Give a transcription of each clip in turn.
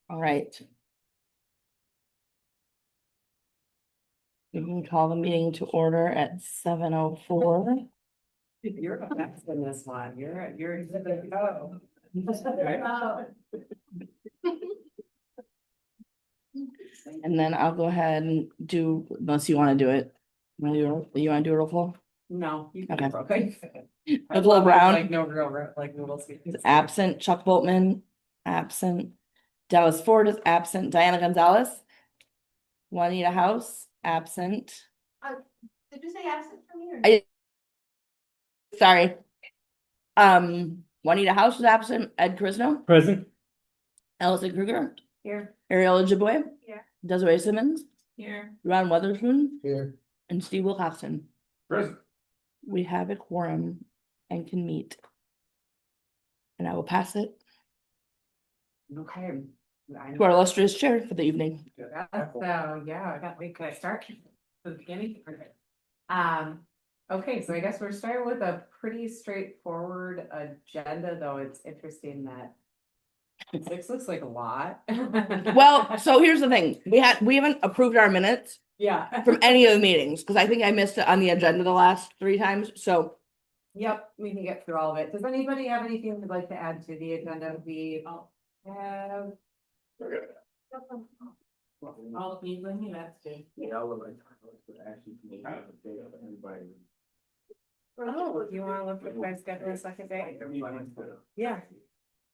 All right. We can call the meeting to order at 7:04. You're the best in this one. You're exhibit O. And then I'll go ahead and do, unless you want to do it. You want to do a roll call? No. You Okay. okay. Nicole Brown. Like no real, like little. Is absent. Chuck Boltman, absent. Dallas Ford is absent. Diana Gonzalez. Juanita House, absent. Did you say absent from here? Sorry. Juanita House is absent. Ed Crisno, Present. Allison Kruger, Here. Ariel Ojibwe. Here. Desiree Simmons, Here. Ron Weatherspoon, Here. and Steve Wilcoxon. Present. We have a quorum and can meet. And I will pass it Okay. to our illustrious chair for the evening. So, yeah, could I start from the beginning? Okay, so I guess we're starting with a pretty straightforward agenda, though it's interesting that 6 looks like a lot. Well, so here's the thing. We haven't approved our minutes Yeah. from any of the meetings, because I think I missed it on the agenda the last 3 times, so. Yep, we can get through all of it. Does anybody have anything they'd like to add to the agenda? We all have. All of these, that's good. Oh, you wanna look at my schedule a second day? Yeah.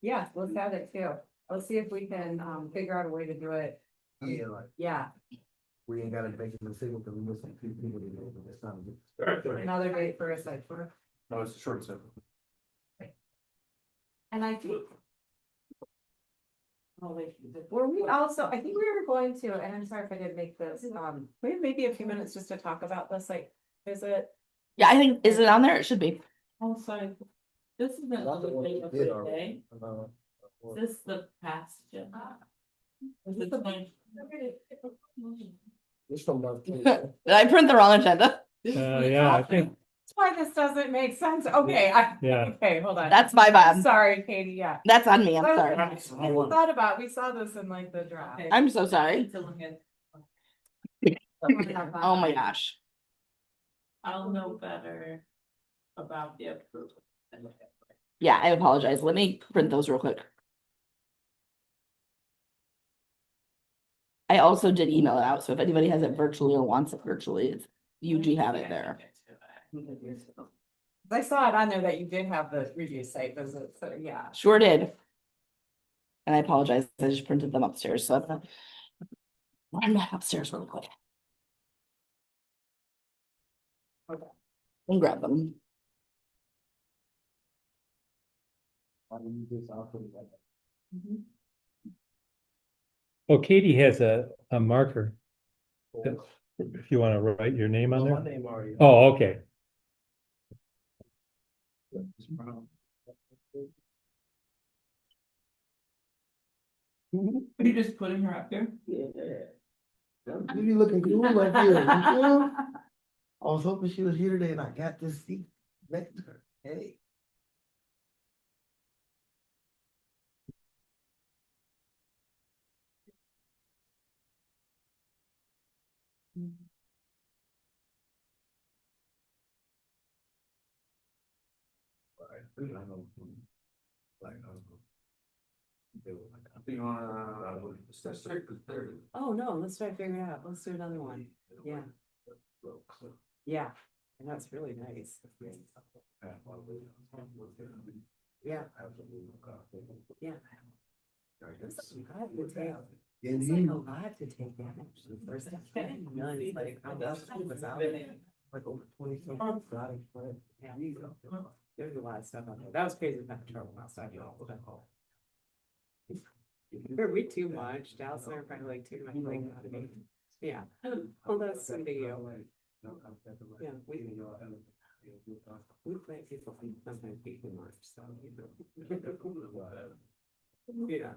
Yeah, let's have it too. Let's see if we can figure out a way to do it. Yeah, like, Yeah, we ain't gotta make a decision because we missing 2 people today, but it's not a good. another date for a site tour. No, it's a short set. And I think. Oh, wait, were we also, I think we were going to, and I'm sorry if I didn't make this, we have maybe a few minutes just to talk about the site visit. Yeah, I think, is it on there? It should be. Also, this isn't on the date of the day, this is the past agenda. Is it the- It's from Did I print the wrong agenda? yeah, I think, That's why this doesn't make sense. Okay, yeah. okay, hold on. That's my bad. Sorry, Katie, yeah. That's on me. I'm sorry. We thought about, we saw this in like the draft. I'm so sorry. To look at- Oh my gosh. I'll know better about the approval. Yeah, I apologize. Let me print those real quick. I also did email it out, so if anybody has it virtually or wants it virtually, it's you do have it there. I saw it on there that you did have the review site visit, so yeah. Sure did. And I apologize. I just printed them upstairs, so I'm gonna run back upstairs real quick. Okay. And grab them. Well, Katie has a marker. If you want to write your name on My there. name already. Oh, okay. Are you just putting her up there? Yeah. You be looking cool like here, you know? I was hoping she was here today and I got this seat next to her. Hey. Oh, no, let's try to figure it out. Let's do another one. Yeah. Yeah, and that's really nice. Yeah. Yeah. That's a lot to take. It's like a lot to take that much the first time. It's like, I was out Like over 20 something. Yeah. There's a lot of stuff on there. That was crazy about the trouble last time. Were we too much? Dallas and I are probably like too much. Like, yeah. Oh, that's some video. Yeah, we play people sometimes be too much, so. Yeah.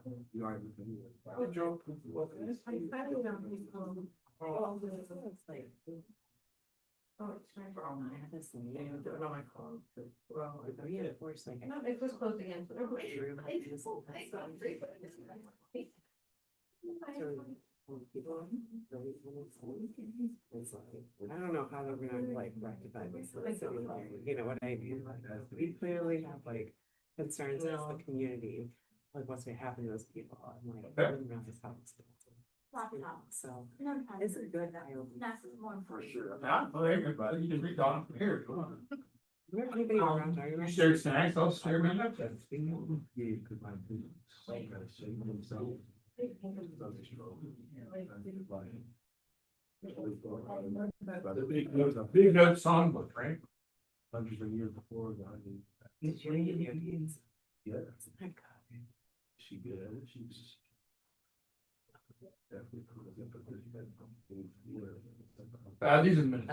Oh, it's my phone. I have this thing. I don't know my phone. Well, yeah, of course, like. No, it was closed again. I don't know how we're gonna like rectify this, you know what I mean? We clearly have like concerns as the community, like what's gonna happen to those people, and like, I don't know this house. So, is it good that I? For sure. Yeah, well, everybody, you can read on from here if you want. Anybody around, are you? You share snacks, I'll share my nuts. The big note songbook, right? Hundreds of years before. Did you read your kids? Yeah, My God. she did, she's. These are. I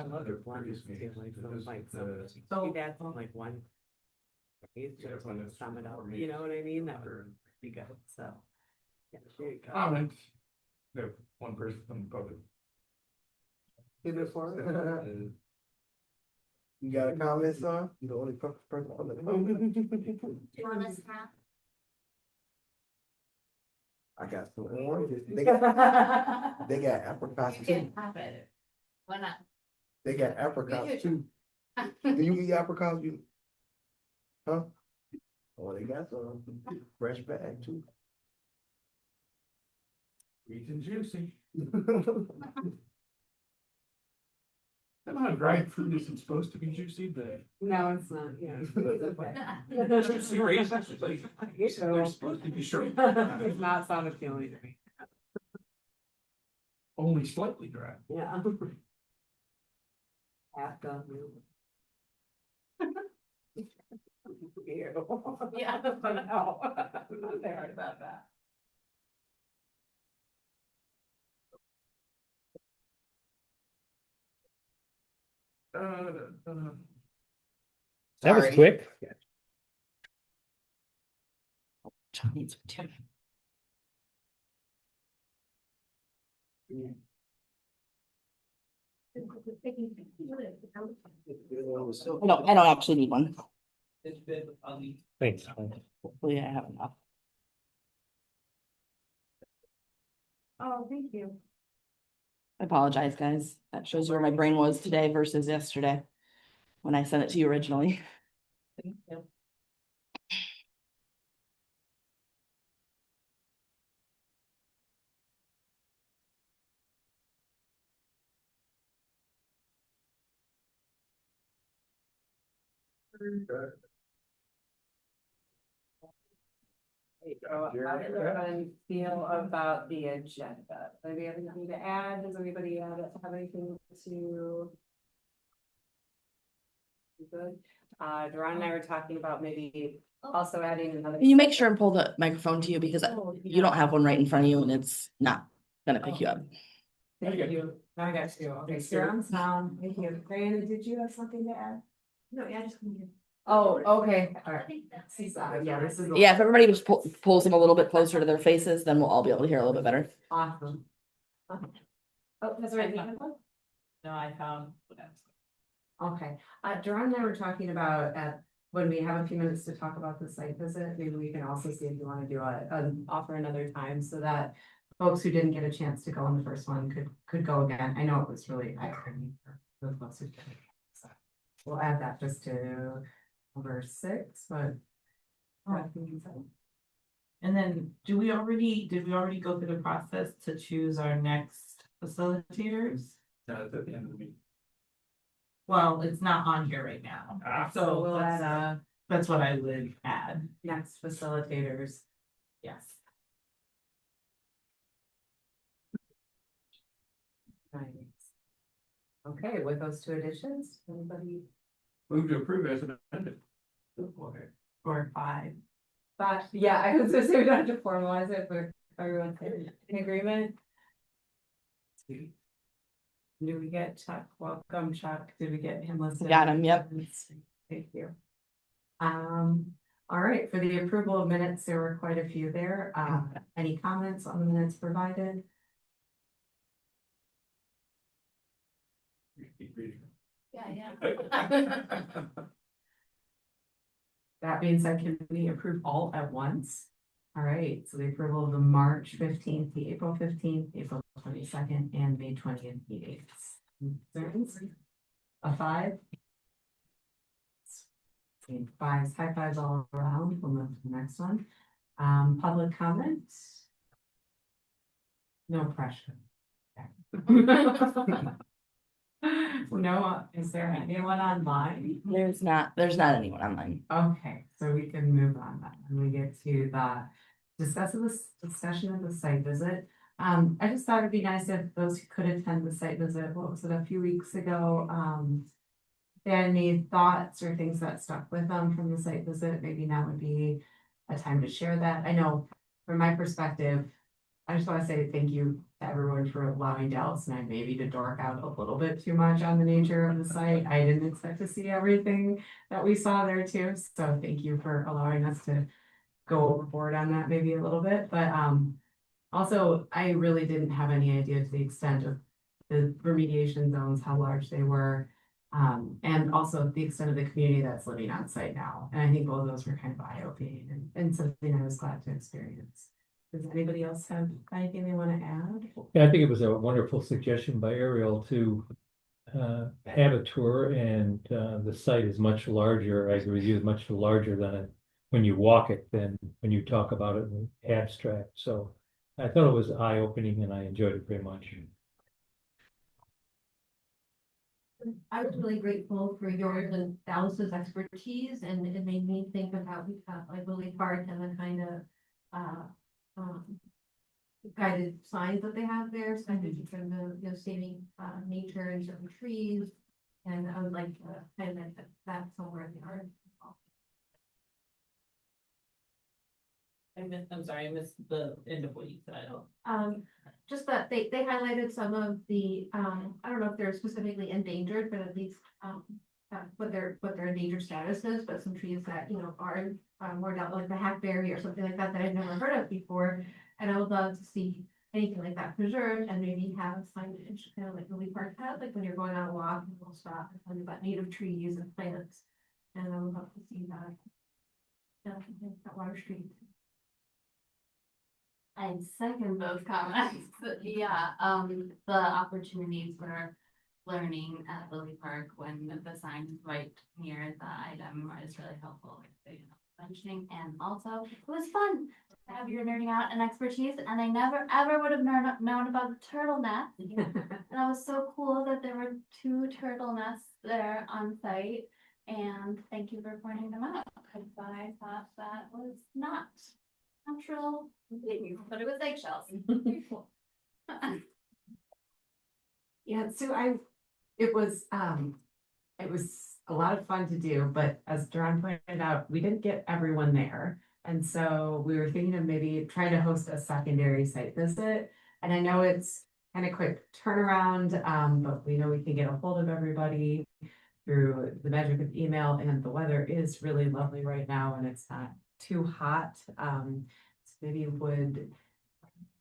love your blended feel like some like some. You add some like one. Phrase just want to sum it up, you know what I mean? That would be good, so. Yeah, there you go. Comments. No, one person from the public. You got a comment, son? You the only person on the. Do you want us to have? I got some oranges. They got apricots You too. can have it. Why not? They got apricots too. Do you eat apricots? You? Huh? Oh, they got some fresh bag too. Sweet and juicy. That amount of dried fruit isn't supposed to be juicy, but. No, it's not, yeah. Juicy raisins, it's like, they're supposed to be short. It's not sound appealing to me. Only slightly dry. Yeah. Half done. Ew. Yeah. I know. I'm not there about that. That was Sorry. quick. John needs to. No, I don't actually need one. Thanks. Hopefully I have enough. Oh, thank you. I apologize, guys. That shows you where my brain was today versus yesterday. When I sent it to you originally. Thank you. How does everyone feel about the agenda? Do we have anything to add? Does anybody have anything to? Good. Duran and I were talking about maybe also adding another. Can you make sure and pull the microphone to you because Oh, you don't have one right in front of you and it's not gonna pick you up. Thank you. I got you. Okay, so you're on sound. Thank you. Diana, did you have something to add? No, yeah, just. Oh, okay. All I right. think that's. Yeah, this is. Yeah, if everybody just pulls them a little bit closer to their faces, then we'll all be able to hear a little bit better. Awesome. Oh, that's right. No, I found. Okay, Duran and I were talking about when we have a few minutes to talk about the site visit, maybe we can also see if you want to do offer another time so that. Folks who didn't get a chance to go on the first one could go again. I know it was really eye-opening for the folks who didn't. So we'll add that just to number 6, but. And then, did we already go through the process to choose our next facilitators? That's at the end of the meeting. Well, it's not on here right now, so we'll add that's what I would add, next facilitators. yes. Nice. Okay, with those 2 additions, anybody? Move to approve as amended. Or 5. But yeah, I was gonna say we don't have to formalize it, but everyone's in agreement. Do we get Chuck? Welcome, Chuck. Did we get him listed? Got him, yep. Thank you. All right, for the approval of minutes, there were quite a few there. Any comments on the minutes provided? Keep reading. Yeah. That being said, can we approve all at once? All right, so the approval of the March 15th, the April 15th, April 22nd, and May 20th meetings. Concerns? A five? Fives, high fives all around. We'll move to the next one. Public comments? No pressure. No, is there anyone online? There's not anyone online. Okay, so we can move on then, and we get to the discussion of the site visit. I just thought it'd be nice if those who could attend the site visit, what was it, a few weeks ago, they had any thoughts or things that stuck with them from the site visit, maybe now would be a time to share that. I know from my perspective, I just want to say thank you to everyone for allowing Dallas and I maybe to dork out a little bit too much on the nature of the site. I didn't expect to see everything that we saw there too, so thank you for allowing us to go overboard on that maybe a little bit, but also, I really didn't have any idea to the extent of the remediation zones, how large they were. And also the extent of the community that's living on site now. And I think both of those were kind of eye-opening and something I was glad to experience. Does anybody else have anything they want to add? Yeah, I think it was a wonderful suggestion by Ariel to have a tour, and the site is much larger. I agree with you, much larger than when you walk it than when you talk about it in abstract. So I thought it was eye-opening and I enjoyed it very much. I was really grateful for yours and Dallas's expertise, and it made me think of how we've got like Lily Park and the kind of guided signs that they have there, so I think in terms of, you know, saving nature and certain trees. And I would like to kind of that somewhere in the art. I'm sorry, I missed the end of what you said. Just that they highlighted some of the, I don't know if they're specifically endangered, but at least, what their endangered status is, but some trees that, you know, are, more down, like the hackberry or something like that, that I've never heard of before. And I would love to see anything like that preserved and maybe have signage, kind of like Lily Park had, like when you're going on a walk, and we'll stop and tell you about native trees and plants. And I would love to see that. That Water Street. I second both comments. Yeah, the opportunity for learning at Lily Park when the sign is right near the item is really helpful. You know, mentioning, and also it was fun to have your nerding out and expertise, and I never ever would have known about the turtle nest. And that was so cool that there were 2 turtle nests there on site. And thank you for pointing them out, because I thought that was not natural, but it was eggshells. Yeah, so it was a lot of fun to do, but as Duran pointed out, we didn't get everyone there. And so we were thinking of maybe trying to host a secondary site visit. And I know it's kind of quick turnaround, but we know we can get a hold of everybody through the magic of email, and the weather is really lovely right now and it's not too hot. So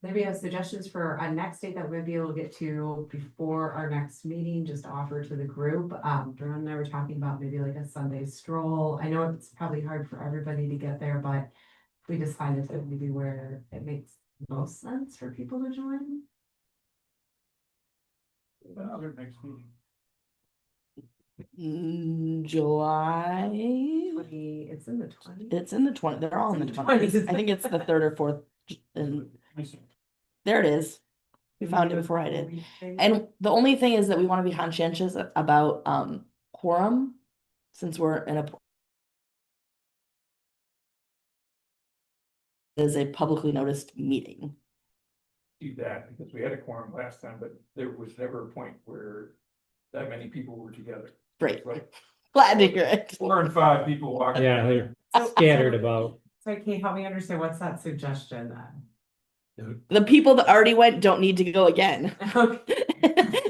maybe have suggestions for a next date that we'd be able to get to before our next meeting, just offer to the group. Duran and I were talking about maybe like a Sunday stroll. I know it's probably hard for everybody to get there, but we just find it to maybe where it makes most sense for people to join. Our next meeting. July, It's in the 20s. it's in the 20, they're all in the It's in the 20s. 20s. I think it's the 3rd or 4th. And there it is. We found it before I did. And the only thing is that we want to be conscientious about quorum, since we're in a is a publicly noticed meeting. Do that, because we had a quorum last time, but there was never a point where that many people were together. Great. Right. Glad to hear it. 4 and 5 people walking. Yeah, they're scattered about. So can you help me understand what's that suggestion then? The people that already went don't need to go again. Or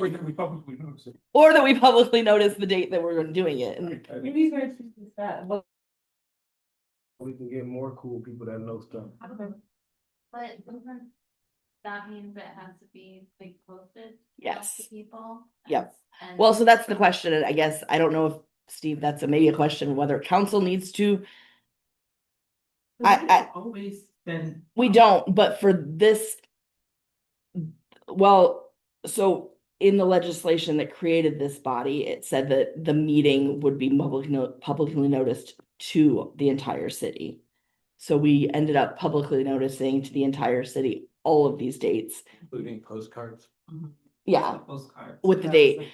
that we publicly notice it. Or that we publicly notice the date that we're doing it. And Maybe you guys should do that. Well, We can get more cool people that know stuff. But that means it has to be like posted. out Yes. to People. Yep. And- Well, so that's the question, and I guess, I don't know if, Steve, that's maybe a question whether council needs to, I- Always been. we don't, but for this. Well, so in the legislation that created this body, it said that the meeting would be publicly noticed to the entire city. So we ended up publicly noticing to the entire city all of these dates. Including postcards. Yeah, Postcards. with the date.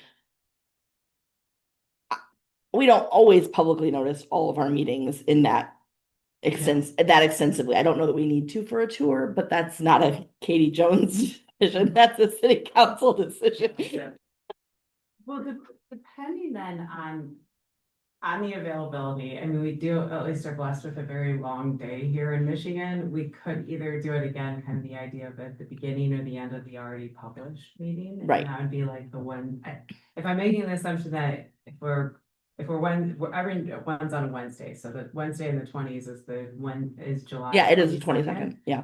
We don't always publicly notice all of our meetings in that extensively. I don't know that we need to for a tour, but that's not a Katie Jones decision. That's a city council decision. Well, depending then on the availability, I mean, we do at least are blessed with a very long day here in Michigan. We could either do it again, kind of the idea of at the beginning or the end of the already published meeting. and Right. That would be like the one, if I'm making the assumption that if we're every one's on a Wednesday, so the Wednesday in the 20s is July. Yeah, it is the 22nd. 22nd. Yeah.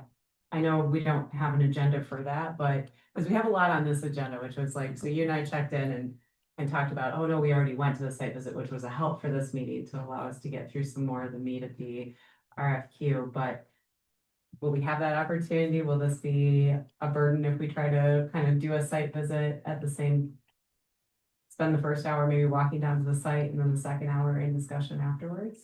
I know we don't have an agenda for that, but, because we have a lot on this agenda, which was like, so you and I checked in and talked about, oh no, we already went to the site visit, which was a help for this meeting to allow us to get through some more of the meat of the RFQ, but will we have that opportunity? Will this be a burden if we try to kind of do a site visit at the same, spend the first hour maybe walking down to the site and then the second hour in discussion afterwards?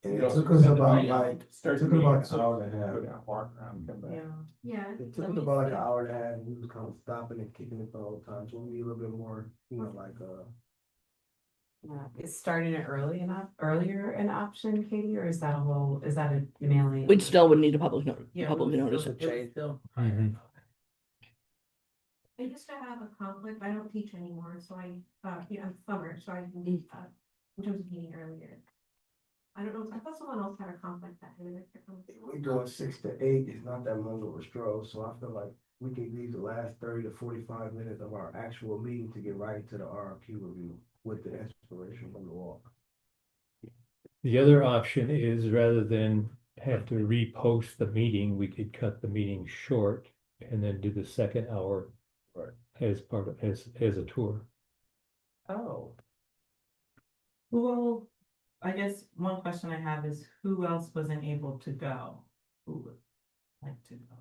And it took us about like, Start it took the meeting, about an so hour and a half. Go down, walk around, come back. Yeah. It took us about like an hour and a half, and we was kind of stopping and kicking it the whole time, so we need a little bit more, like, Is starting it earlier an option, Katie, or is that a mailing? We still would need a public notice. Yeah, Publicly notice. it. Change. Mhm. I used to have a conflict, I don't teach anymore, so I'm summer, so I can leave, in terms of meeting earlier. I don't know, I thought someone else had a conflict that day. We doing 6 to 8, it's not that long of a stroll, so I feel like we can leave the last 30 to 45 minutes of our actual meeting to get right to the RFQ review with the inspiration from the walk. The other option is rather than have to repost the meeting, we could cut the meeting short and then do the second hour. Right. As part of, as a tour. Oh, Well, I guess one question I have is who else wasn't able to go? Who would like to go?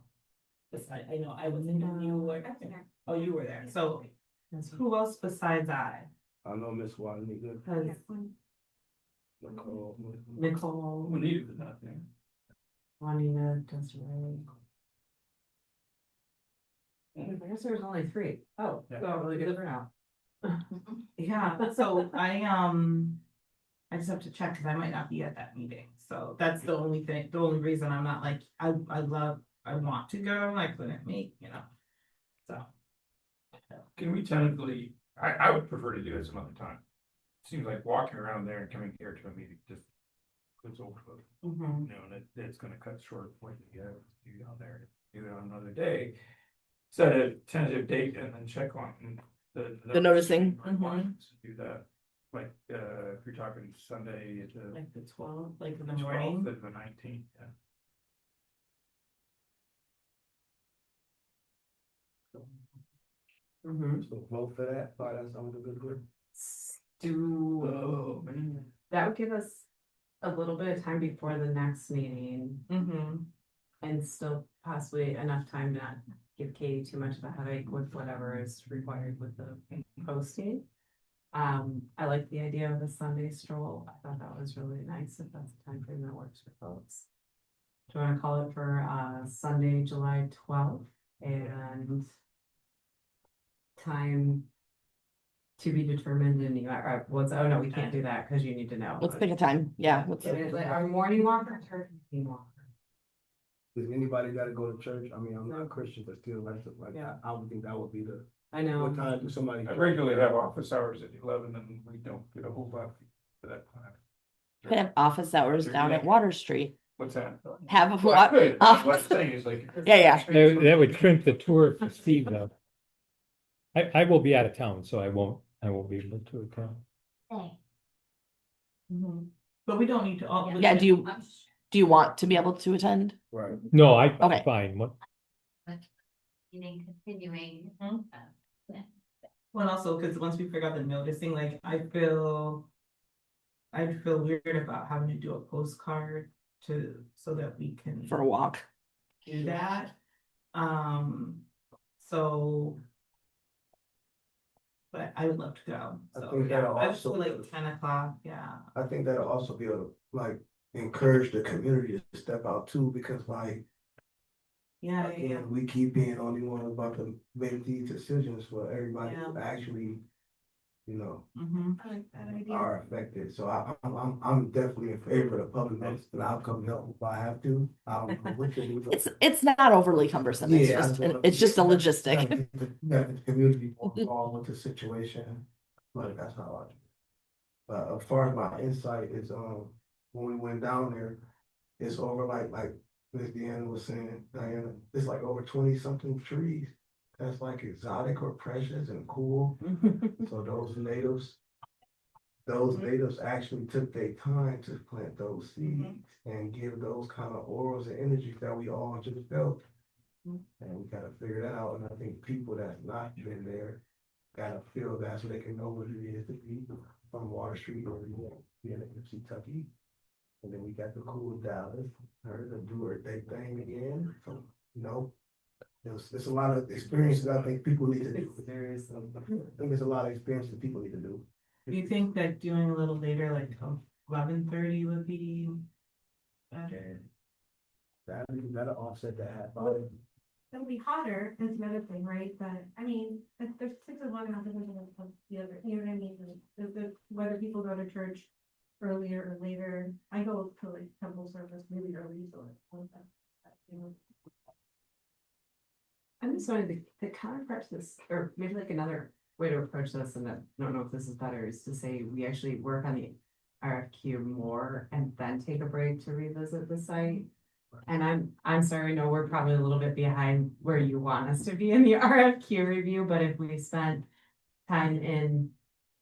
'Cause I know I wasn't, you were, oh, you were there, so who else besides I? I know Miss Juanita, because Nicole. Nicole, Juanita is not there. Juanita, Desiree. I guess there's only 3. Oh, Yeah. so really good for now. Yeah, so I just have to check because I might not be at that meeting, so that's the only thing, the only reason I'm not like, I want to go, I couldn't make, so. Can we tentatively, I would prefer to do it some other time. Seems like walking around there and coming here to a meeting just goes over, Mhm. and it's gonna cut short what you have to do down there, do it on another day. Set a tentative date and then check on The noticing. requirements, do that. Like, if you're talking Sunday at the Like the 12th, like in the 12th morning. and the 19th, yeah. Mhm. So vote for that, that sounds a good one. Do, Oh, man. that would give us a little bit of time before the next meeting Mm-hmm. and still possibly enough time to not give Katie too much of a headache with whatever is required with the posting. I like the idea of the Sunday stroll. I thought that was really nice if that's the time frame that works for folks. Do you want to call it for Sunday, July 12th and time to be determined in oh no, we can't do that because you need to know. Let's pick a time. Yeah. Let's, Our morning walker or evening walker? Does anybody gotta go to church? I mean, I'm not a Christian, but still, like, Yeah. I would think that would be the, I know. what time do somebody? I regularly have office hours at 11 and we don't get a whole lot for that time. we could have office hours down at Water Street. What's that? Have a Well, I could. What I'm office. saying is like. Yeah. That would crimp the tour for Steve though. I will be out of town, so I won't be able to attend. But we don't need to. Yeah, do Do you want to be able to attend? Right. No, I'm Okay. fine. What, Meaning continuing. Mhm. Well, also, because once we figure out the noticing, like, I'd feel weird about having to do a postcard so that we can For a walk. do that. So. But I would love to go, I so, think yeah, that'll I just feel also- like 10 o'clock, yeah. I think that'll also be able to like encourage the community to step out too, because like, Yeah, again, we keep being only one about to make these decisions for everybody who actually, you know, Mm-hmm. I like that idea. are affected. So I'm definitely in favor of the public notice, and I'll come help if I have to. I don't know what to do. It's not overly cumbersome. It's Yeah, I just, wanna- it's just a logistic. Got the community more involved with the situation, but that's how I. But as far as my insight is, when we went down there, it's over like Ms. Deanna was saying, Diana, it's like over 20-something trees. That's like exotic or precious and cool. So those natives actually took their time to plant those seeds and give those kind of auras and energies that we all just felt. And we gotta figure that out, and I think people that's not been there gotta feel that so they can know what it is to be from Water Street or being in Kentucky. And then we got the cool Dallas, her to do her thing again, so, you know. There's a lot of experiences I think people need to do. I think there's a lot of experience that people need to do. Do you think that doing a little later, like 11:30 would be better? That'll offset that half hour. It'll be hotter is the other thing, right? But I mean, if there's 6 of one, half of the other, you know what I mean? Whether people go to church earlier or later, I go to like temple service really early, so you know. I'm just wondering, the counterpart to this, or maybe like another way to approach this, and I don't know if this is better, is to say we actually work on the RFQ more and then take a break to revisit the site. And I'm sorry, no, we're probably a little bit behind where you want us to be in the RFQ review, but if we spent time in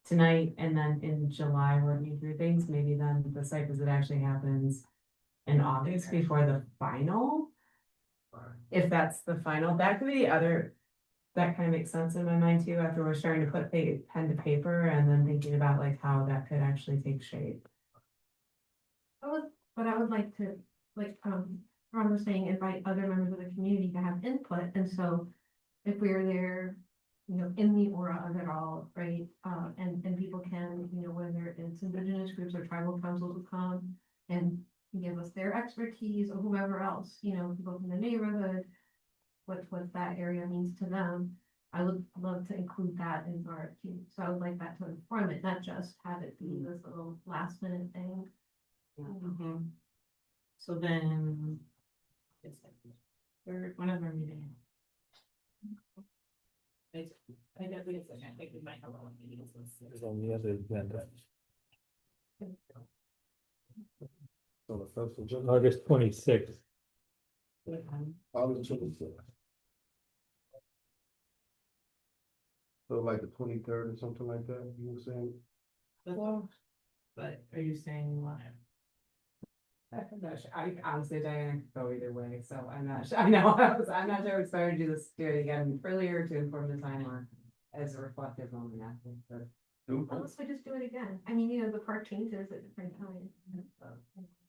tonight and then in July working through things, maybe then the site visit actually happens in August before the final. If that's the final, that could be the other, that kind of makes sense in my mind too, after we're starting to put pen to paper and then thinking about like how that could actually take shape. But I would like to, like, Ron was saying, invite other members of the community to have input, and so if we're there, you know, in the aura of it all, right? And people can, you know, whether it's indigenous groups or tribal councils will come and give us their expertise, or whomever else, you know, people from the neighborhood, what that area means to them. I would love to include that in our RFQ, so I would like that to inform it, not just have it be this little last minute thing. Mhm. So then. It's like whenever meeting. I definitely, I think we might have one meeting. is on the other agenda? So the first of July, August 26th. August 26th. So like the 23rd or something like that, you were saying? But are you saying why? I'm not sure. I honestly, Diana, could go either way, so I'm not sure. I know, I'm not sure it's better to do it again earlier to inform the time or as a reflective moment after, but. Unless we just do it again. I mean, you know, the park changes at different times.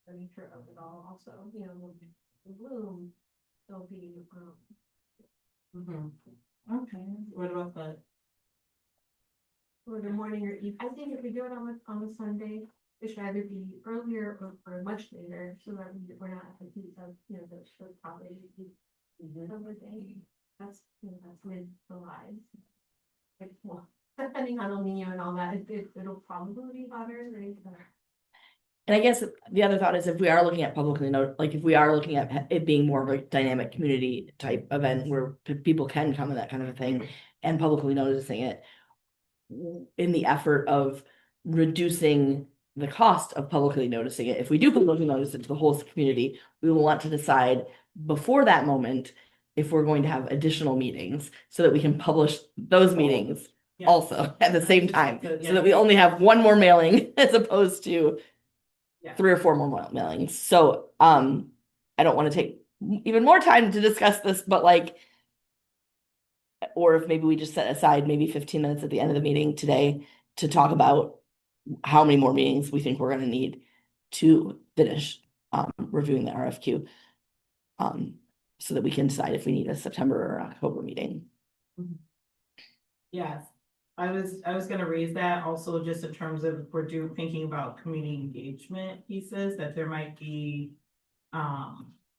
The nature of it all also, you know, will be in bloom. There'll be, Okay, what about the? or the morning or evening. I think if we do it on the Sunday, it should either be earlier or much later, so that we're not at the heat of, you know, the probably of the day. That's, you know, that's mid-July. Like, well, depending on El Nino and all that, it'll probably be hotter, right? And I guess the other thought is if we are looking at publicly if we are looking at it being more of a dynamic community type event where people can come and that kind of a thing and publicly noticing it in the effort of reducing the cost of publicly noticing it. If we do publicly notice it to the whole community, we will want to decide before that moment if we're going to have additional meetings so that we can publish those meetings Yeah. also at the same time, so that we only have one more mailing as opposed to Yeah. 3 or 4 more mailings. So, I don't want to take even more time to discuss this, but like, or if maybe we just set aside maybe 15 minutes at the end of the meeting today to talk about how many more meetings we think we're gonna need to finish reviewing the RFQ. So that we can decide if we need a September or October meeting. Yes, I was gonna raise that also just in terms of if we're thinking about community engagement pieces, that there might be.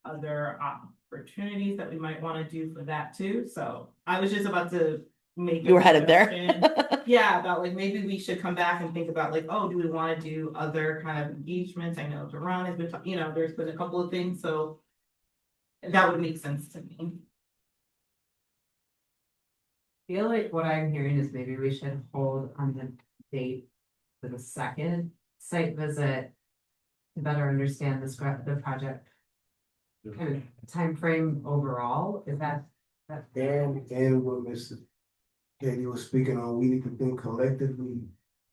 Other opportunities that we might wanna do for that too, so I was just about to make. You were headed there. suggestion. Yeah, about like maybe we should come back and think about like, oh, do we wanna do other kind of engagements? I know Duran has been, there's been a couple of things, so. That would make sense to me. Feel like what I'm hearing is maybe we should hold on the date for the second site visit. To better understand the project. Kind of timeframe overall, is that? And what Mr. Katie was speaking on, we need to think collectively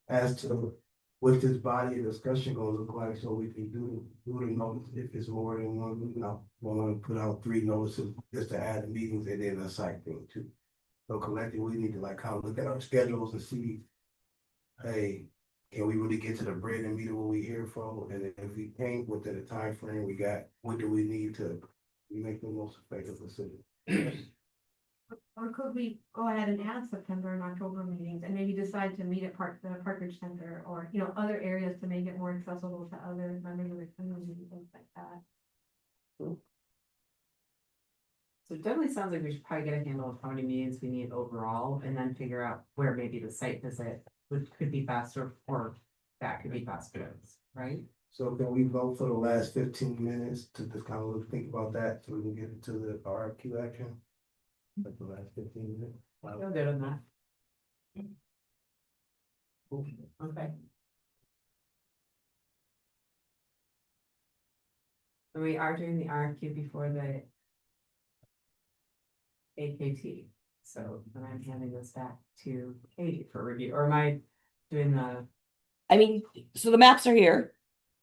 as to what this body of discussion gonna look like, so we can do the notice if it's more than one, we wanna put out 3 notices just to add the meetings and then a site thing too. So collectively, we need to like kind of look at our schedules and see, hey, can we really get to the bread and meat of what we here for? And if we can't, within the time frame we got, what do we need to make the most effective decision? Or could we go ahead and add September and October meetings and maybe decide to meet at the Partridge Center or, other areas to make it more accessible to other members of the community, things like that. So it definitely sounds like we should probably get a handle of how many meetings we need overall and then figure out where maybe the site visit could be faster or that could be faster, right? So can we vote for the last 15 minutes to just kind of think about that so we can get into the RFQ action? Like the last 15 minutes? I feel good on that. Okay. And we are doing the RFQ before the AKT, so then I'm handing this back to Katie for review, or am I doing the? I mean, so the maps are here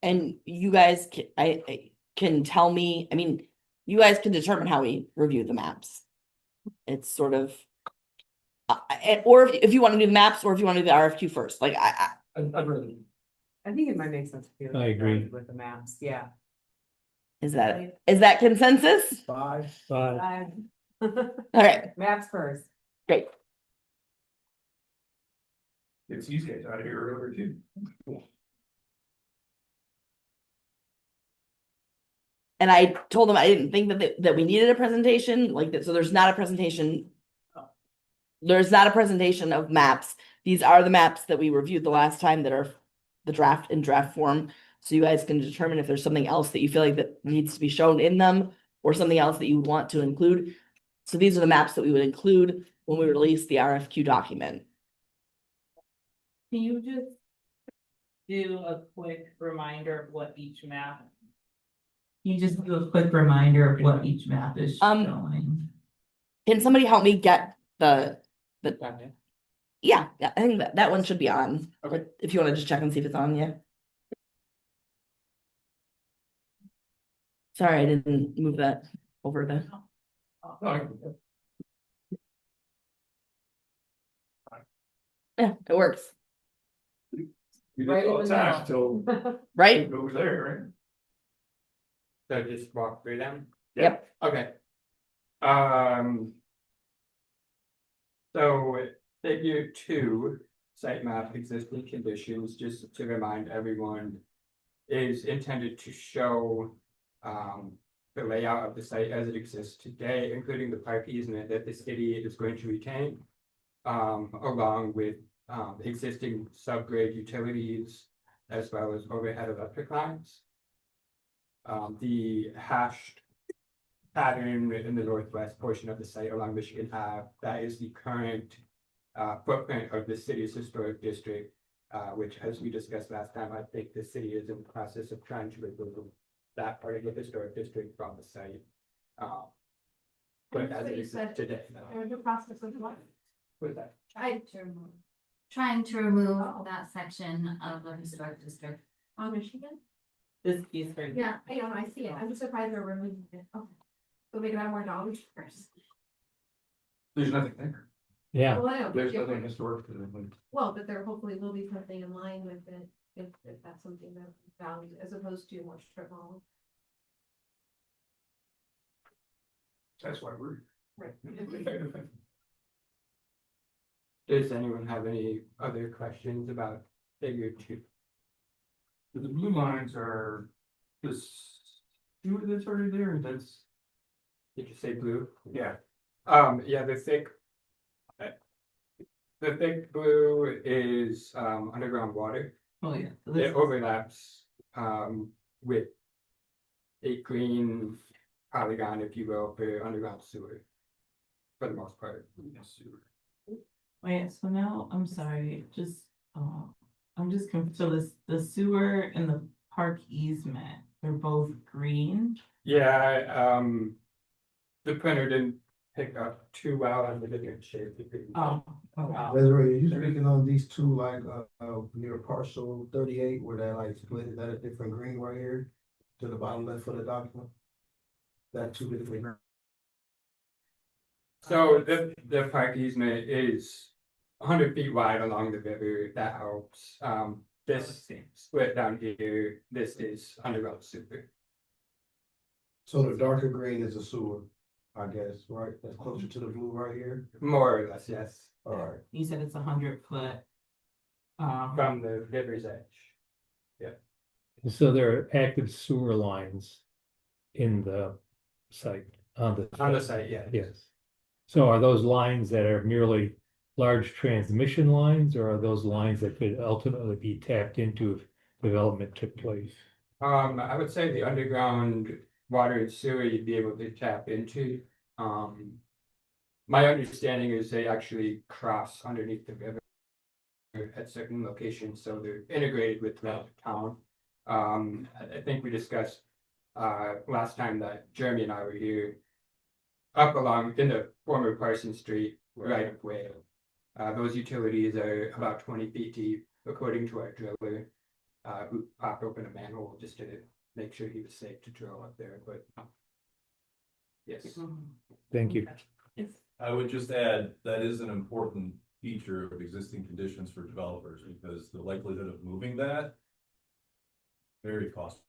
and you guys I can tell me, I mean, you guys can determine how we review the maps. It's sort of, or if you want to do the maps or if you want to do the RFQ first, like I'd rather. I think it might make sense to do. I agree. With the maps, yeah. is that consensus? 5. All right, Maps first. great. It's these guys out of here earlier too. And I told them I didn't think that we needed a presentation like that. So there's not a presentation. There's not a presentation of maps. These are the maps that we reviewed the last time that are the draft form. So you guys can determine if there's something else that you feel like that needs to be shown in them or something else that you would want to include. So these are the maps that we would include when we release the RFQ document. Can you just do a quick reminder of what each map? You just do a quick reminder of what each map is showing. Can somebody help me get the yeah, I think that one should be on. Okay. If you want to just check and see if it's on, yeah. Sorry, I didn't move that over the. Yeah, it works, You Right did all in the the time till right? it was there, right? So just walk through them? Yep. Okay. So figure 2, site map existing conditions, just to remind everyone. Is intended to show the layout of the site as it exists today, including the park easement that the city is going to retain. Along with existing subgrade utilities as well as overhead electric lines. The hashed pattern in the northwest portion of the site along Michigan Ave, that is the current footprint of the city's historic district, which, as we discussed last time, I think the city is in the process of trying to remove that part of the historic district from the site. But as it exists today. There's a process of what? With that. Trying to remove that section of the historic district. On Michigan? This piece right here. Yeah, I know, I see it. I'm just surprised they're removing it. Okay. So we can have more dollars first. There's nothing there. Yeah, Well, I know, There's yeah, nothing historic to them. well, but there hopefully will be something in line with it, if that's something that values, as opposed to more strip mall. That's why we're. Right. Does anyone have any other questions about figure 2? The blue lines are this, sewer that's already there, that's, Did you say blue? yeah, Yeah, the thick blue is underground water. Oh, yeah. So It this- overlaps with a green polygon, if you will, for underground sewer. For the most part. sewer. Wait, so now, I'm sorry, just, I'm just confused. So the sewer and the park easement, they're both green? Yeah, the printer didn't pick up too well on the different shades. Oh, wow. Desiree, are you speaking on these two, like, near parcel 38, where that like split, is that a different green right here? To the bottom left of the document? That two different. So the park easement is 100 feet wide along the river, that helps. This split down here, this is underground sewer. So the darker green is a sewer, I guess, right? That's closer to the blue right here. More or less, yes, Alright, You said it's 100 foot. from the river's edge. so there are active sewer lines in the site, on the. site, yeah. Yes. So are those lines that are merely large transmission lines, or are those lines that could ultimately be tapped into if development took place? I would say the underground water and sewer you'd be able to tap into. My understanding is they actually cross underneath the river at certain locations, so they're integrated with the town. I think we discussed last time that Jeremy and I were here. Up along in the former Parson Street right of way. Those utilities are about 20 feet deep, according to our driller. Who popped open a manhole just to make sure he was safe to drill up there, but. Yes. Thank you. I would just add, that is an important feature of existing conditions for developers, because the likelihood of moving that. Very costly.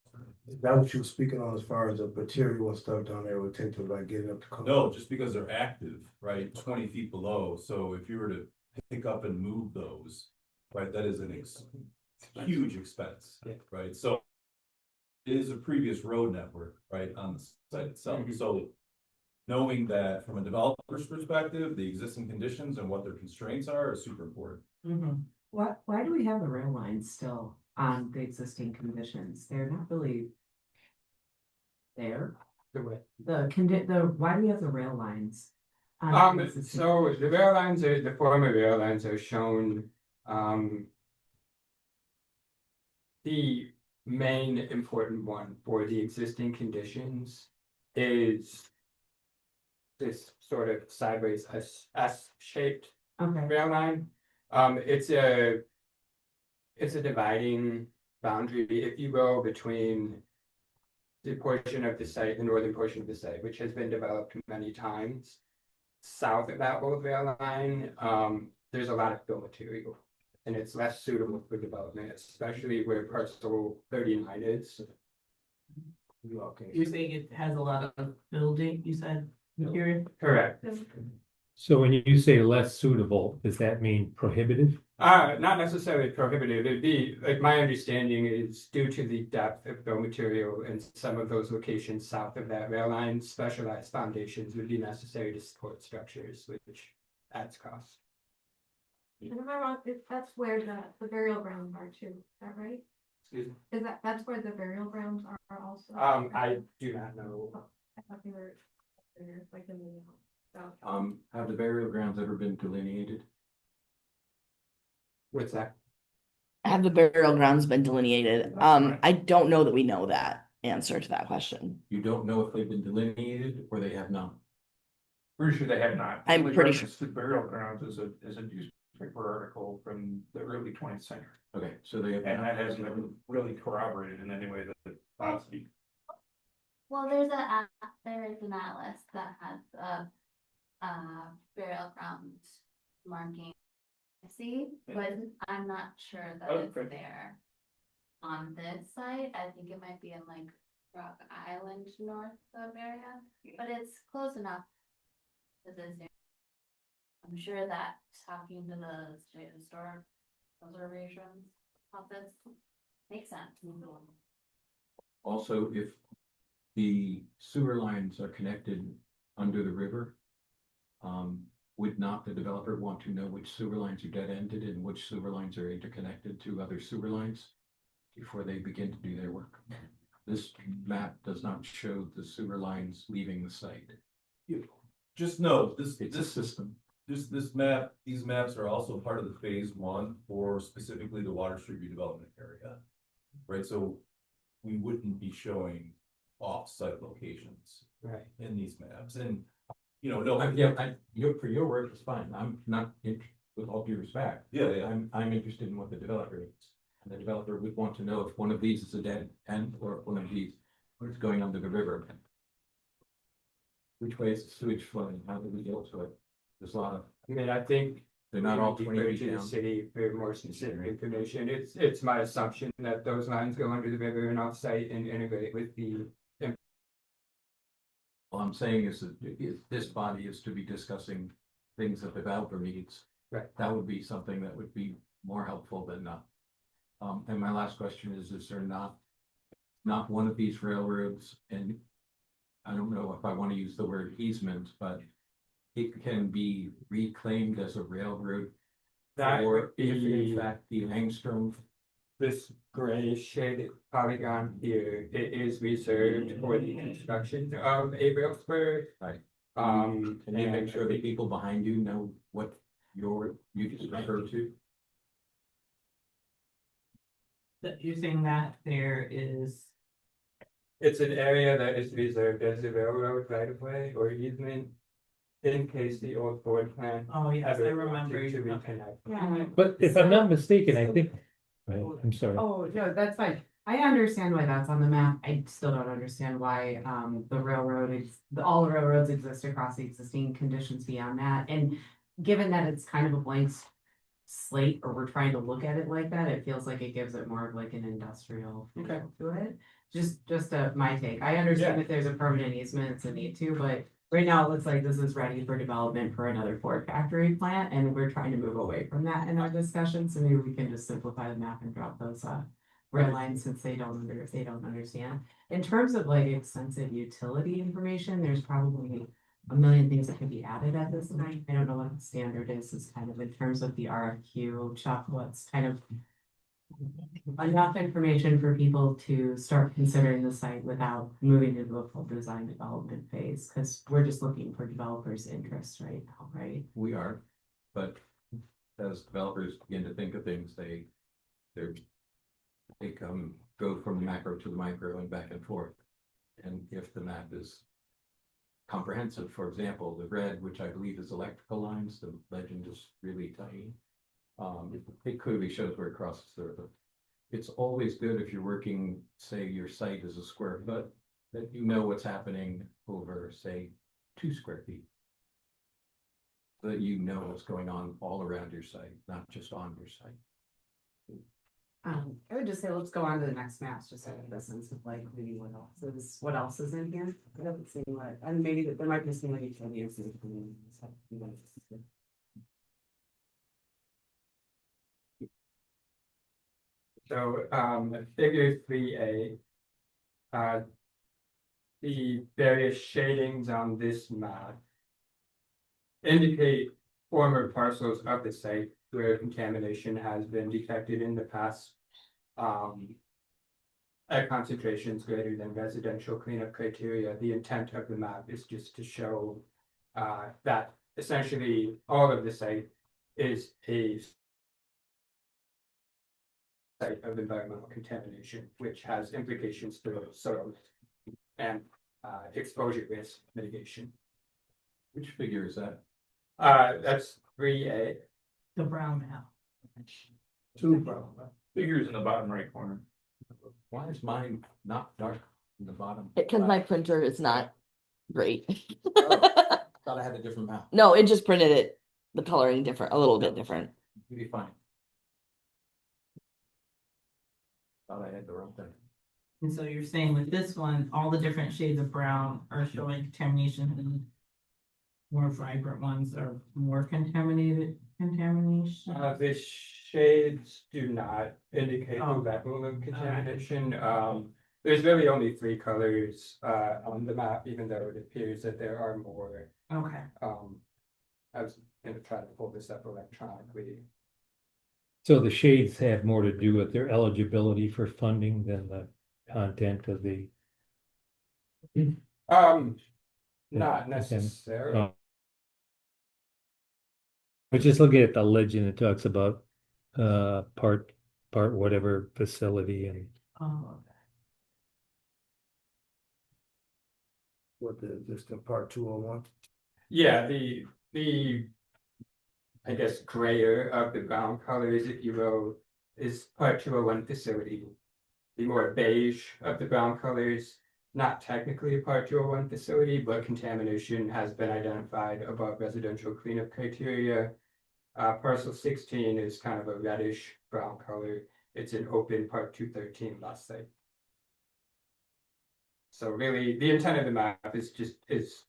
is that what you were speaking on as far as the material and stuff down there would take to like get it up to code? No, just because they're active, right, 20 feet below, so if you were to pick up and move those. Right, that is an huge expense, Yeah. right, so. It is a previous road network, right, on the site itself, Mhm. so. Knowing that from a developer's perspective, the existing conditions and what their constraints are super important. Mhm. Why do we have the rail lines still on the existing conditions? They're not really there. The way. Why do we have the rail lines? on the existing- So the rail lines are, the former rail lines are shown, the main important one for the existing conditions is this sort of sideways S-shaped Okay, rail line. It's a dividing boundary, if you will, between the portion of the site, the northern portion of the site, which has been developed many times. South of that old rail line, there's a lot of fill material. And it's less suitable for development, especially where parcel 39 is. You're saying it has a lot of building, you said, material? Correct. So when you say less suitable, does that mean prohibitive? Not necessarily prohibited, it'd be, like, my understanding is due to the depth of fill material in some of those locations south of that rail line, specialized foundations would be necessary to support structures, which adds cost. And am I wrong, that's where the burial grounds are too, is that right? Excuse me. Is that's where the burial grounds are also? I do not know. I thought they were, there, like in the, south. Have the burial grounds ever been delineated? What's that? Have the burial grounds been delineated? I don't know that we know that answer to that question. You don't know if they've been delineated or they have not? Pretty sure they have not. I'm pretty Reference to burial grounds as a use newspaper article from the early 20th century. Okay, so they have. And that hasn't been really corroborated in any way that possibly. Well, there is an atlas that has burial ground marking. See, but I'm not sure that it's Okay. there on this site. I think it might be in like Rock Island north of area, but it's close enough to this area. I'm sure that talking to the state historic preservation office makes sense. Also, if the sewer lines are connected under the river, would not the developer want to know which sewer lines are dead-ended and which sewer lines are interconnected to other sewer lines before they begin to do their work? This map does not show the sewer lines leaving the site. Just know, this It's a system. this map, these maps are also part of the phase one for specifically the Water Street redevelopment area. Right, so we wouldn't be showing off-site locations Right. in these maps, and, you know, no. For your work, it's fine. I'm not, with all due respect. Yeah. I'm interested in what the developer is. And the developer would want to know if one of these is a dead end or if one of these is going under the river. Which way is the sewage flowing? How do we deal with it? There's a lot of, I mean, I think. they're not all we 20 refer feet to the down. city for more specific information. It's my assumption that those lines go under the river and off-site and integrate with the. All I'm saying is that if this body is to be discussing things that the developer needs. Right. That would be something that would be more helpful than not. And my last question is there not one of these railroads, and I don't know if I want to use the word easement, but it can be reclaimed as a railroad? That Or would if in be fact the Angstrom, this gray shaded polygon here, it is reserved for the construction of a rail spur. Right. Um, can you and make sure the people behind you know what you just referred to? That you're saying that there is, it's an area that is reserved as a railroad right of way or easement. In case the old Ford plan. oh yes, I ever remember wanted to you. reconnect. Yeah. But if I'm not mistaken, I think, right, I'm sorry. Oh, no, that's fine. I understand why that's on the map. I still don't understand why, the railroad is, all the railroads exist across the existing conditions beyond that. And given that it's kind of a blank slate, or we're trying to look at it like that, it feels like it gives it more of like an industrial feel to it. Just my take. I understand if there's a permanent easement, it's a need to, but right now, it looks like this is ready for development for another Ford factory plant, and we're trying to move away from that in our discussion, so maybe we can just simplify the map and drop those rail lines since they don't understand. In terms of like extensive utility information, there's probably a million things that could be added at this time. I don't know what the standard is kind of in terms of the RFQ, Chuck, what's kind of enough information for people to start considering the site without moving into a full design development phase, because we're just looking for developers' interest right now, right? We are, but as developers begin to think of things, they go from the macro to the micro and back and forth. And if the map is comprehensive, for example, the red, which I believe is electrical lines, the legend is really tiny. It clearly shows where it crosses the river. It's always good if you're working, say your site is a square foot, that you know what's happening over, say, 2 square feet. So that you know what's going on all around your site, not just on your site. I would just say, let's go on to the next maps, just so I have a sense of like, maybe what else is in here? It doesn't seem like, and maybe there might be some like utility. So, figure 3A. The various shadings on this map indicate former parcels of the site where contamination has been detected in the past. At concentrations greater than residential cleanup criteria. The intent of the map is just to show that essentially all of the site is a site of environmental contamination, which has implications for soil and exposure risk mitigation. Which figure is that? That's 3A. The brown map. Two problems. Figures in the bottom right corner. Why is mine not dark in the bottom? Because my printer is not great. Thought I had a different map. No, it just printed it, the coloring different, a little bit different. You'd be fine. Thought I had the wrong thing. And so you're saying with this one, all the different shades of brown are showing contamination and more vibrant ones are more contaminated, contamination? The shades do not indicate the Oh. level of contamination. There's really only 3 colors on the map, even though it appears that there are more. Okay, I was gonna try to pull this up electronically. So the shades have more to do with their eligibility for funding than the content of the. Not Yeah, necessarily. Oh. But just looking at the legend, it talks about part whatever facility and oh, What the existing part 201. Yeah, the I guess grayer of the brown colors, if you will, is part 201 facility. The more beige of the brown colors, not technically a part 201 facility, but contamination has been identified above residential cleanup criteria. Parcel 16 is kind of a reddish brown color. It's an open part 213 lot site. So really, the intent of the map is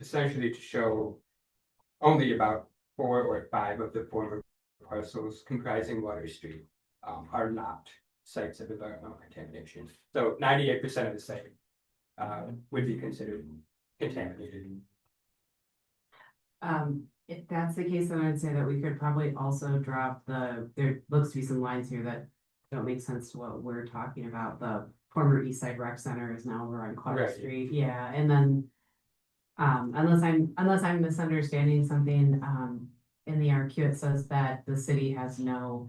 essentially to show only about 4 or 5 of the former parcels comprising Water Street are not sites of environmental contamination. So 98% of the site would be considered contaminated. If that's the case, then I'd say that we could probably also drop there looks to be some lines here that don't make sense to what we're talking about. The former East Side Rec Center is now over on Clark Right. Street, yeah, and then unless I'm misunderstanding something, in the RQ, it says that the city has no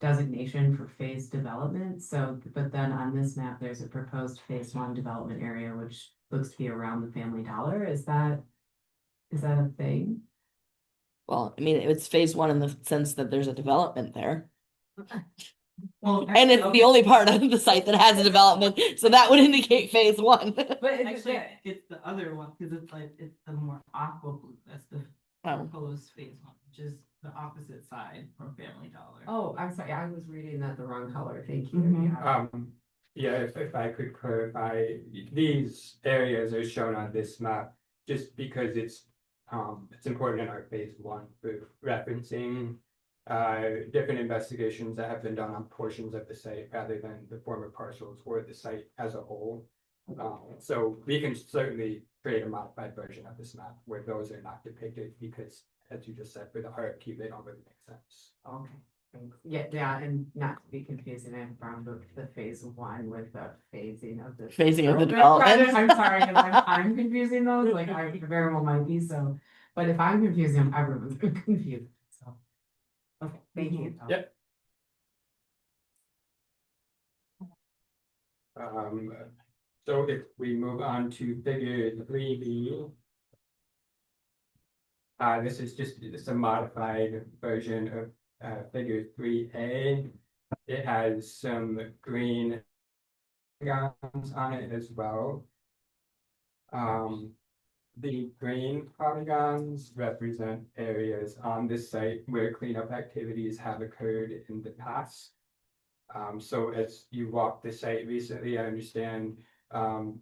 designation for phase development, so, but then on this map, there's a proposed phase 1 development area, which looks to be around the Family Dollar. Is that a thing? Well, I mean, it's phase 1 in the sense that there's a development there. well. And it's the only part of the site that has a development, so that would indicate phase 1. But Actually, it's the other one, because it's the more aqua blue, that's the Oh. proposed phase 1, which is the opposite side from Family Dollar. Oh, I'm sorry, I was reading that the wrong color, thank you. Mhm. Yeah. Yeah, if I could clarify, these areas are shown on this map just because it's important in our phase 1 for referencing different investigations that have been done on portions of the site rather than the former parcels or the site as a whole. So we can certainly create a modified version of this map where those are not depicted because, as you just said, for the RFQ, they don't really make sense. Okay, thanks. Yeah, and not to be confusing, I'm from the phase 1 with the phasing of the. Phasing of the development. I'm sorry, if I'm confusing those, like I very well might be, so, but if I'm confusing them, everyone's confused, so. Okay, thank you. Yep. So if we move on to figure 3B. This is just a modified version of figure 3A. It has some green polygons on it as well. The green polygons represent areas on this site where cleanup activities have occurred in the past. So as you walked the site recently, I understand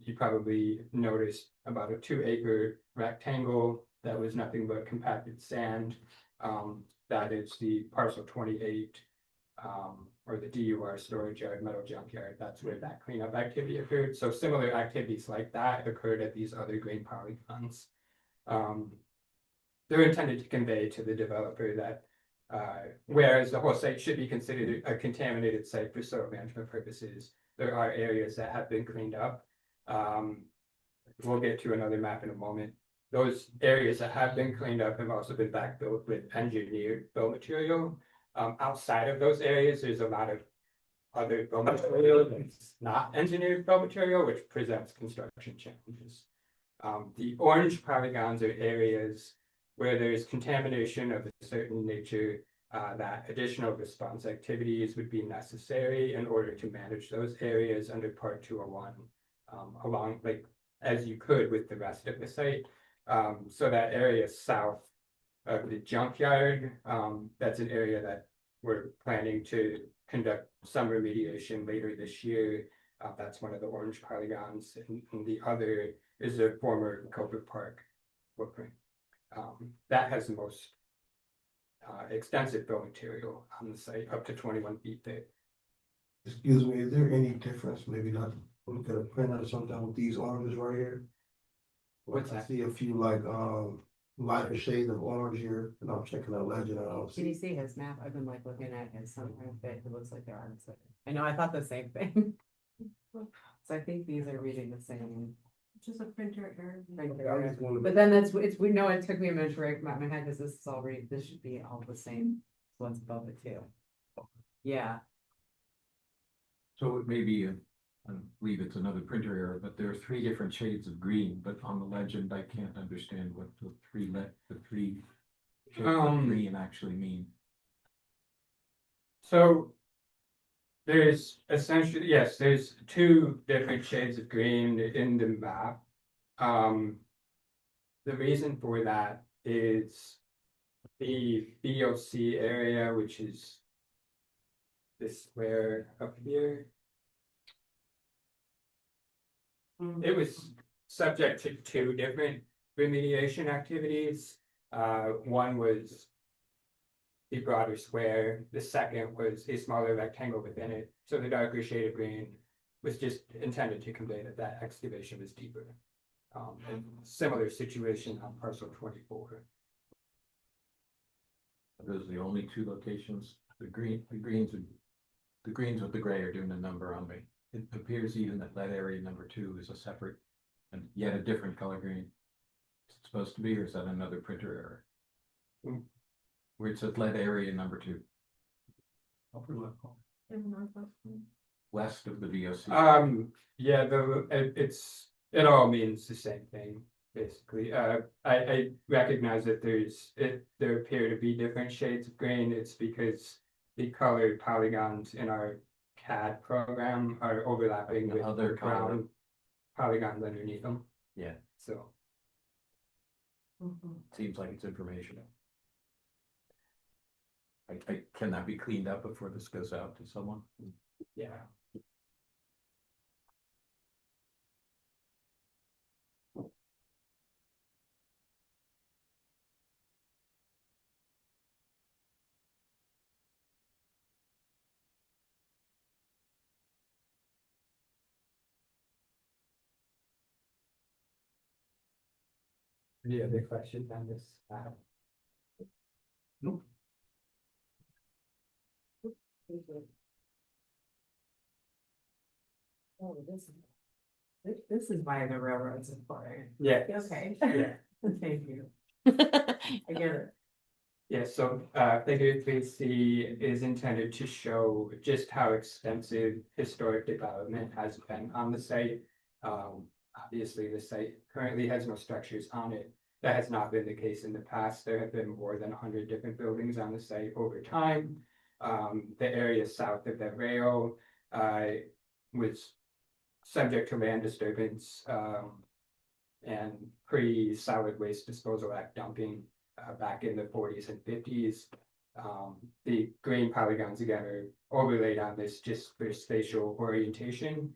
you probably noticed about a 2-acre rectangle that was nothing but compacted sand. That is the parcel 28, or the DUR storage yard, metal junkyard. That's where that cleanup activity occurred. So similar activities like that occurred at these other green polygons. They're intended to convey to the developer that whereas the whole site should be considered a contaminated site for soil management purposes, there are areas that have been cleaned up. We'll get to another map in a moment. Those areas that have been cleaned up have also been backfilled with engineered fill material. Outside of those areas, there's a lot of other fill material that's not engineered fill material, which presents construction challenges. The orange polygons are areas where there's contamination of a certain nature that additional response activities would be necessary in order to manage those areas under part 201. Along, like, as you could with the rest of the site. So that area south of the junkyard, that's an area that we're planning to conduct some remediation later this year. That's one of the orange polygons, and the other is a former Copper Park footprint. That has the most extensive fill material on the site, up to 21 feet thick. Excuse me, is there any difference, maybe not, look at a printer or something with these oranges right here? What's I that? see a few like, lighter shades of orange here, and I'm checking the legend, and I don't Can you see. see his map? I've been like looking at his sometimes, but it looks like there are. I know, I thought the same thing. So I think these are reading the same. Just a printer error. I just wanted to- But then we know it took me a minute to write come out my head, because this is all this should be all the same. One's above it too. Yeah, So it may be, I believe it's another printer error, but there are 3 different shades of green, but on the legend, I can't understand what the three shades of green actually mean. So there's essentially, yes, there's 2 different shades of green in the map. The reason for that is the BOC area, which is this square up here. It was subject to 2 different remediation activities. One was the broader square, the second was a smaller rectangle within it. So the darker shade of green was just intended to convey that that excavation was deeper. And similar situation on parcel 24. Those are the only 2 locations. The greens with the gray are doing a number on me. It appears even that area number 2 is a separate and yet a different color green. Is it supposed to be, or is that another printer error? Where it says lead area number 2, west of the VOC. Yeah, it all means the same thing, basically. I recognize that there appear to be different shades of green. It's because the colored polygons in our CAD program are overlapping with Other the color. brown polygons underneath them. Yeah, So, seems like it's informational. Can that be cleaned up before this goes out to someone? yeah. Any other questions on this? Nope. oh, this is why the railroad's important. Yeah. Okay. Yeah. Thank you. I get it. Yeah, so figure 3C is intended to show just how extensive historic development has been on the site. Obviously, the site currently has no structures on it. That has not been the case in the past. There have been more than 100 different buildings on the site over time. The area south of the rail was subject to land disturbance and pre-Solid Waste Disposal Act dumping back in the 40s and 50s. The green polygons again are overlaid on this just for spatial orientation.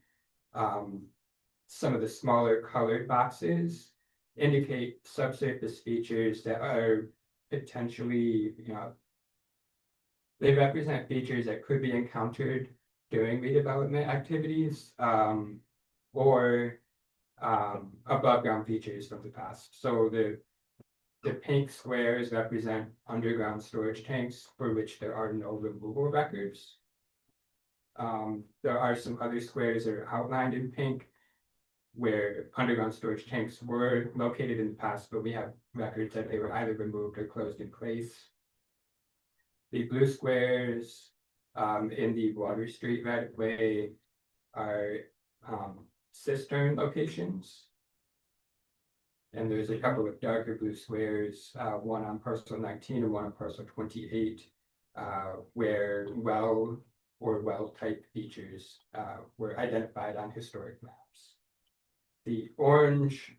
Some of the smaller colored boxes indicate subsurface features that are potentially, they represent features that could be encountered during redevelopment activities, or above ground features from the past. So the pink squares represent underground storage tanks for which there are no removal records. There are some other squares that are outlined in pink where underground storage tanks were located in the past, but we have records that they were either removed or closed in place. The blue squares in the Water Street right of way are cistern locations. And there's a couple of darker blue squares, one on parcel 19 and one on parcel 28, where well or well-type features, were identified on historic maps. The orange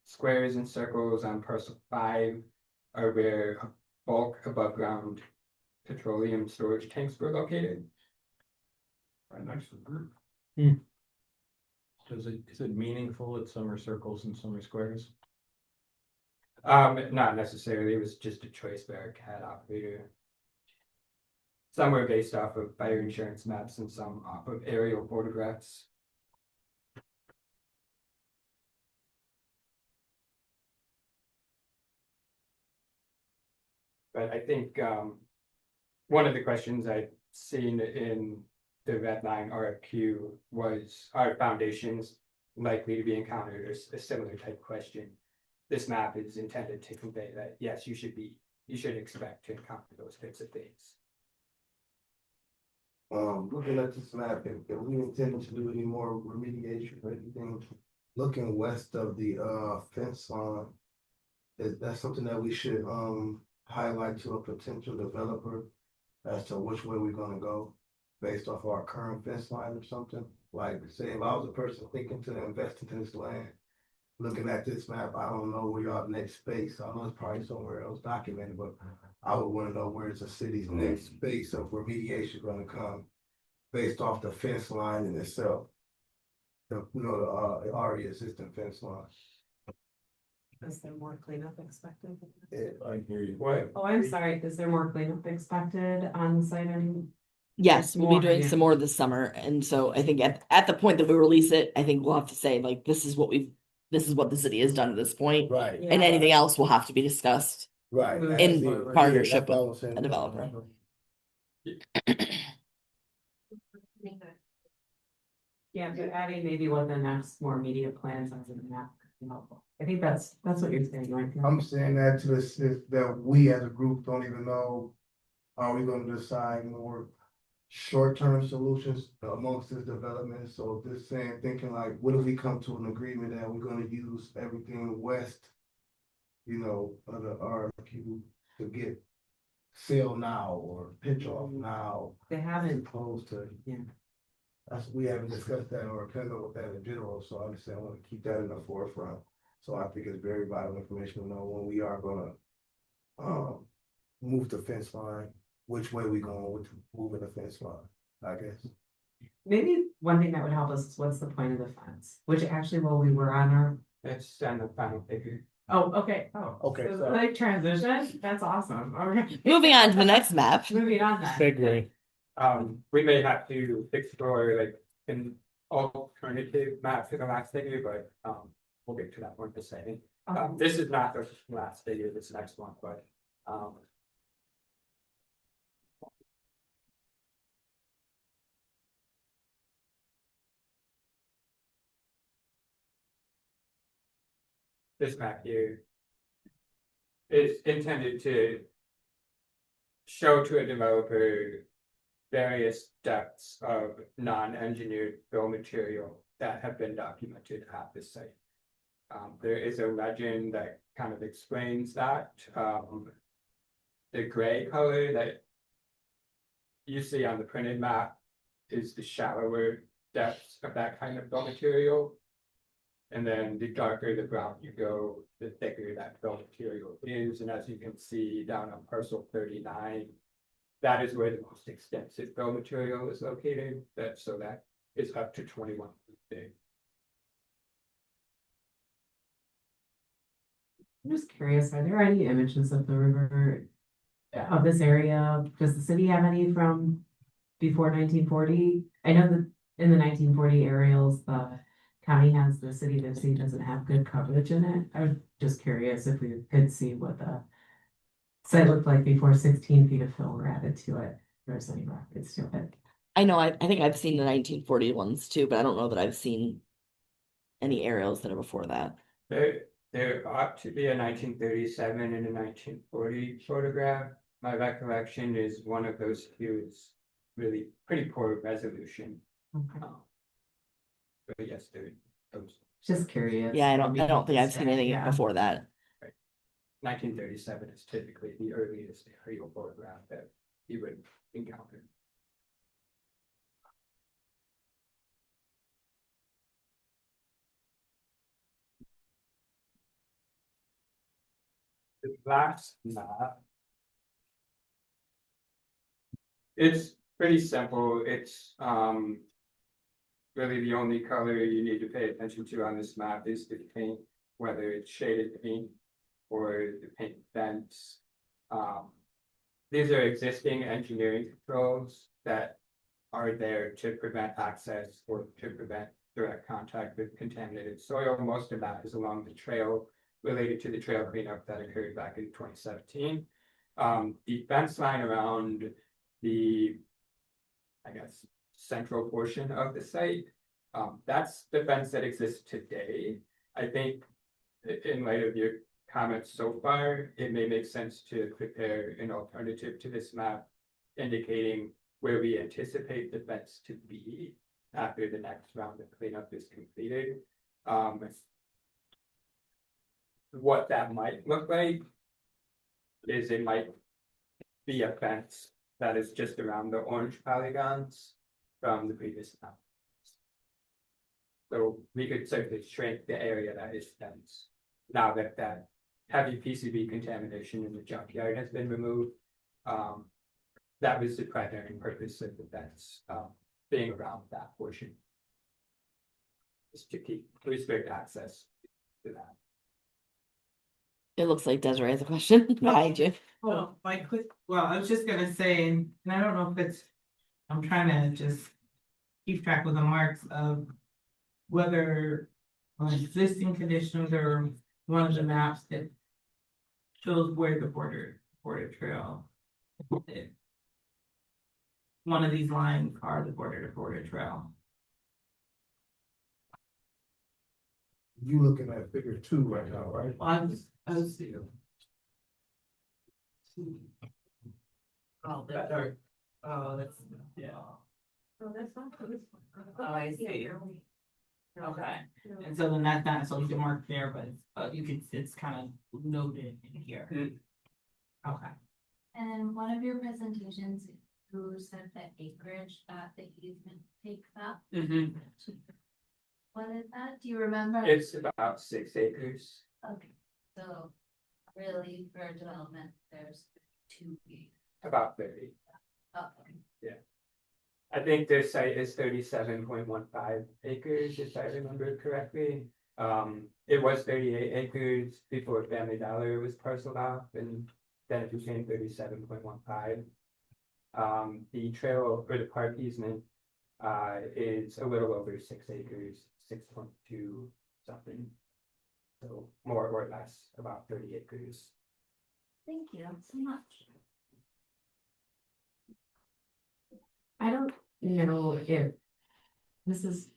squares and circles on parcel 5 are where bulk above ground petroleum storage tanks were located. Right next to the group. Is it meaningful that some are circles and some are squares? Not necessarily, it was just a choice by our CAD operator. Some were based off of fire insurance maps and some off of aerial photographs. But I think, one of the questions I've seen in the red line RFQ was, are foundations likely to be encountered, or a similar type question? This map is intended to convey that, yes, you should expect to encounter those types of things. Looking at this map, if we intend to do any more remediation or anything, looking west of the fence line, is that something that we should highlight to a potential developer as to which way we're gonna go based off our current fence line or something? Like, say, if I was a person thinking to invest into this land, looking at this map, I don't know where y'all next space. I know it's probably somewhere else documented, but I would wanna know where's the city's next space of remediation gonna come based off the fence line in itself. The already existing fence line. Is there more cleanup expected? I hear you. What? Oh, I'm sorry, is there more cleanup expected on the site? Yes, we'll be More, doing yeah. some more this summer, and so I think at the point that we release it, I think we'll have to say, like, this is what the city has done to this point. Right. And anything else will have to be discussed. Right. In That's- partnership that's what I with was saying. a developer. Yeah, but adding maybe what the next more immediate plans on the map could be helpful. I think that's what you're saying, right? I'm saying that to this, that we as a group don't even know, are we gonna decide more short-term solutions amongst this development? So this saying, thinking like, what if we come to an agreement that we're gonna use everything west, of the RFQ to get sale now or pitch off now, They as haven't, opposed to. Yeah. We haven't discussed that or come up with that in general, so obviously I wanna keep that in the forefront. So I think it's very vital information to know when we are gonna, move the fence line, which way we going with moving the fence line, I guess. maybe one thing that would help us is what's the point of the fence, which actually, while we were on our. It's on the final figure. Oh, okay. Okay, So, so- like transition, that's awesome. Okay. Moving on to the next map. Moving on then. Segue. We may have to explore like an alternative map for the last figure, but, we'll get to that one in a second. This is not the last figure, this next one, but, this map here is intended to show to a developer various depths of non-engineered fill material that have been documented at this site. There is a legend that kind of explains that. The gray color that you see on the printed map is the shallower depths of that kind of fill material. And then the darker the brown you go, the thicker that fill material is. And as you can see down on parcel 39, that is where the most extensive fill material is located. That is up to 21 feet big. I'm just curious, are there any images of the river, of this area? Does the city have any from before 1940? I know that in the 1940 aerials, the county has, the city of Ipsy doesn't have good coverage in it. I was just curious if we could see what the site looked like before 16 feet of fill were added to it. If there's any records to it. I know, I think I've seen the 1940 ones too, but I don't know that I've seen any aerials that are before that. There ought to be a 1937 and a 1940 photograph. My recollection is one of those few is really pretty poor resolution. Okay. But yes, those Just curious. Yeah, I don't think I've seen anything Yeah. before that. 1937 is typically the earliest aerial photograph that you would encounter. The last map. It's pretty simple, it's really the only color you need to pay attention to on this map is the paint, whether it's shaded paint or the paint vents. These are existing engineering controls that are there to prevent access or to prevent direct contact with contaminated soil. Most of that is along the trail related to the trail cleanup that occurred back in 2017. The fence line around the, I guess, central portion of the site, that's the fence that exists today. I think in light of your comments so far, it may make sense to prepare an alternative to this map indicating where we anticipate the fence to be after the next round of cleanup is completed. What that might look like is it might be a fence that is just around the orange polygons from the previous map. So we could certainly shrink the area that is fenced now that that heavy PCB contamination in the junkyard has been removed. That was the primary purpose of the fence, being around that portion. Just to restrict access to that. It looks like Desiree has a question behind you. Oh, well, I was just gonna say, and I don't know if it's, I'm trying to just keep track with the marks of whether on existing conditions or one of the maps that shows where the border trail is. One of these lines are the border to border trail. You looking at figure 2 right now, right? I was. Oh, that's, yeah. Oh, that's not. Oh, I see. Okay, and so then that's not, so you can mark there, but you could, it's kind of noted in here. Okay. And in one of your presentations, you said that acreage that the easement takes up. What is that? Do you remember? It's about 6 acres. Okay, so really for development, there's 2 feet. About 30. Oh, okay. I think their site is 37.15 acres, if I remember correctly. It was 38 acres before Family Dollar was parceled off, and then it became 37.15. The trail or the park easement is a little over 6 acres, 6.2 something. So more or less about 30 acres. Thank you so much. I don't know if this is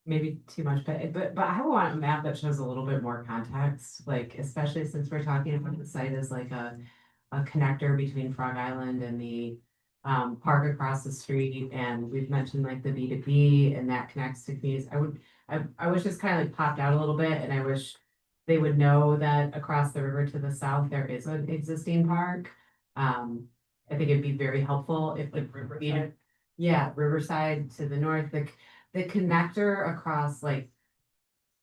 maybe too much, but I want a map that shows a little bit more context, like especially since we're talking about the site as like a connector between Frog Island and the park across the street, and we've mentioned like the B2B and that connects to communities. I wish this kind of like popped out a little bit, and I wish they would know that across the river to the south there is an existing park. I think it'd be very helpful if the Riverside. Yeah, Riverside to the north, the connector across like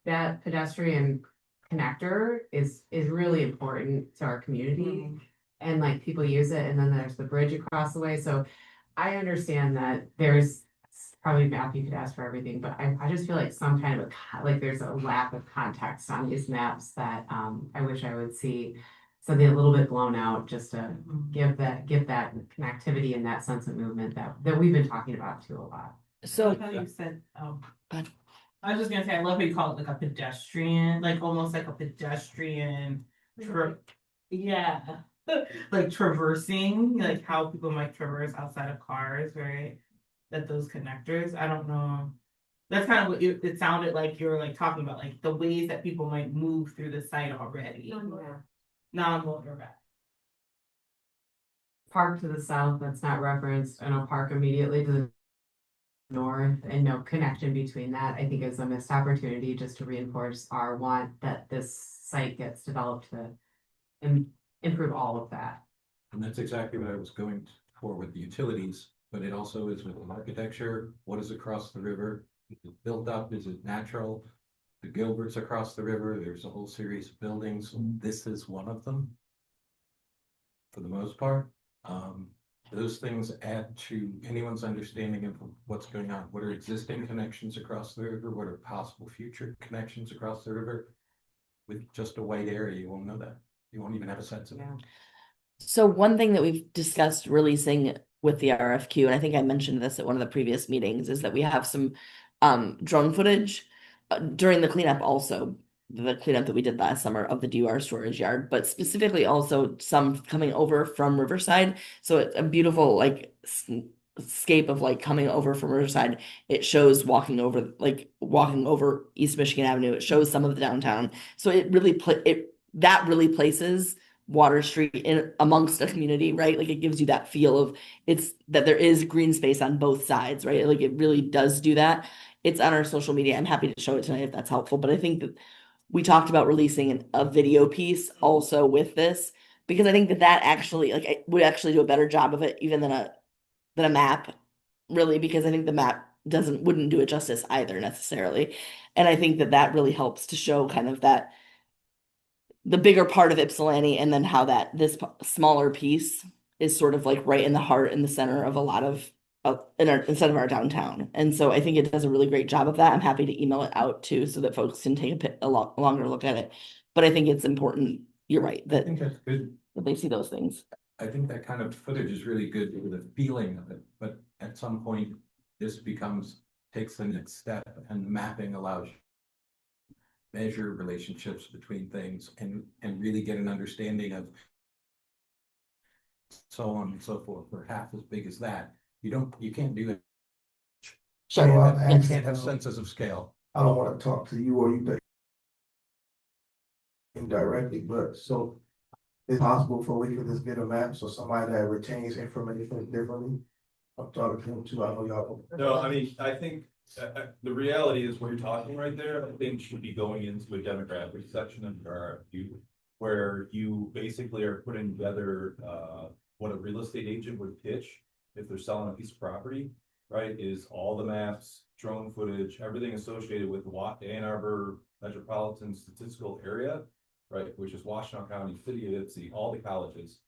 that pedestrian connector is really important to our community. And like people use it, and then there's the bridge across the way. So I understand that there's probably a map you could ask for everything, but I just feel like some kind of like there's a lack of context on these maps that I wish I would see something a little bit blown out just to give that connectivity and that sense of movement that we've been talking about too a lot. So How you said, oh. But- I was just gonna say, I love how you call it like a pedestrian, like almost like a pedestrian. Yeah, like traversing, like how people might traverse outside of cars, right? That those connectors, I don't know. That's kind of what it sounded like you were like talking about, like the ways that people might move through the site already. Non-motorized. Park to the south that's not referenced, and a park immediately to the north, and no connection between that, I think is a missed opportunity just to reinforce our want that this site gets developed to improve all of that. And that's exactly what I was going for with the utilities, but it also is with architecture. What is across the river? Is it built up? Is it natural? The Gilberts across the river, there's a whole series of buildings. This is one of them. For the most part, those things add to anyone's understanding of what's going on. What are existing connections across the river? What are possible future connections across the river? With just a white area, you won't know that. You won't even have a sense of it. So one thing that we've discussed releasing with the RFQ, and I think I mentioned this at one of the previous meetings, is that we have some drone footage during the cleanup also, the cleanup that we did last summer of the DUR storage yard, but specifically also some coming over from Riverside. So it's a beautiful like scape of like coming over from Riverside. It shows walking over East Michigan Avenue. It shows some of the downtown. So it really that really places Water Street in amongst a community, right? Like it gives you that feel of it's that there is green space on both sides, right? Like it really does do that. It's on our social media. I'm happy to show it tonight if that's helpful. But I think that we talked about releasing a video piece also with this, because I think that actually like it would actually do a better job of it even than a map, really, because I think the map wouldn't do it justice either necessarily. And I think that really helps to show kind of that the bigger part of Ypsilanti, and then how that this smaller piece is sort of like right in the heart and the center of a lot of instead of our downtown. And so I think it does a really great job of that. I'm happy to email it out too, so that folks can take a longer look at it. But I think it's important, you're right, I that think that's good. they see those things. I think that kind of footage is really good with the feeling of it, but at some point, this takes the next step, and mapping allows you to measure relationships between things and really get an understanding of so on and so forth. We're half as big as that. You can't do it. Sure. You can't have senses of scale. I don't wanna talk to you or you indirectly, but so it's possible for we can just get a map, so somebody that retains information differently. I'm talking to him too, I know y'all. No, I mean, I think, the reality is what you're talking right there, I think should be going into a demographic section of your RFQ. Where you basically are putting together, what a real estate agent would pitch if they're selling a piece of property, right? Is all the maps, drone footage, everything associated with the Ann Arbor Metropolitan Statistical Area, right? Which is Washtenaw County, City of Ypsi, all the colleges.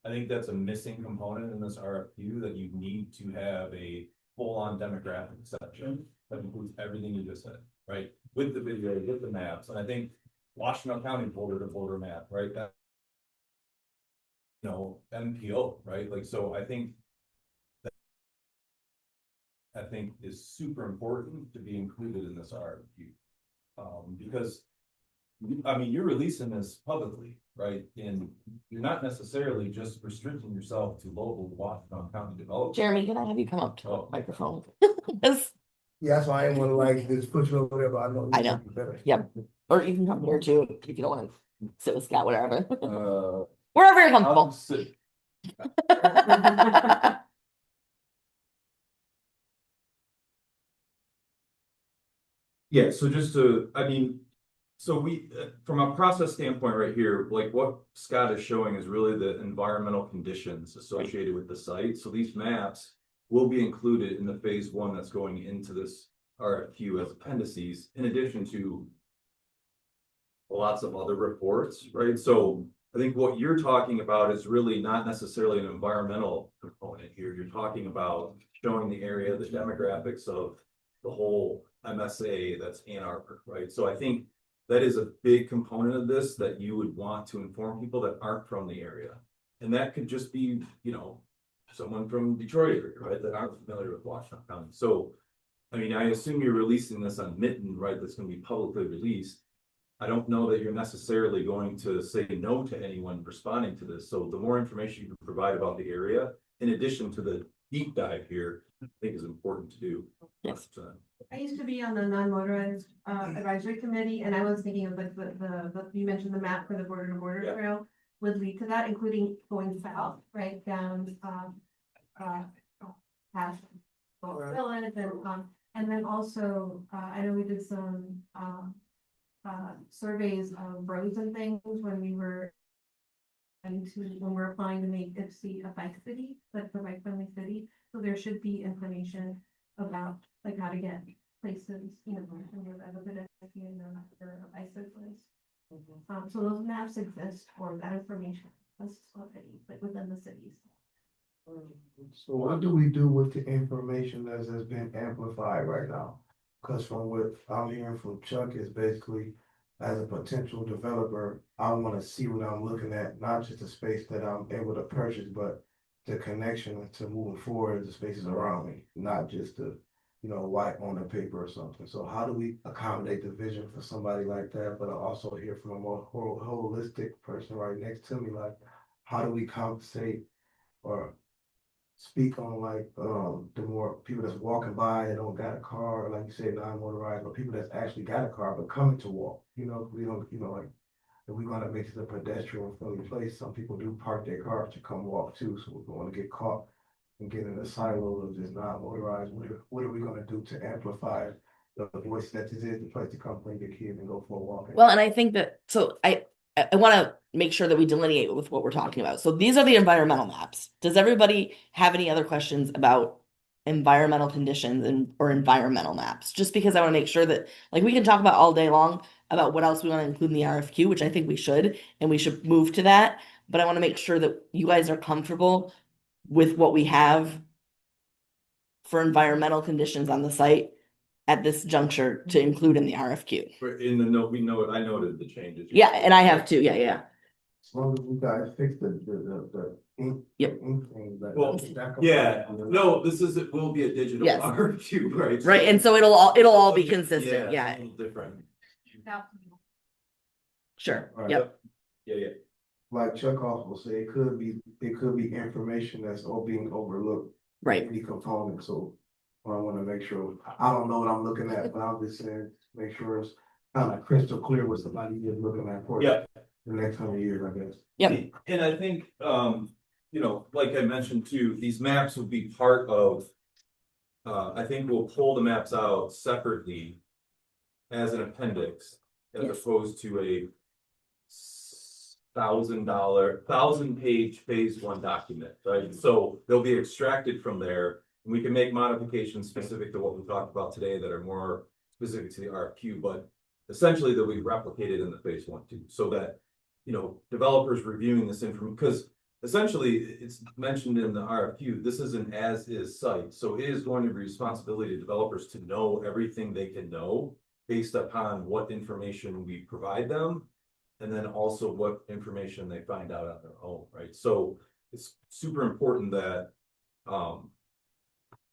I think that's a missing component in this RFQ, that you need to have a full-on demographic section that includes everything you just said, right? With the video, with the maps, and I think Washtenaw County border to border map, right? That, MPO, right? Like, so I think is super important to be included in this RFQ. Because I mean, you're releasing this publicly, right? And you're not necessarily just restricting yourself to local Washtenaw County development. Jeremy, can I have you come up to the Oh. microphone? Yeah, that's why I didn't wanna like just push you over there, but I know. I know. Better. Yep. Or you can come here too if you don't want to sit with Scott, whatever. Uh, Wherever you're comfortable. sit. Yeah, so just to, I mean, so we, from a process standpoint right here, like what Scott is showing is really the environmental conditions associated with the site. So these maps will be included in the phase one that's going into this RFQ as appendices, in addition to lots of other reports, right? So I think what you're talking about is really not necessarily an environmental component here. You're talking about showing the area, the demographics of the whole MSA that's Ann Arbor, right? So I think that is a big component of this that you would want to inform people that aren't from the area. And that could just be, someone from Detroit area, right? That aren't familiar with Washtenaw County. So, I mean, I assume you're releasing this on Mitten, right? That's going to be publicly released. I don't know that you're necessarily going to say no to anyone responding to this. So the more information you can provide about the area, in addition to the deep dive here, I think is important to do. Yes. I used to be on the non-motorized advisory committee, and I was thinking of like you mentioned the map for the border to border Yeah. trail would lead to that, including going south, right down past Village and then also I know we did some surveys of roads and things when we were and to, when we're applying to make Ipsy a bike city, like the bike friendly city, so there should be information about like how to get places, you know, and we're a bit of, you know, for a bicyclist. So those maps exist, or that information is already, like within the cities. So what do we do with the information that has been amplified right now? Cause from what I'm hearing from Chuck is basically, as a potential developer, I wanna see what I'm looking at, not just the space that I'm able to purchase, but the connection to moving forward, the spaces around me, not just the, you know, white on the paper or something. So how do we accommodate the vision for somebody like that, but I also hear from a more holistic person right next to me, like, how do we compensate or speak on like, the more people that's walking by and don't got a car, like you say, non-motorized, but people that's actually got a car but coming to walk, you know, we don't, you know, like, if we want to make it a pedestrian friendly place, some people do park their cars to come walk too, so we don't want to get caught and get in a silo of just non-motorized. What are we gonna do to amplify the voice that this is the place to come bring your kids and go for a walk? Well, and I think that, so I want to make sure that we delineate with what we're talking about. So these are the environmental maps. Does everybody have any other questions about environmental conditions and or environmental maps? Just because I want to make sure that, like, we can talk about all day long about what else we want to include in the RFQ, which I think we should, and we should move to that. But I want to make sure that you guys are comfortable with what we have for environmental conditions on the site at this juncture to include in the RFQ. In the note, we know it, I noted the changes. Yeah, and I have too. Yeah. As long as you guys fix the ink. Yep. Ink thing, but Well, that comes Yeah, from- no, it will be a digital Yes. RFQ, right? Right. And so it'll all be consistent. It's Yeah. a little different. Sure. Right. Yep. Yeah. Like Chuck also say, it could be information that's all being overlooked. Right. Any component, so I wanna make sure, I don't know what I'm looking at, but I'm just saying, make sure it's kind of crystal clear what somebody is looking at for Yeah. the next 100 years, I guess. Yep. And I think, you know, like I mentioned too, these maps will be part of. I think we'll pull the maps out separately. As an appendix, as Yes. opposed to a $1,000 phase one document, right? So they'll be extracted from there. And we can make modifications specific to what we talked about today that are more specific to the RFQ, but essentially they'll be replicated in the phase one too, so that, you know, developers reviewing this information, because essentially it's mentioned in the RFQ, this is an as-is site, so it is going to be responsibility of developers to know everything they can know based upon what information we provide them, and then also what information they find out on their own, right? So it's super important that,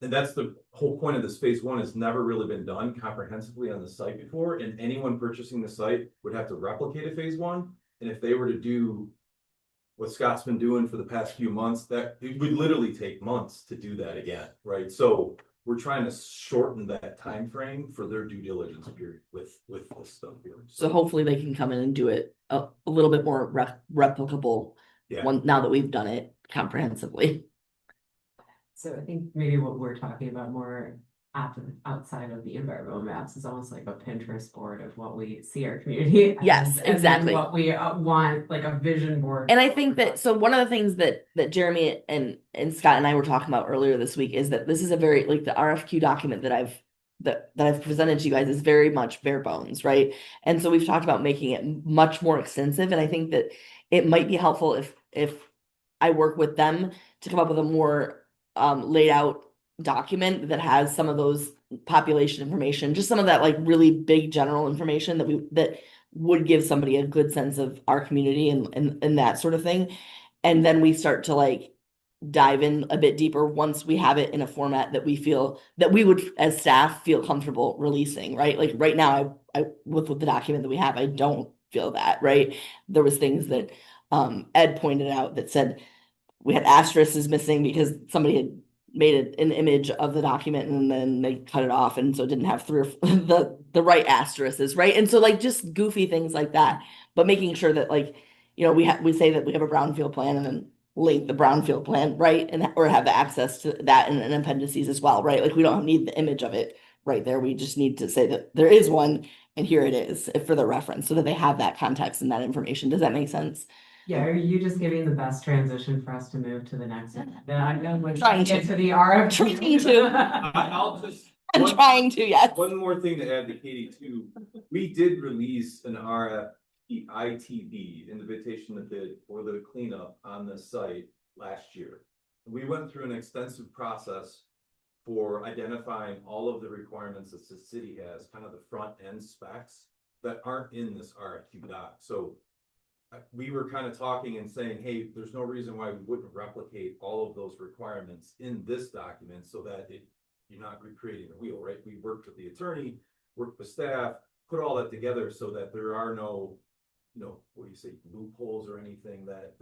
and that's the whole point of this phase one, has never really been done comprehensively on the site before, and anyone purchasing the site would have to replicate a phase one. And if they were to do what Scott's been doing for the past few months, that it would literally take months to do that again, right? So we're trying to shorten that time frame for their due diligence period with this stuff here. So hopefully they can come in and do it a little bit more replicable Yeah. now that we've done it comprehensively. So I think maybe what we're talking about more outside of the environmental maps is almost like a Pinterest board of what we see our community. Yes, and then exactly. what we want, like a vision board. And I think that, so one of the things that Jeremy and Scott and I were talking about earlier this week is that this is a very, like, the RFQ document that I've presented to you guys is very much bare bones, right? And so we've talked about making it much more extensive, and I think that it might be helpful if I work with them to come up with a more laid out document that has some of those population information, just some of that like really big general information that would give somebody a good sense of our community and that sort of thing. And then we start to like dive in a bit deeper once we have it in a format that we feel that we would as staff feel comfortable releasing, right? Like right now I with the document that we have, I don't feel that, right? There was things that Ed pointed out that said we had asterisks missing because somebody had made an image of the document and then they cut it off, and so it didn't have the right asterisks, right? And so like just goofy things like that, but making sure that, like, you know, we say that we have a brownfield plan and then link the brownfield plan, right? And or have the access to that in appendices as well, right? Like we don't need the image of it right there. We just need to say that there is one and here it is for the reference, so that they have that context and that information. Does that make sense? Yeah, are you just giving the best transition for us to move to the next one? Then I'm going to Trying get to. to the RFP. Trying to. I'll just. I'm one- trying to, yes. One more thing to add to Katie too, we did release an RFP ITB, invitation to bid for the cleanup on the site last year. We went through an extensive process for identifying all of the requirements that the city has, kind of the front end specs that aren't in this RFQ doc. So we were kind of talking and saying, hey, there's no reason why we wouldn't replicate all of those requirements in this document so that you're not recreating the wheel, right? We worked with the attorney, worked with staff, put all that together so that there are no, what do you say, loopholes or anything that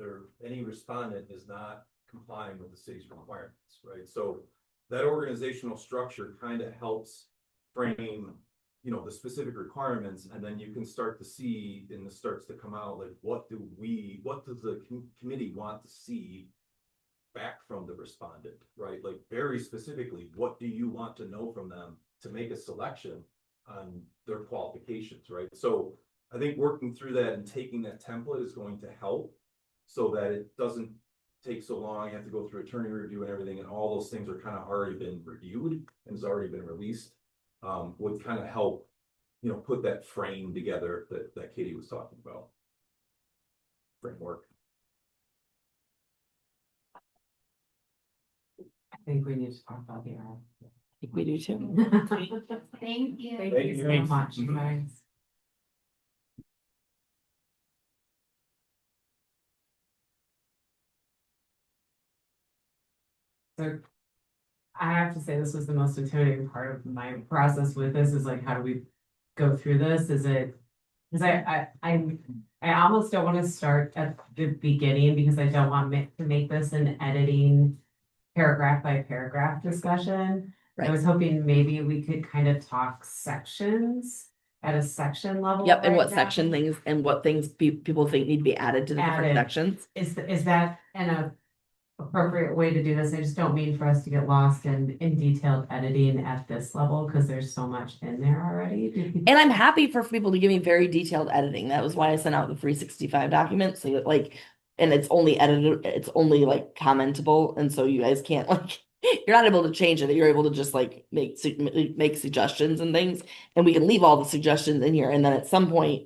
any respondent is not complying with the city's requirements, right? So that organizational structure kind of helps frame, the specific requirements, and then you can start to see, and it starts to come out, like, what does the committee want to see back from the respondent, right? Like, very specifically, what do you want to know from them to make a selection on their qualifications, right? So I think working through that and taking that template is going to help so that it doesn't take so long, you have to go through attorney review and everything, and all those things are kind of already been reviewed and has already been released. Would kind of help, put that frame together that Katie was talking about. Framework. I think we need to talk about the RFP. I think we do too. Thank you. Thank you so much, you guys. So I have to say, this was the most intimidating part of my process with this, is like, how do we go through this? Is it, because I almost don't want to start at the beginning, because I don't want to make this an editing paragraph by paragraph discussion. Right. I was hoping maybe we could kind of talk sections at a section level. Yep, and right what now. section things and what things people think need to be added to the different Added. sections. Is that an appropriate way to do this? I just don't mean for us to get lost in detailed editing at this level, because there's so much in there already. And I'm happy for people to give me very detailed editing. That was why I sent out the 365 document. So that and it's only edited, it's only like commentable. And so you guys can't you're not able to change it. You're able to just make suggestions and things. And we can leave all the suggestions in here. And then at some point,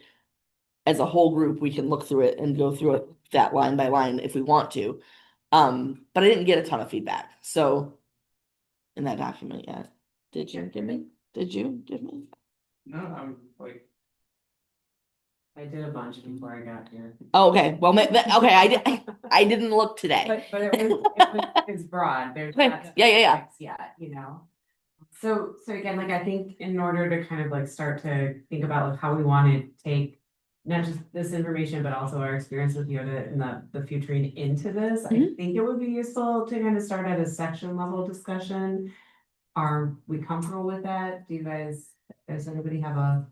as a whole group, we can look through it and go through it that line by line if we want to. But I didn't get a ton of feedback. So in that document yet. Did you give me? No, I'm like, I did a bunch before I got here. Oh, okay. Well, okay. I didn't look today. But it's broad. There's Okay. not Yeah. specifics yet, So again, I think in order to kind of start to think about how we want to take not just this information, but also our experience with Yoda and the featuring into this, I think it would be useful to kind of start at a section level discussion. Are we comfortable with that? Does anybody have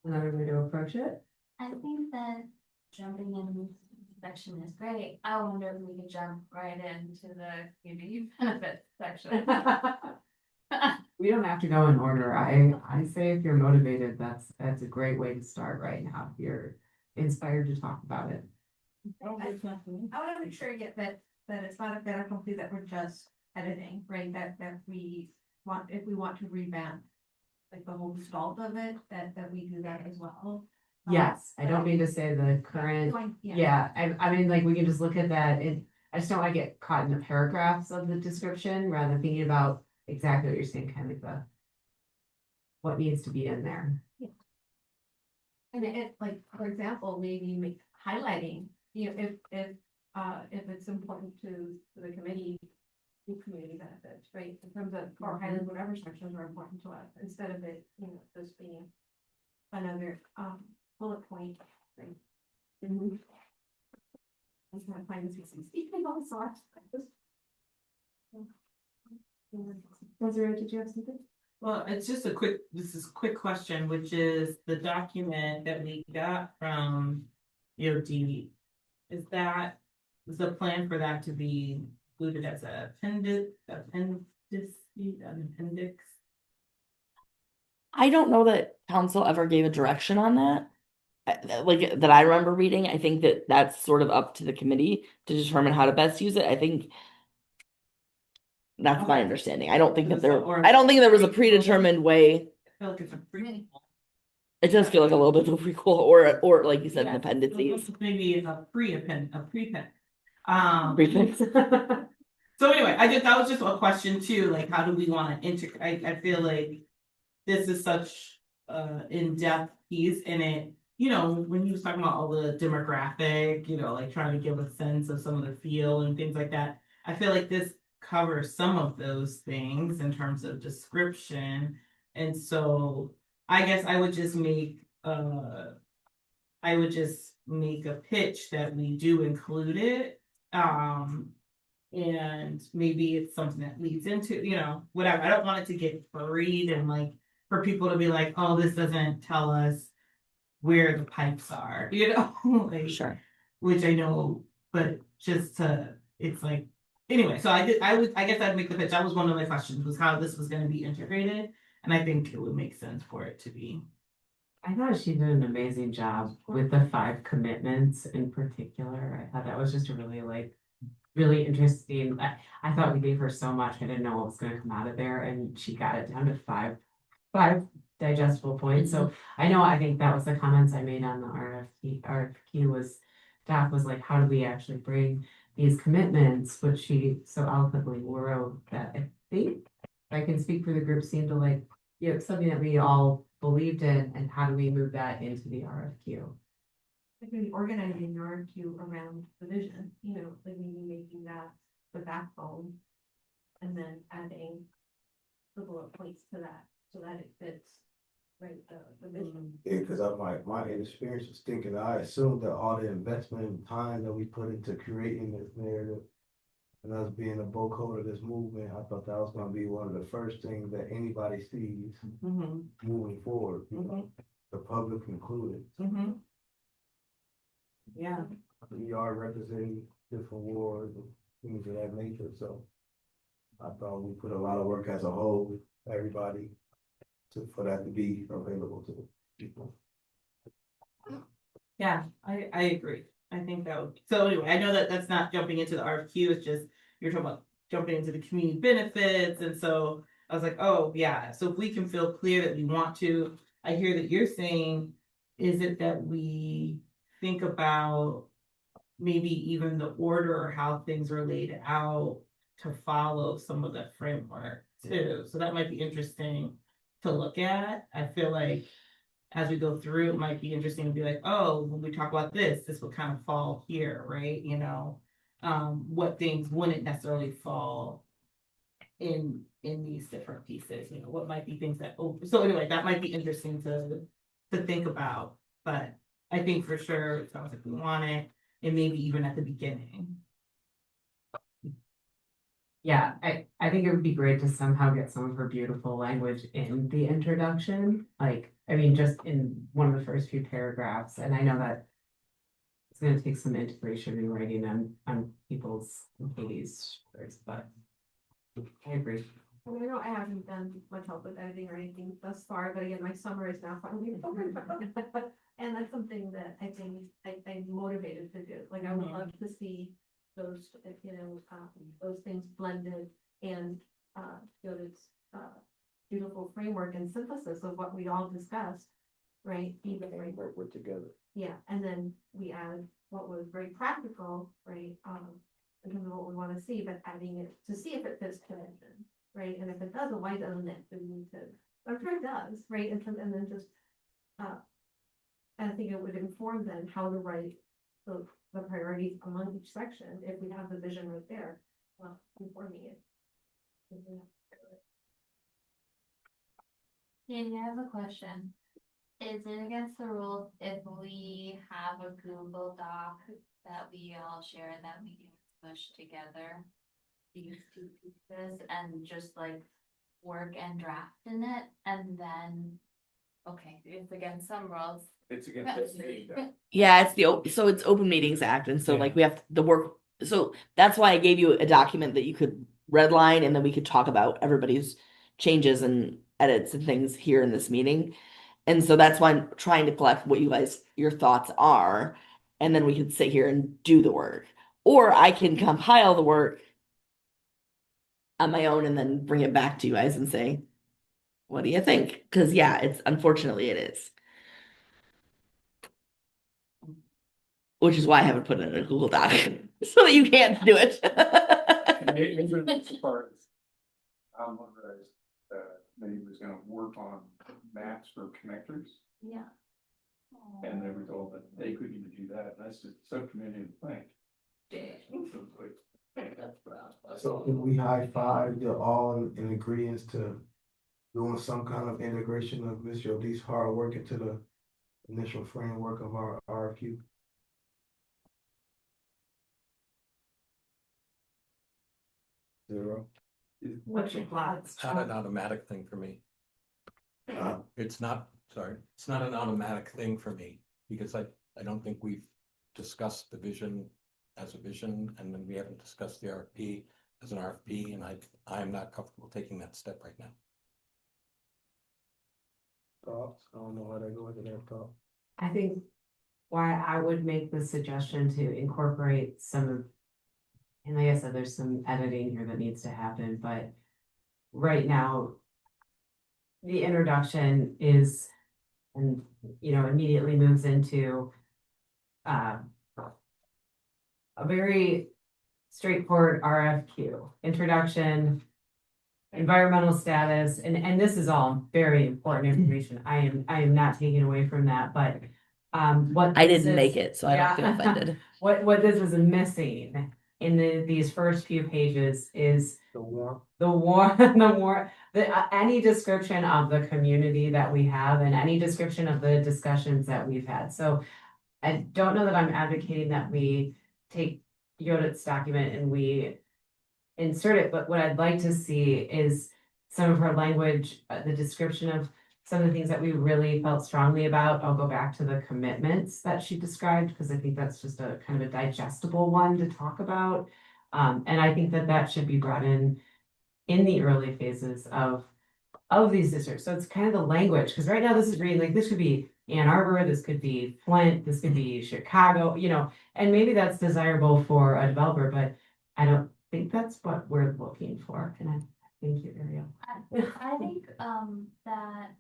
another way to approach it? I think that jumping in section is great. I wonder if we could jump right into the community benefits section. We don't have to go in order. I say if you're motivated, that's a great way to start right now. If you're inspired to talk about it. I want to make sure that it's not a fait accompli that we're just editing, right? That we want, if we want to revamp the whole gestalt of it, that we do that as well. Yes, I don't mean to say the current, I mean, we can just look at that, and I just don't want to get caught in the paragraphs of the description, rather than thinking about exactly what you're saying, kind of what needs to be in there. And it, for example, maybe highlighting, if it's important to the committee, community benefits, right? In terms of, or highlight whatever sections are important to us, instead of it, just being another bullet point thing. I'm trying to find this piece. Speaking of all sorts. Desiree, did you have something? Well, it's just a quick question, which is the document that we got from EOD. Is the plan for that to be included as an appendix? I don't know that council ever gave a direction on that. like that I remember reading. I think that that's sort of up to the committee to determine how to best use it. I think that's my Okay. understanding. I don't think that Or- I don't think there was a predetermined way. I feel like it's a prequel. It does feel like a little bit of a prequel or like you said, an Yeah. appendices. Maybe a prepen. Prefix. So anyway, that was just a question too, like how do we wanna integrate, I feel like. This is such in-depth piece and it, when you was talking about all the demographic, like trying to give a sense of some of the feel and things like that. I feel like this covers some of those things in terms of description. And so I guess I would just make a pitch that we do include it. And maybe it's something that leads into, whatever. I don't want it to get buried and like for people to be like, oh, this doesn't tell us where the pipes are, like, Sure. which I know, but it's like, anyway, so I guess I'd make the pitch. That was one of my questions was how this was gonna be integrated. And I think it would make sense for it to be. I thought she did an amazing job with the 5 commitments in particular. I thought that was just a really interesting. I thought we gave her so much. I didn't know what was gonna come out of there and she got it down to five digestible points. So I think that was the comments I made on the RFQ was staff was like, how do we actually bring these commitments, which she so eloquently wrote that I think I can speak for the group seemed to like, something that we all believed in and how do we move that into the RFQ? Like maybe organizing your RFQ around the vision, like maybe making that the backbone. And then adding the bullet points to that, so that it fits, right, the vision. Yeah, cause I'm like, my inexperience was thinking, I assumed that all the investment and time that we put into creating this narrative. And us being a vocal of this movement, I thought that was gonna be one of the first things that anybody sees moving forward, the public included. Yeah. We are representing different wars and things of that nature, so. I thought we put a lot of work as a whole, everybody, for that to be available to people. Yeah, I agree. I think that would, so anyway, I know that that's not jumping into the RFQ, it's just, you're talking about jumping into the community benefits, and so I was like, oh, yeah, so if we can feel clear that we want to, I hear that you're saying, is it that we think about maybe even the order or how things are laid out to follow some of that framework too, so that might be interesting to look at. I feel like as we go through, it might be interesting to be like, oh, when we talk about this would kind of fall here, right? What things wouldn't necessarily fall in these different pieces, what might be things that, so anyway, that might be interesting to think about, but I think for sure, it sounds like we want it, and maybe even at the beginning. Yeah, I think it would be great to somehow get some of her beautiful language in the introduction. Like, I mean, just in one of the first few paragraphs, and I know that it's gonna take some integration and writing on people's and Katie's words, but I agree. I mean, I know I haven't done much help with editing or anything thus far, but again, my summer is now finally over. And that's something that I think I'm motivated to do, like I would love to see those, those things blended and, this, beautiful framework and synthesis of what we all discussed, right? We're together. Yeah, and then we add what was very practical, right, in terms of what we wanna see, but adding it to see if it fits convention, right? And if it doesn't, why doesn't it? Do we need to, I'm sure it does, right? And then just, I think it would inform then how to write the priorities among each section, if we have the vision right there, informing it. Katie, I have a question. Is it against the rules if we have a Google Doc that we all share that we can push together these 2 pieces and just like work and draft in it and then, okay, it's against some rules. It's against the Yeah, it's Open Meetings Act, and so like we have the work, so that's why I gave you a document that you could redline and then we could talk about everybody's changes and edits and things here in this meeting. And so that's why I'm trying to collect what your thoughts are, and then we can sit here and do the work. Or I can compile the work on my own and then bring it back to you guys and say, what do you think? Because yeah, it's unfortunately it is. Which is why I haven't put it in a Google Doc, so that you can't do it. That he was gonna work on maps for connectors, Yeah. and they were told that they couldn't even do that, and that's just subcommittee of the thing. So can we high five, they're all in agreement to doing some kind of integration of Ms. Jodi's hard work into the initial framework of our RFQ? Zero. What's your thoughts? It's not an automatic thing for me. It's not an automatic thing for me, because I don't think we've discussed the vision as a vision, and then we haven't discussed the RFP as an RFP, and I'm not comfortable taking that step right now. Thoughts? I don't know why they go into that thought. I think why I would make the suggestion to incorporate some of, and like I said, there's some editing here that needs to happen, but right now, the introduction is, and, you know, immediately moves into a very straightforward RFQ, introduction, environmental status, and this is all very important information. I am not taking away from that, but what I this didn't make is- it, so I don't feel yeah. offended. What this is missing in these first few pages is The warmth. any description of the community that we have and any description of the discussions that we've had. So I don't know that I'm advocating that we take Yodit's document and we insert it, but what I'd like to see is some of her language, the description of some of the things that we really felt strongly about. I'll go back to the commitments that she described, because I think that's just a kind of a digestible one to talk about. And I think that should be brought in the early phases of these districts. So it's kind of the language, because right now this is reading, like, this could be Ann Arbor, this could be Flint, this could be Chicago, you know, and maybe that's desirable for a developer, but I don't think that's what we're looking for. And I thank you, Ariel. I think that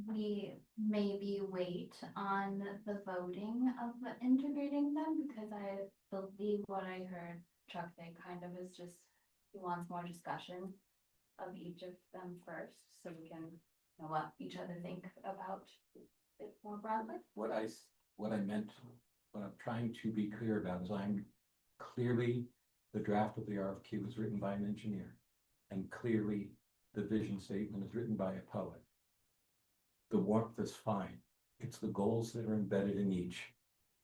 we maybe wait on the voting of integrating them, because I believe what I heard Chuck say kind of is just he wants more discussion of each of them first, so we can know what each other think about it more broadly. What I meant, what I'm trying to be clear about is clearly the draft of the RFQ was written by an engineer, and clearly the vision statement is written by a poet. The warmth is fine. It's the goals that are embedded in each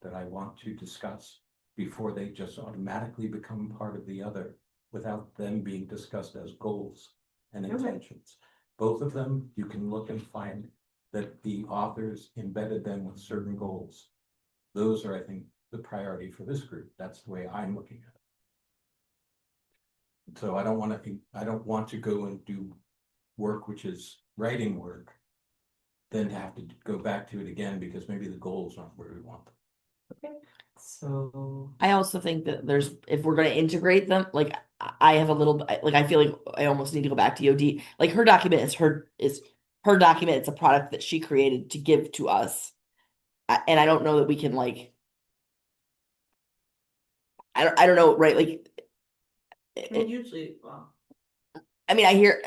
that I want to discuss before they just automatically become part of the other without them being discussed as goals and intentions. Both of them, you can look and find that the authors embedded them with certain goals. Those are, I think, the priority for this group. That's the way I'm looking at it. So I don't want to go and do work which is writing work, then have to go back to it again because maybe the goals aren't where we want them. Okay. So I also think that if we're gonna integrate them, like I have a little, like I feel like I almost need to go back to OD. Like her document is her document. It's a product that she created to give to us, and I don't know that we can like. I don't know, right? Like, Usually, well, I mean, I hear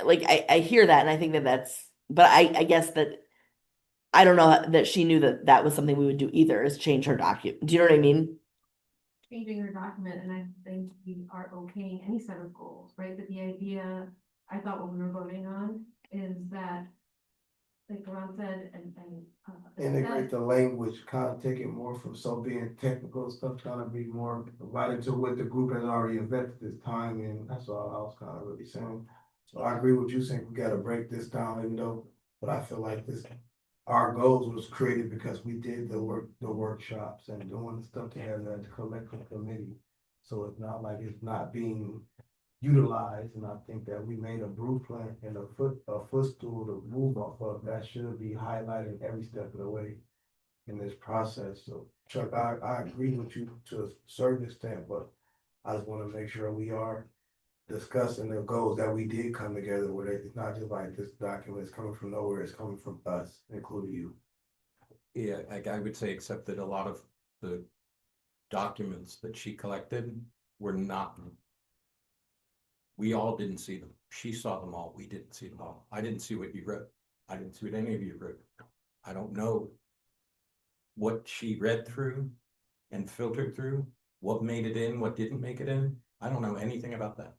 I hear that, and I think that's, but I guess that I don't know that she knew that was something we would do either, is change her document. Do you know what I mean? Changing your document, and I think we are okaying any set of goals, right? But the idea, I thought what we were voting on is that, like Ron said, and Integrate the language, kind of take it more from so being technical stuff, trying to be more right into what the group has already invested this time in. That's all I was kind of really saying. So I agree with you saying we gotta break this down, even though, but I feel like our goals was created because we did the workshops and doing the stuff together as a collective committee. So it's not like it's not being utilized, and I think that we made a blueprint and a footstool to move off of, that should be highlighted every step of the way in this process. So Chuck, I agree with you to a certain extent, but I just wanna make sure we are discussing the goals that we did come together with. It's not just like this document is coming from nowhere, it's coming from us, including you. Yeah, I would say, except that a lot of the documents that she collected were not. We all didn't see them. She saw them all. We didn't see them all. I didn't see what you wrote. I didn't see what any of you wrote. I don't know what she read through and filtered through, what made it in, what didn't make it in. I don't know anything about that.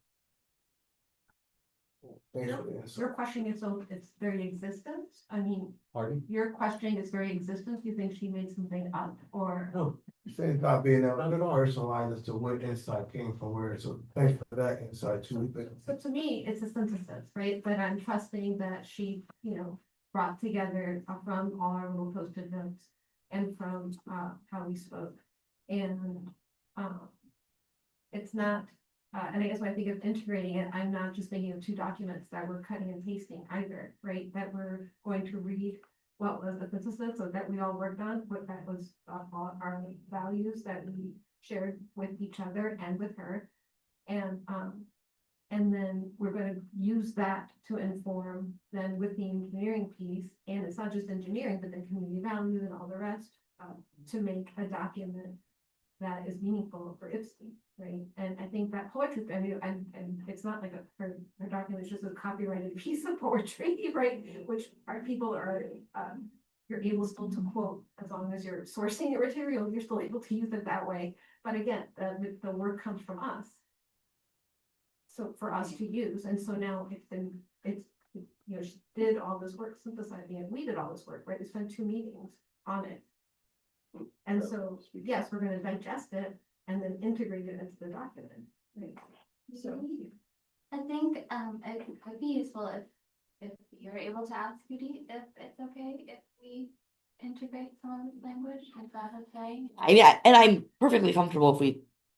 Thanks for the answer. Your questioning is so its very existence, I mean, Pardon? your questioning is very existence, you think she made something up, or? No, You said about being able Not at to all. personalize as to what insight came from where, so thanks for that insight too. So to me, it's a synthesis, right, but I'm trusting that she, brought together from all our little posted notes and from, how we spoke. And, it's not, and I guess when I think of integrating it, I'm not just thinking of two documents that we're cutting and pasting either, right? That we're going to read what was the synthesis, so that we all worked on, what that was, all our values that we shared with each other and with her. And then we're gonna use that to inform then with the engineering piece, and it's not just engineering, but then community values and all the rest, to make a document that is meaningful for IPSC, right? And I think that poetry, I mean, and it's not like her document is just a copyrighted piece of poetry, right? Which our people are, you're able still to quote, as long as you're sourcing your material, you're still able to use it that way. But again, the work comes from us. So for us to use, and so now she did all this work synthesizing it, we did all this work, right? We spent 2 meetings on it. And so, yes, we're gonna digest it and then integrate it into the document, right? So. I think it could be useful if you're able to ask Judy if it's okay if we integrate some of this language, is that okay? And I'm perfectly comfortable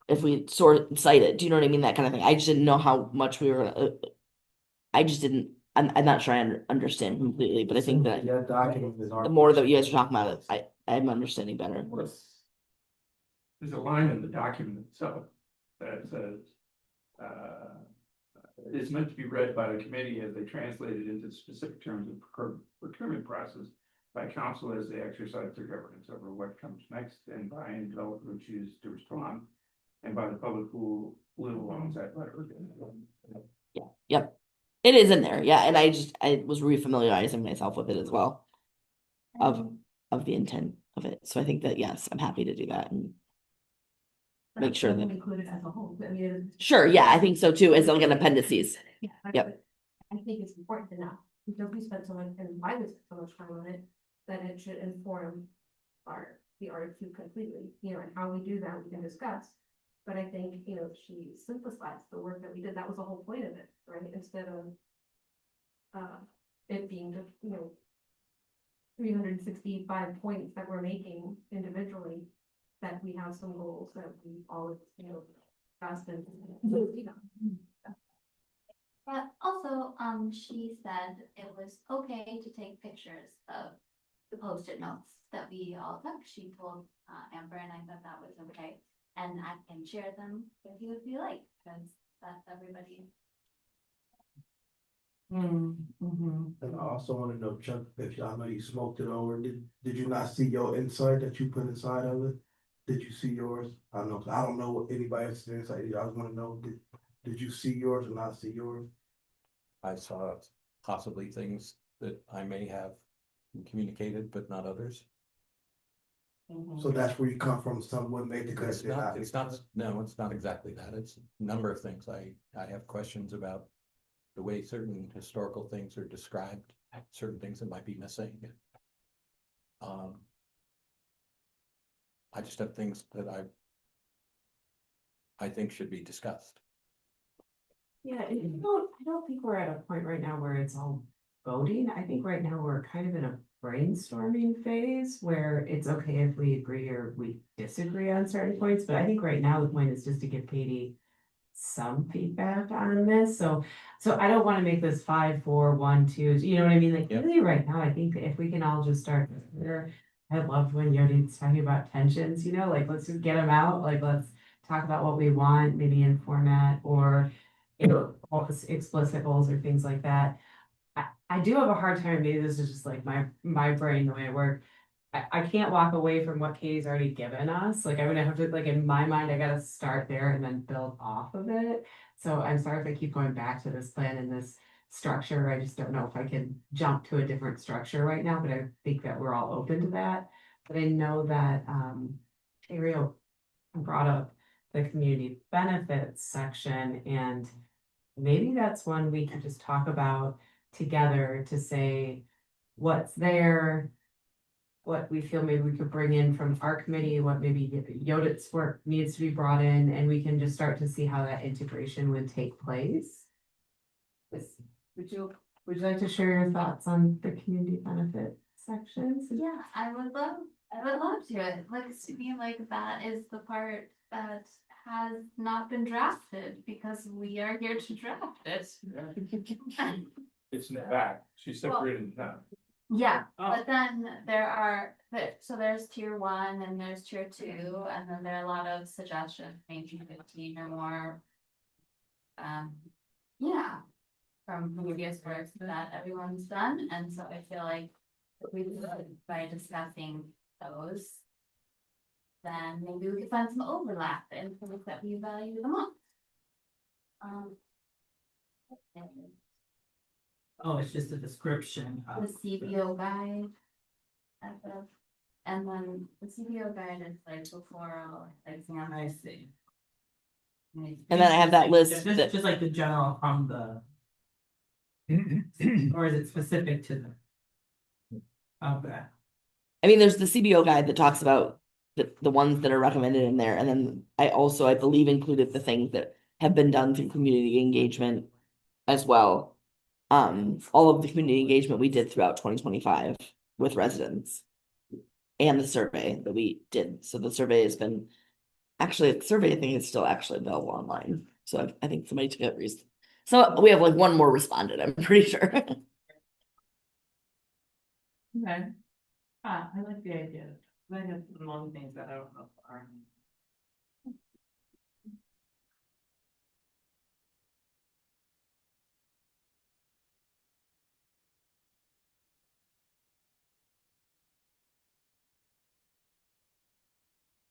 if we cite it, do you know what I mean? That kind of thing. I just didn't know how much we were gonna, I just didn't, I'm not sure I understand completely, but I think that That document is our. the more that you guys are talking about it, I'm understanding better. There's a line in the document itself that says, it's meant to be read by the committee as they translate it into specific terms of procurement process by council as they exercise their governance over what comes next, and by any developer who chooses to respond, and by the public who live alongside letter. Yeah, yep. It is in there, yeah, and I was refamiliarizing myself with it as well, of the intent of it. So I think that, yes, I'm happy to do that and make sure that. Included as a whole, I mean. Sure, yeah, I think so too, as like an appendices. Yeah. Yep. I think it's important enough, because we spent so much, and why we spent so much time on it, that it should inform the RFQ completely, and how we do that, we can discuss. But I think, she synthesized the work that we did, that was the whole point of it, right, instead of it being just, 365 points that we're making individually, that we have some goals that we all, discussed and. But also, she said it was okay to take pictures of the post-it notes that we all took. She told Amber and I that that was okay. And I can share them with you if you like, because that's everybody. And I also want to know, Chuck, if y'all know you smoked it over, did you not see your insight that you put inside of it? Did you see yours? I don't know, 'cause I don't know what anybody else's insight is. I just want to know, did you see yours or not see yours? I saw possibly things that I may have communicated, but not others. So that's where you come from, someone made the It's connection. not, no, it's not exactly that. It's a number of things. I have questions about the way certain historical things are described, certain things that might be missing. I just have things that I think should be discussed. Yeah, and I don't think we're at a point right now where it's all voting. I think right now we're kind of in a brainstorming phase where it's okay if we agree or we disagree on certain points, but I think right now the point is just to give Katie some feedback on this, so I don't wanna make this 5, 4, 1, 2, you know what I mean? Like, Yep. really right now, I think that if we can all just start there. I loved when Yodi's talking about tensions, you know, like, let's just get them out, like, let's talk about what we want, maybe in format or, you know, all this explicit goals or things like that. I do have a hard time, maybe this is just like my brain, the way it works. I can't walk away from what Katie's already given us. Like, I'm gonna have to, like, in my mind, I gotta start there and then build off of it. So I'm sorry if I keep going back to this plan and this structure. I just don't know if I can jump to a different structure right now, but I think that we're all open to that. But I know that Ariel brought up the community benefits section, and maybe that's one we could just talk about together to say what's there, what we feel maybe we could bring in from our committee, what maybe Yodit's work needs to be brought in, and we can just start to see how that integration would take place. Would you like to share your thoughts on the community benefit sections? Yeah, I would love to. It looks to me like that is the part that has not been drafted because we are here to draft it. It's in the back, she's separated in half. Yeah, but then so there's tier 1 and there's tier 2, and then there are a lot of suggestions, maybe 15 or more. Yeah, from previous works that everyone's done, and so I feel like by discussing those, then maybe we could find some overlap in things that we value the most. Oh, it's just a description The of. CBO guide. And then the CBO guide is like before exam. I see. And then I have that list that- Just like the general from the. Or is it specific to the? Okay. I mean, there's the CBO guide that talks about the ones that are recommended in there, and then I believe, included the things that have been done through community engagement as well. All of the community engagement we did throughout 2025 with residents and the survey that we did. So the survey has been, actually, the survey I think is still actually available online. So I think somebody took it recently. So we have like one more responded, I'm pretty sure. Okay. I like the idea. I have some long things that I don't know are.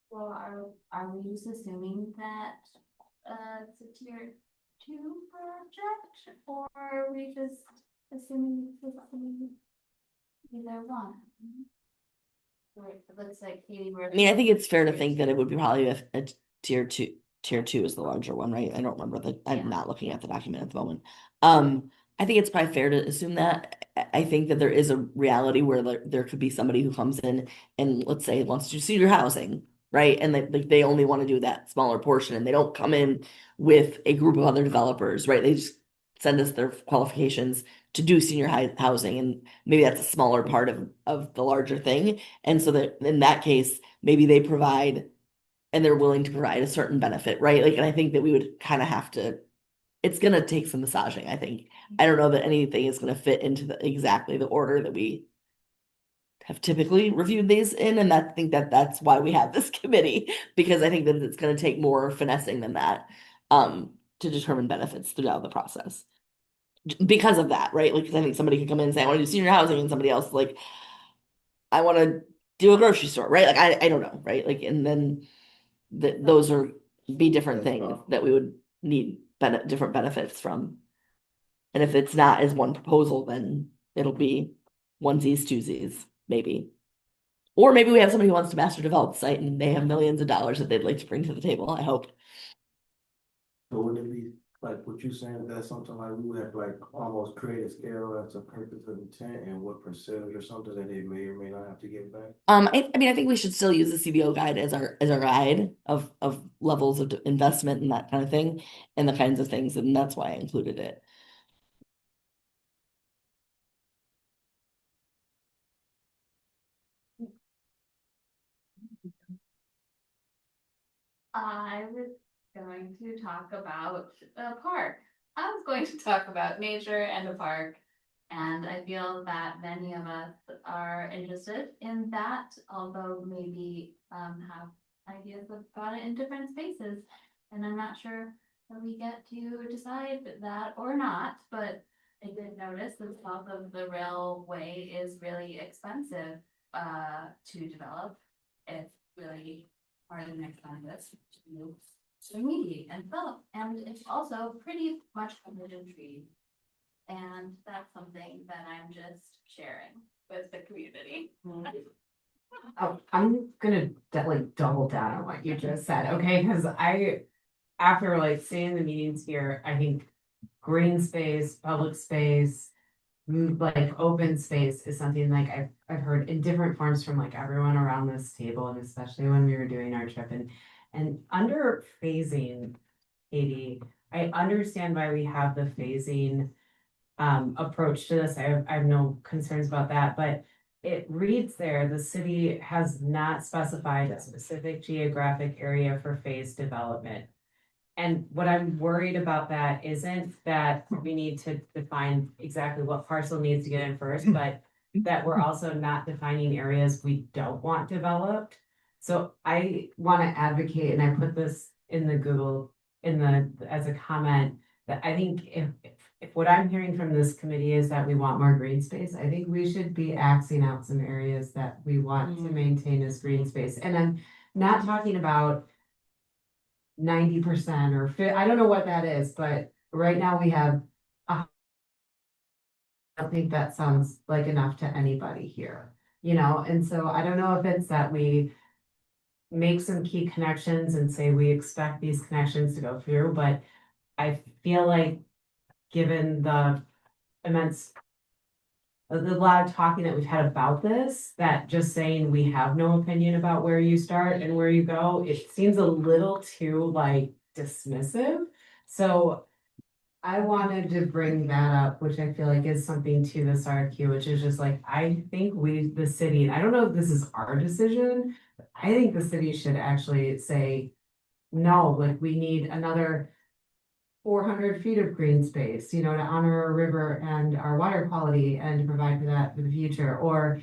Well, are we just assuming that it's a tier 2 project, or are we just assuming it's either one? Right, it looks like Katie. I mean, I think it's fair to think that it would be probably a tier 2. Tier 2 is the larger one, right? I don't remember Yeah. I'm not looking at the document at the moment. I think it's probably fair to assume that. I think that there is a reality where there could be somebody who comes in and, let's say, wants to do senior housing, right? And they only want to do that smaller portion, and they don't come in with a group of other developers, right? They just send us their qualifications to do senior housing, and maybe that's a smaller part of the larger thing. And so that in that case, maybe they provide and they're willing to provide a certain benefit, right? Like, and I think that we would kind of have to, it's gonna take some massaging, I think. I don't know that anything is gonna fit into exactly the order that we have typically reviewed these in, and I think that that's why we have this committee, because I think that it's gonna take more finessing than that, to determine benefits throughout the process. Because of that, right? Like, 'cause I think somebody could come in and say, I want to do senior housing, and somebody else like, I want to do a grocery store, right? Like, I don't know, right? Like, and then those are be different things that we would need different benefits from. And if it's not as one proposal, then it'll be onesies, twosies, maybe. Or maybe we have somebody who wants to master develop the site and they have millions of dollars that they'd like to bring to the table, I hope. So would it be like what you saying, that's something like we would have to like almost create a scale as a purpose of intent and what percentage or something that they may or may not have to get back? I mean, I think we should still use the CBO guide as our guide of levels of investment and that kind of thing, and the kinds of things, and that's why I included it. I would going to talk about a park. I was going to talk about nature and a park. And I feel that many of us are interested in that, although maybe have ideas about it in different spaces. And I'm not sure that we get to decide that or not, but I did notice the south of the railway is really expensive to develop. It's really hard and expensive to remediate and develop, and it's also pretty much covered in trees. And that's something that I'm just sharing with the community. Oh, I'm gonna like double down on what you just said, okay? Cause after like seeing the meetings here, I think green space, public space, like open space is something like I've heard in different forms from like everyone around this table, and especially when we were doing our trip and under phasing, Katie, I understand why we have the phasing approach to this. I have no concerns about that, but it reads there, the city has not specified a specific geographic area for phase development. And what I'm worried about that isn't that we need to define exactly what parcel needs to get in first, but that we're also not defining areas we don't want developed. So I want to advocate, and I put this in the Google, as a comment, that I think if what I'm hearing from this committee is that we want more green space, I think we should be axing out some areas that we want to maintain as green space. And I'm not talking about 90% or I don't know what that is, but right now we have. I don't think that sounds like enough to anybody here, and so I don't know if it's that we make some key connections and say we expect these connections to go through, but I feel like given the immense a lot of talking that we've had about this, that just saying we have no opinion about where you start and where you go, it seems a little too like dismissive. So I wanted to bring that up, which I feel like is something to this RFQ, which is just like, I think the city, and I don't know if this is our decision, but I think the city should actually say, no, like we need another 400 feet of green space, to honor our river and our water quality and to provide for that for the future. Or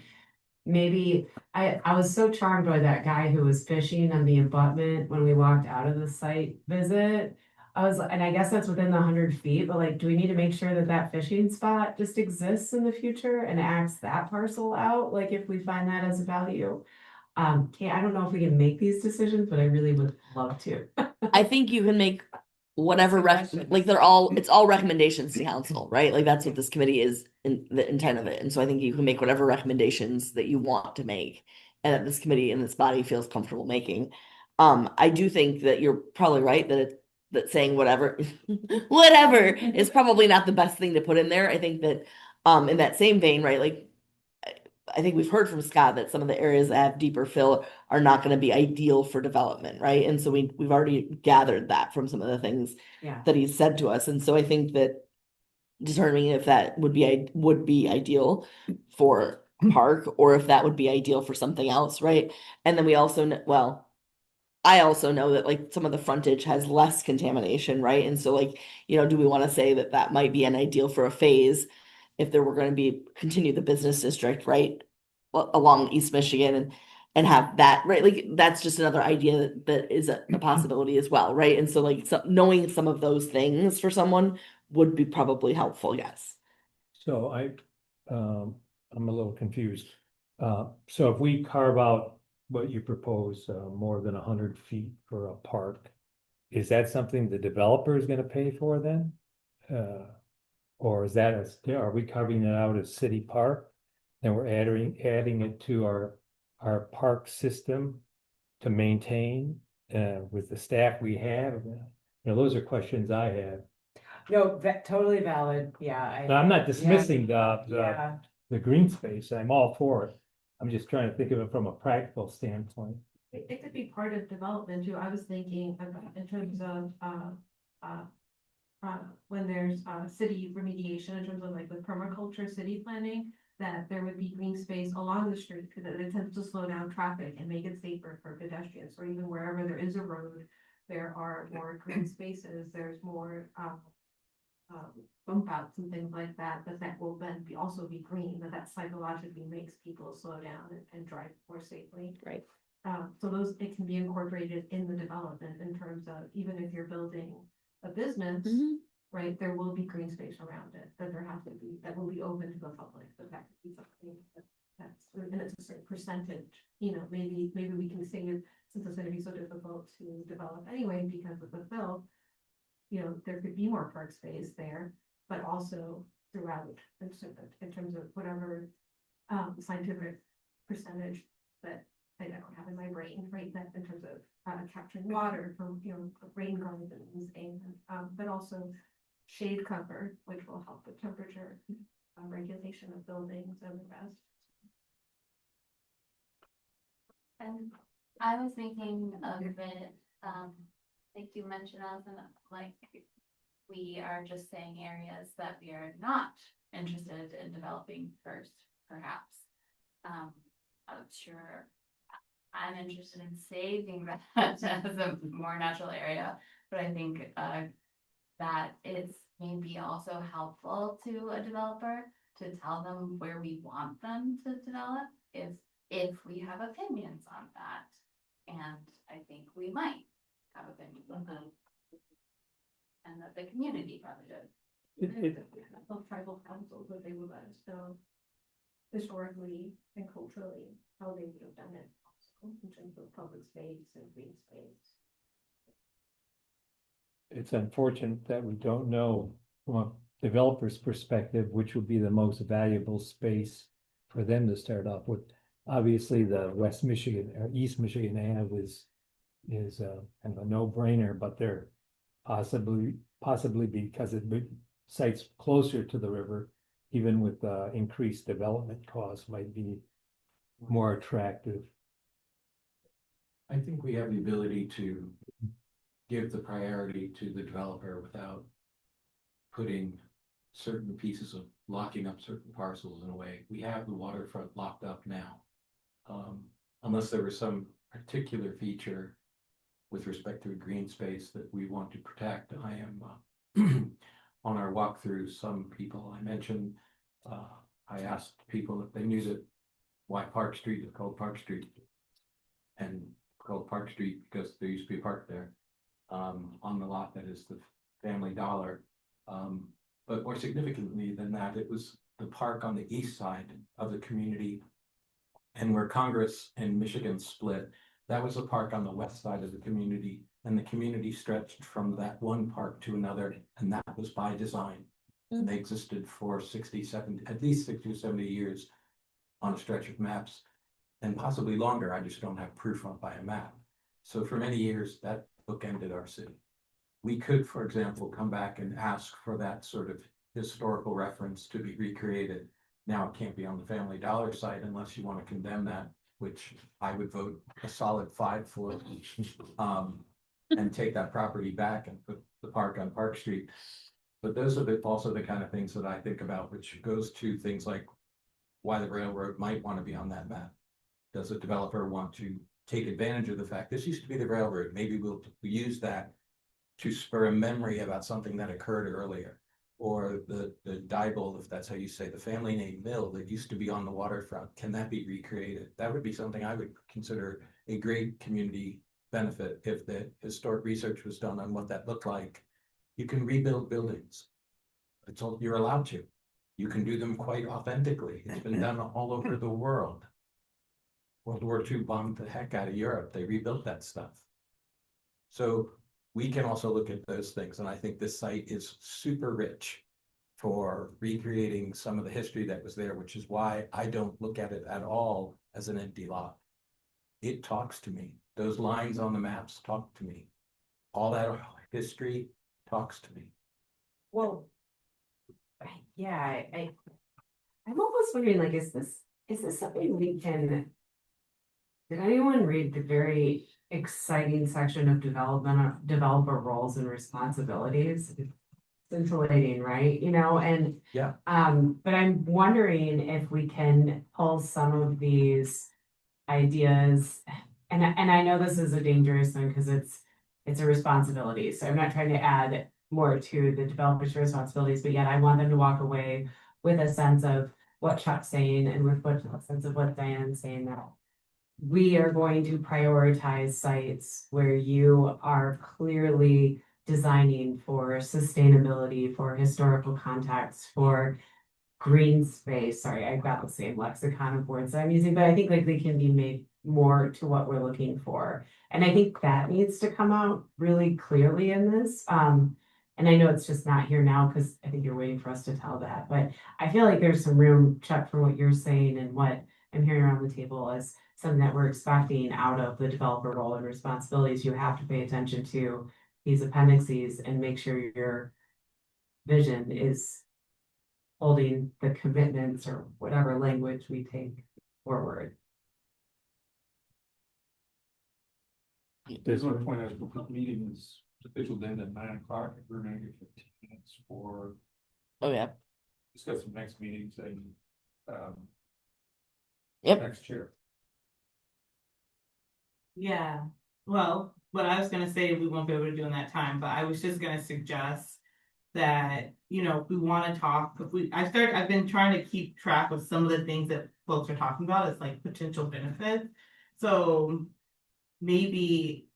maybe I was so charmed by that guy who was fishing on the abutment when we walked out of the site visit. And I guess that's within the 100 feet, but like, do we need to make sure that that fishing spot just exists in the future and axe that parcel out? Like, if we find that as a value. Okay, I don't know if we can make these decisions, but I really would love to. I think you can make whatever, Suggestions. like it's all recommendations to council, right? Like that's what this committee is in the intent of it. And so I think you can make whatever recommendations that you want to make and that this committee and this body feels comfortable making. I do think that you're probably right that saying whatever, whatever is probably not the best thing to put in there. I think that, in that same vein, right, like, I think we've heard from Scott that some of the areas that have deeper fill are not going to be ideal for development, right? And so we've already gathered that from some of the things Yeah. that he's said to us. And so I think that determining if that would be ideal for park or if that would be ideal for something else, right? And then we also know, I also know that like some of the frontage has less contamination, right? And so like, do we want to say that that might be an ideal for a phase if there were going to be continue the business district, right? Along East Michigan and have that, right? Like that's just another idea that is a possibility as well, right? And so like knowing some of those things for someone would be probably helpful, yes. So I'm a little confused. So if we carve out what you propose, more than 100 feet for a park, is that something the developer is gonna pay for then? Or is that, are we carving it out as city park? And we're adding it to our park system to maintain, with the staff we have? Those are questions I have. No, totally valid. Yeah. Now, I'm not dismissing Yeah. the green space. I'm all for it. I'm just trying to think of it from a practical standpoint. It could be part of development too. I was thinking about in terms of, when there's, city remediation, in terms of like with permaculture, city planning, that there would be green space along the street, because it tends to slow down traffic and make it safer for pedestrians, or even wherever there is a road, there are more green spaces, there's more, bump outs and things like that, but that will then also be green, that psychologically makes people slow down and drive more safely. Right. So those, it can be incorporated in the development in terms of, even if you're building a business, Mhm. right, there will be green space around it, that there has to be, that will be open to the public, but that could be something that's, and it's a certain percentage, maybe we can save, since it's gonna be so difficult to develop anyway because of the fill. There could be more park space there, but also throughout, in terms of whatever, scientific percentage that I don't have in my brain, right, that in terms of, capturing water from, rain gardens and, but also shade cover, which will help with temperature, regulation of buildings and the rest. And I was thinking of it, like you mentioned, Allison, like we are just saying areas that we are not interested in developing first, perhaps. I'm sure I'm interested in saving that as a more natural area, but I think that is maybe also helpful to a developer to tell them where we want them to develop if we have opinions on that. And I think we might have opinions on that. And that the community probably did. Of tribal councils, what they would let us know historically and culturally, how they would have done it, also, in terms of public space and green space. It's unfortunate that we don't know from a developer's perspective, which would be the most valuable space for them to start off with. Obviously, the West Michigan or East Michigan Ave is kind of a no-brainer, but they're possibly because it sites closer to the river, even with increased development costs, might be more attractive. I think we have the ability to give the priority to the developer without putting certain pieces of locking up certain parcels in a way. We have the waterfront locked up now. Unless there was some particular feature with respect to a green space that we want to protect. I am on our walkthrough, some people I mentioned, I asked people if they knew that why Park Street is called Park Street. And called Park Street because there used to be a park there on the lot that is the Family Dollar. But more significantly than that, it was the park on the east side of the community. And where Congress and Michigan split, that was a park on the west side of the community. And the community stretched from that one park to another, and that was by design. And they existed for 60, 70, at least 60 or 70 years on a stretch of maps, and possibly longer. I just don't have proof on by a map. So for many years, that bookended our city. We could, for example, come back and ask for that sort of historical reference to be recreated. Now it can't be on the Family Dollar site unless you want to condemn that, which I would vote a solid 5 for. And take that property back and put the park on Park Street. But those are also the kind of things that I think about, which goes to things like why the railroad might want to be on that map. Does a developer want to take advantage of the fact this used to be the railroad? Maybe we'll use that to spur a memory about something that occurred earlier. Or the Dibble, if that's how you say, the family name mill that used to be on the waterfront. Can that be recreated? That would be something I would consider a great community benefit if the historic research was done on what that looked like. You can rebuild buildings. You're allowed to. You can do them quite authentically. It's been done all over the world. World War II bombed the heck out of Europe. They rebuilt that stuff. So we can also look at those things. And I think this site is super rich for recreating some of the history that was there, which is why I don't look at it at all as an empty lot. It talks to me. Those lines on the maps talk to me. All that history talks to me. Well, yeah, I'm almost wondering, like, is this something we can? Did anyone read the very exciting section of developer roles and responsibilities? It's scintillating, right? And yeah. But I'm wondering if we can pull some of these ideas, and I know this is a dangerous one because it's it's a responsibility. So I'm not trying to add more to the developer's responsibilities, but yet I want them to walk away with a sense of what Chuck's saying and with what a sense of what Diane's saying, that we are going to prioritize sites where you are clearly designing for sustainability, for historical context, for green space. Sorry, I've got the same lexicon of words I'm using, but I think like they can be made more to what we're looking for. And I think that needs to come out really clearly in this. And I know it's just not here now because I think you're waiting for us to tell that, but I feel like there's some room, Chuck, for what you're saying and what I'm hearing around the table as something that we're expecting out of the developer role and responsibilities. You have to pay attention to these appendices and make sure your vision is holding the commitments or whatever language we take forward. There's one point out, the meeting is scheduled in at 9 o'clock, we're gonna get 15 minutes for Oh, yeah. discuss the next meetings and Yep. next year. Yeah, well, what I was gonna say, we won't be able to do in that time, but I was just gonna suggest that, you know, if we wanna talk, I've been trying to keep track of some of the things that folks are talking about as like potential benefits. So maybe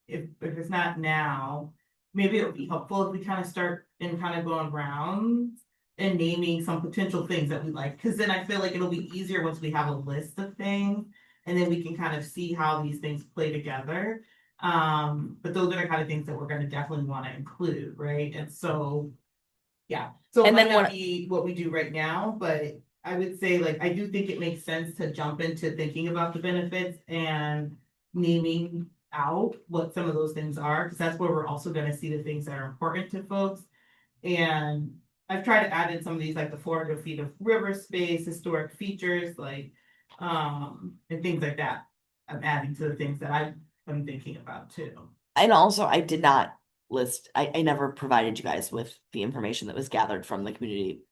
if it's not now, maybe it would be helpful if we kind of start and kind of going rounds and naming some potential things that we like, because then I feel like it'll be easier once we have a list of things. And then we can kind of see how these things play together. But those are the kind of things that we're gonna definitely want to include, right? And so, yeah, so it And might then not what- be what we do right now, but I would say, like, I do think it makes sense to jump into thinking about the benefits and naming out what some of those things are, because that's where we're also gonna see the things that are important to folks. And I've tried to add in some of these, like the 400 feet of river space, historic features, like, and things like that. I'm adding to the things that I'm thinking about too. And also, I did not list, I never provided you guys with the information that was gathered from the community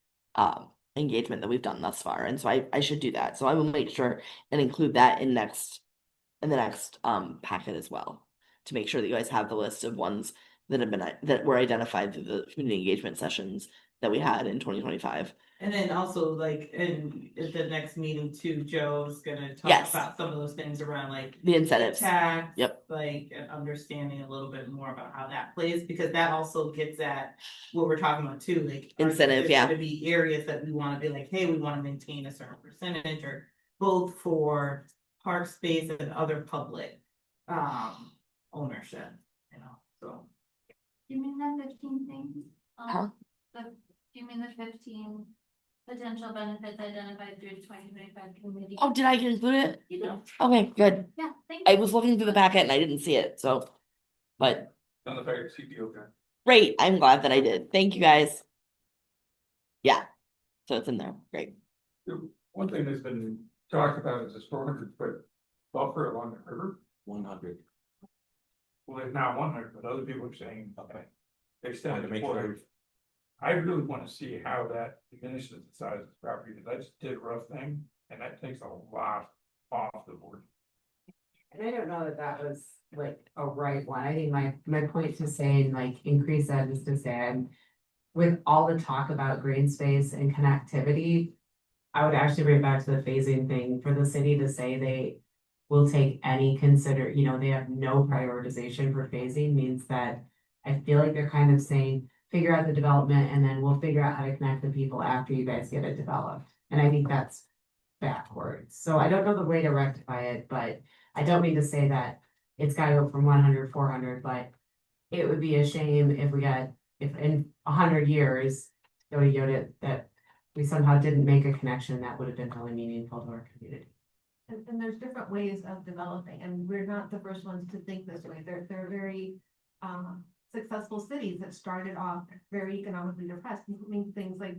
engagement that we've done thus far. And so I should do that. So I will make sure and include that in the next packet as well, to make sure that you guys have the list of ones that have been that were identified through the community engagement sessions that we had in 2025. And then also, like, in the next meeting too, Joe's gonna talk Yes. about some of those things around like The incentives. tax. Yep. Like, and understanding a little bit more about how that plays, because that also gets at what we're talking about too, like. Incentive, yeah. To be areas that we wanna be like, hey, we wanna maintain a certain percentage, or both for park space and other public ownership, you know, so. You mean the 15 things? Huh? Do you mean the 15 potential benefits identified through the 2025 committee? Oh, did I include it? You did. Okay, good. Yeah, thank I you. was looking through the packet and I didn't see it, so, but On the fact CPO guy. great, I'm glad that I did. Thank you, guys. Yeah, so it's in there, great. One thing that's been talked about is this 400-foot buffer along the river. 100. Well, it's not 100, but other people are saying, okay, extend Wanted to it make to sure. 400. I really want to see how that diminishes the size of the property, because I just did a rough thing, and that takes a lot off the board. And I don't know that that was like a right one. I think my point to saying like increase that is to say, with all the talk about green space and connectivity, I would actually bring it back to the phasing thing for the city to say they will take any they have no prioritization for phasing means that I feel like they're kind of saying, figure out the development and then we'll figure out how to connect the people after you guys get it developed. And I think that's backwards. So I don't know the way to rectify it, but I don't mean to say that it's gotta go from 100 400, but it would be a shame if in 100 years, Yoda, that we somehow didn't make a connection that would have been really meaningful to our community. And there's different ways of developing, and we're not the first ones to think this way. There are very successful cities that started off very economically depressed, including things like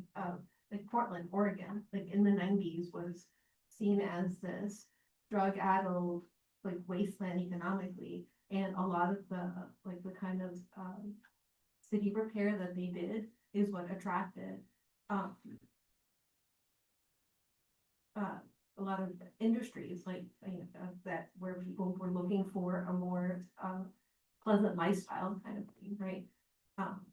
Portland, Oregon, like in the 90s was seen as this drug-addled like wasteland economically, and a lot of the kind of city repair that they did is what attracted a lot of industries that where people were looking for a more pleasant lifestyle kind of thing, right?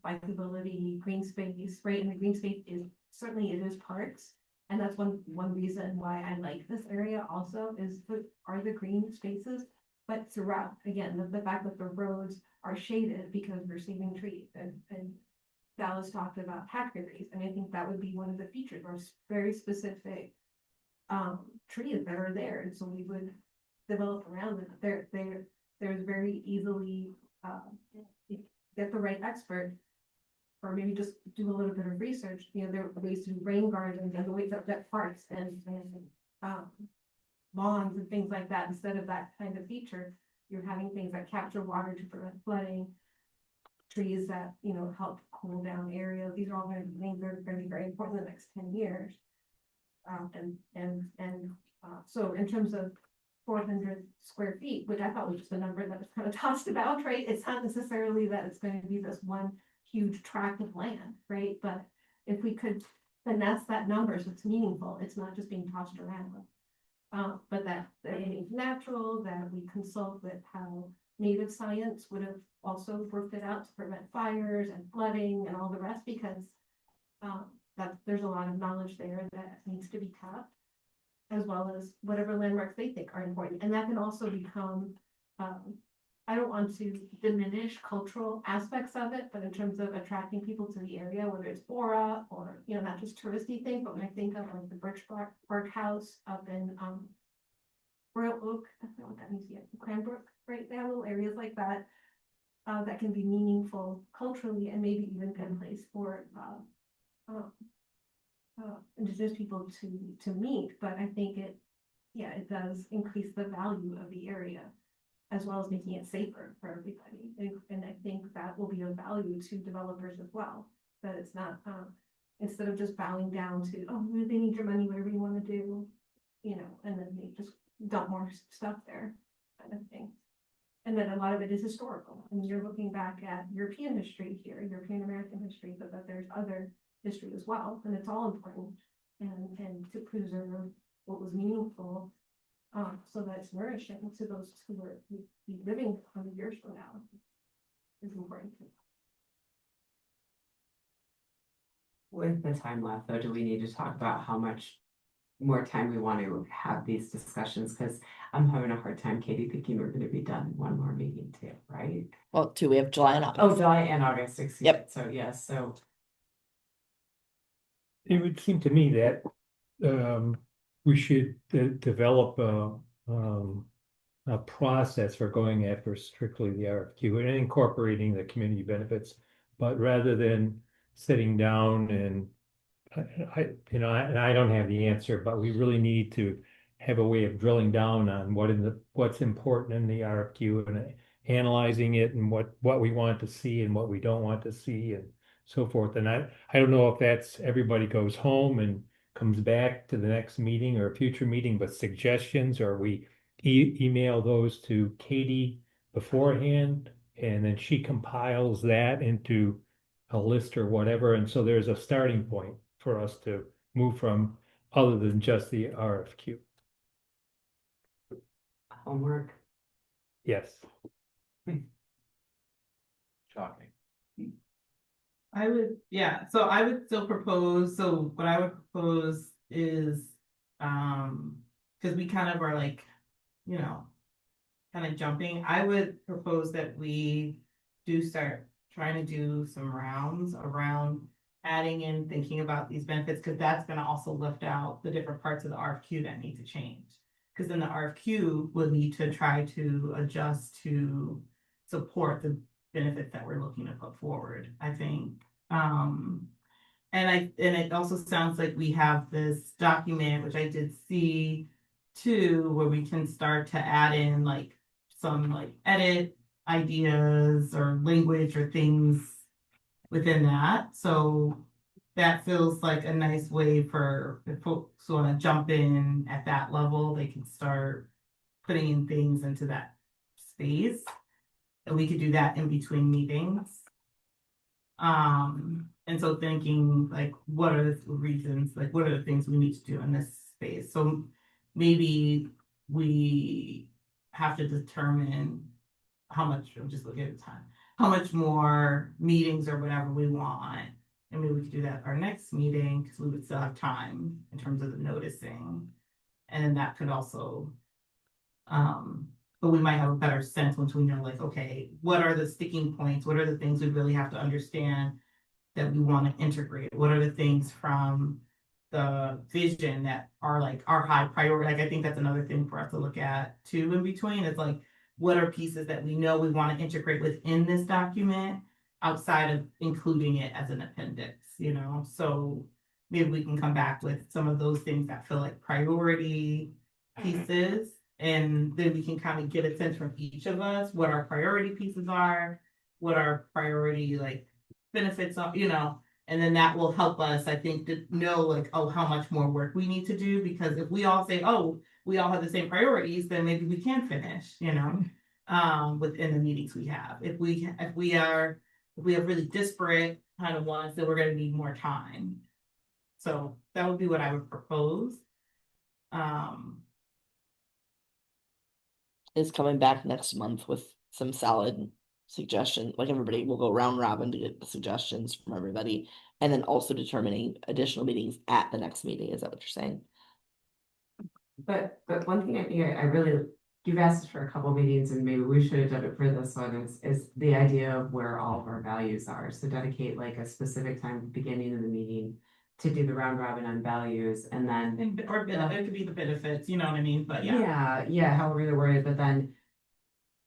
Bikeability, green space, right? And the green space is certainly it is parks. And that's one reason why I like this area also is are the green spaces. But throughout, again, the fact that the roads are shaded because we're saving trees and Dallas talked about hackberries, and I think that would be one of the features or very specific trees that are there, and so we would develop around it. There's very easily get the right expert, or maybe just do a little bit of research. You know, there are ways to do rain gardens and the way that parks and lawns and things like that. Instead of that kind of feature, you're having things that capture water to prevent flooding, trees that, you know, help cool down areas. These are all going to be things that are going to be very important in the next 10 years. So in terms of 400 square feet, which I thought was just a number that was kind of tossed about, right? It's not necessarily that it's going to be this one huge tract of land, right? But if we could finesse that number so it's meaningful, it's not just being tossed around. But that it's natural, that we consult with how native science would have also worked it out to prevent fires and flooding and all the rest, because that there's a lot of knowledge there that needs to be tapped, as well as whatever landmarks they think are important. And that can also become, I don't want to diminish cultural aspects of it, but in terms of attracting people to the area, whether it's Bora or, you know, not just touristy things, but when I think of like the Birch Bark House up in Royal Oak, I don't know what that means yet, Cranbrook, right? They have little areas like that that can be meaningful culturally and maybe even a good place for indigenous people to meet. But I think it does increase the value of the area, as well as making it safer for everybody. And I think that will be of value to developers as well, that it's not, instead of just bowing down to, oh, they need your money, whatever you want to do, you know, and then they just dump more stuff there, kind of thing. And then a lot of it is historical. And you're looking back at European history here, European American history, but that there's other history as well. And it's all important, and to preserve what was meaningful, so that it's nourishing to those who are be living 100 years from now is important. With the time left, though, do we need to talk about how much more time we want to have these discussions? Because I'm having a hard time, Katie, thinking we're going to be done in one more meeting too, right? Well, 2, we have July and August. Oh, July and August, excuse me. Yep. So yes, so It would seem to me that we should develop a process for going after strictly the RFQ and incorporating the community benefits, but rather than sitting down and I don't have the answer, but we really need to have a way of drilling down on what's important in the RFQ and analyzing it and what we want to see and what we don't want to see and so forth. And I don't know if that's everybody goes home and comes back to the next meeting or a future meeting with suggestions, or we email those to Katie beforehand, and then she compiles that into a list or whatever. And so there's a starting point for us to move from, other than just the RFQ. homework. Yes. Shocking. So I would still propose, so what I would propose is, because we kind of are like, you know, kind of jumping, I would propose that we do start trying to do some rounds around adding in, thinking about these benefits, because that's going to also lift out the different parts of the RFQ that need to change. Because then the RFQ will need to try to adjust to support the benefits that we're looking to put forward, I think. And it also sounds like we have this document, which I did see too, where we can start to add in like some like edit ideas or language or things within that. So that feels like a nice way for if folks want to jump in at that level, they can start putting in things into that space. And we could do that in between meetings. And so thinking like, what are the reasons, like what are the things we need to do in this space? So maybe we have to determine how much, I'm just looking at the time, how much more meetings or whatever we want. And maybe we could do that at our next meeting, because we would still have time in terms of the noticing. And then that could also, but we might have a better sense once we know, like, okay, what are the sticking points? What are the things we really have to understand that we want to integrate? What are the things from the vision that are like our high priority? Like, I think that's another thing for us to look at too in between. It's like, what are pieces that we know we want to integrate within this document outside of including it as an appendix, you know? So maybe we can come back with some of those things that feel like priority pieces. And then we can kind of get a sense from each of us what our priority pieces are, what our priority like benefits are, you know, and then that will help us, I think, to know like, oh, how much more work we need to do. Because if we all say, oh, we all have the same priorities, then maybe we can finish, you know, within the meetings we have. If we have really disparate kind of ones, then we're gonna need more time. So that would be what I would propose. Is coming back next month with some solid suggestions. Like everybody will go round robin to get the suggestions from everybody, and then also determining additional meetings at the next meeting. Is that what you're saying? But one thing I think I really, you've asked us for a couple meetings and maybe we should have done it for this one is the idea of where all of our values are. So dedicate like a specific time at the beginning of the meeting to do the round robin on values and then. Or it could be the benefits, you know what I mean? But yeah. Yeah, however you're worded, but then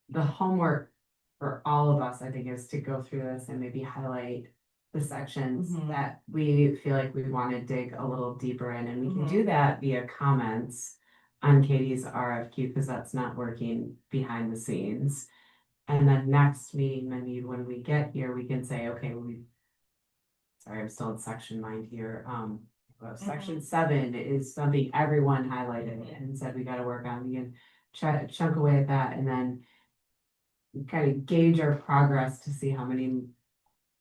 the homework for all of us, I think, is to go through this and maybe highlight the sections Mhm. that we feel like we want to dig a little deeper in, and we can do that via comments on Katie's RFQ, because that's not working behind the scenes. And then next meeting, maybe when we get here, we can say, okay, sorry, I'm still in section mind here. Section 7 is something everyone highlighted and said we got to work on. We can chunk away at that and then kind of gauge our progress to see how many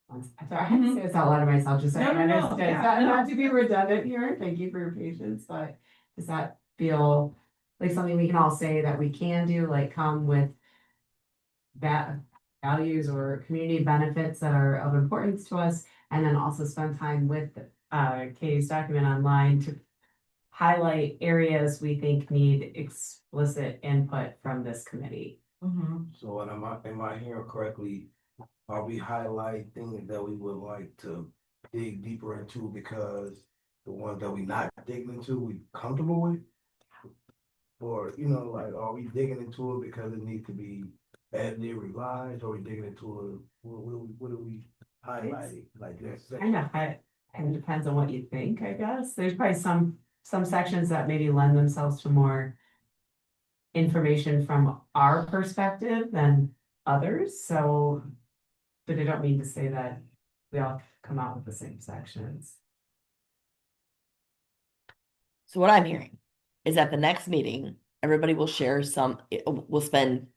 months. Sorry, I had to say this out loud to myself just so I No, understand. yeah, Not to be redundant here. Thank you for your patience, but does that feel like something we can all say that we can do, like come with that values or community benefits that are of importance to us, and then also spend time with Katie's document online to highlight areas we think need explicit input from this committee. Mhm. So am I hearing correctly? Are we highlighting things that we would like to dig deeper into because the ones that we not digging into, we comfortable with? Or, you know, like, are we digging into it because it needs to be edited, revised, or are we digging into it, what are we highlighting, like this? I know, and it depends on what you think, I guess. There's probably some sections that maybe lend themselves to more information from our perspective than others, so, but I don't mean to say that we all come out with the same sections. So what I'm hearing is at the next meeting, everybody will share we'll spend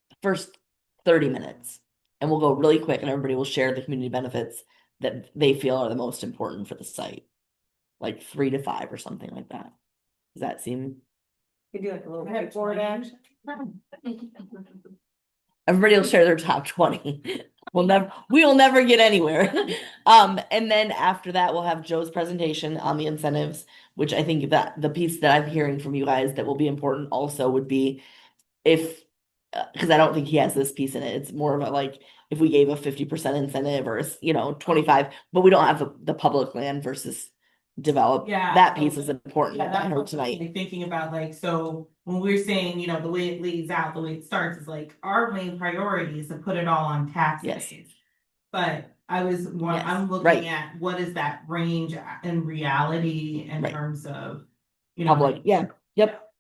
the first 30 minutes and we'll go really quick and everybody will share the community benefits that they feel are the most important for the site. Like 3 to 5 or something like that. Does that seem? You do like a little whiteboard action. Everybody will share their top 20. We'll never get anywhere. And then after that, we'll have Joe's presentation on the incentives, which I think that the piece that I'm hearing from you guys that will be important also would be if, because I don't think he has this piece in it. It's more of a like, if we gave a 50% incentive or, 25, but we don't have the public land versus develop. Yeah. That piece is important. Yeah, I that's heard what tonight. I'm thinking about, like, so when we're saying, you know, the way it lays out, the way it starts is like, our main priority is to put it all on tax Yes. base. But I'm Yes, looking right. at what is that range in reality in Right. terms of, you know. Public, yeah, yep.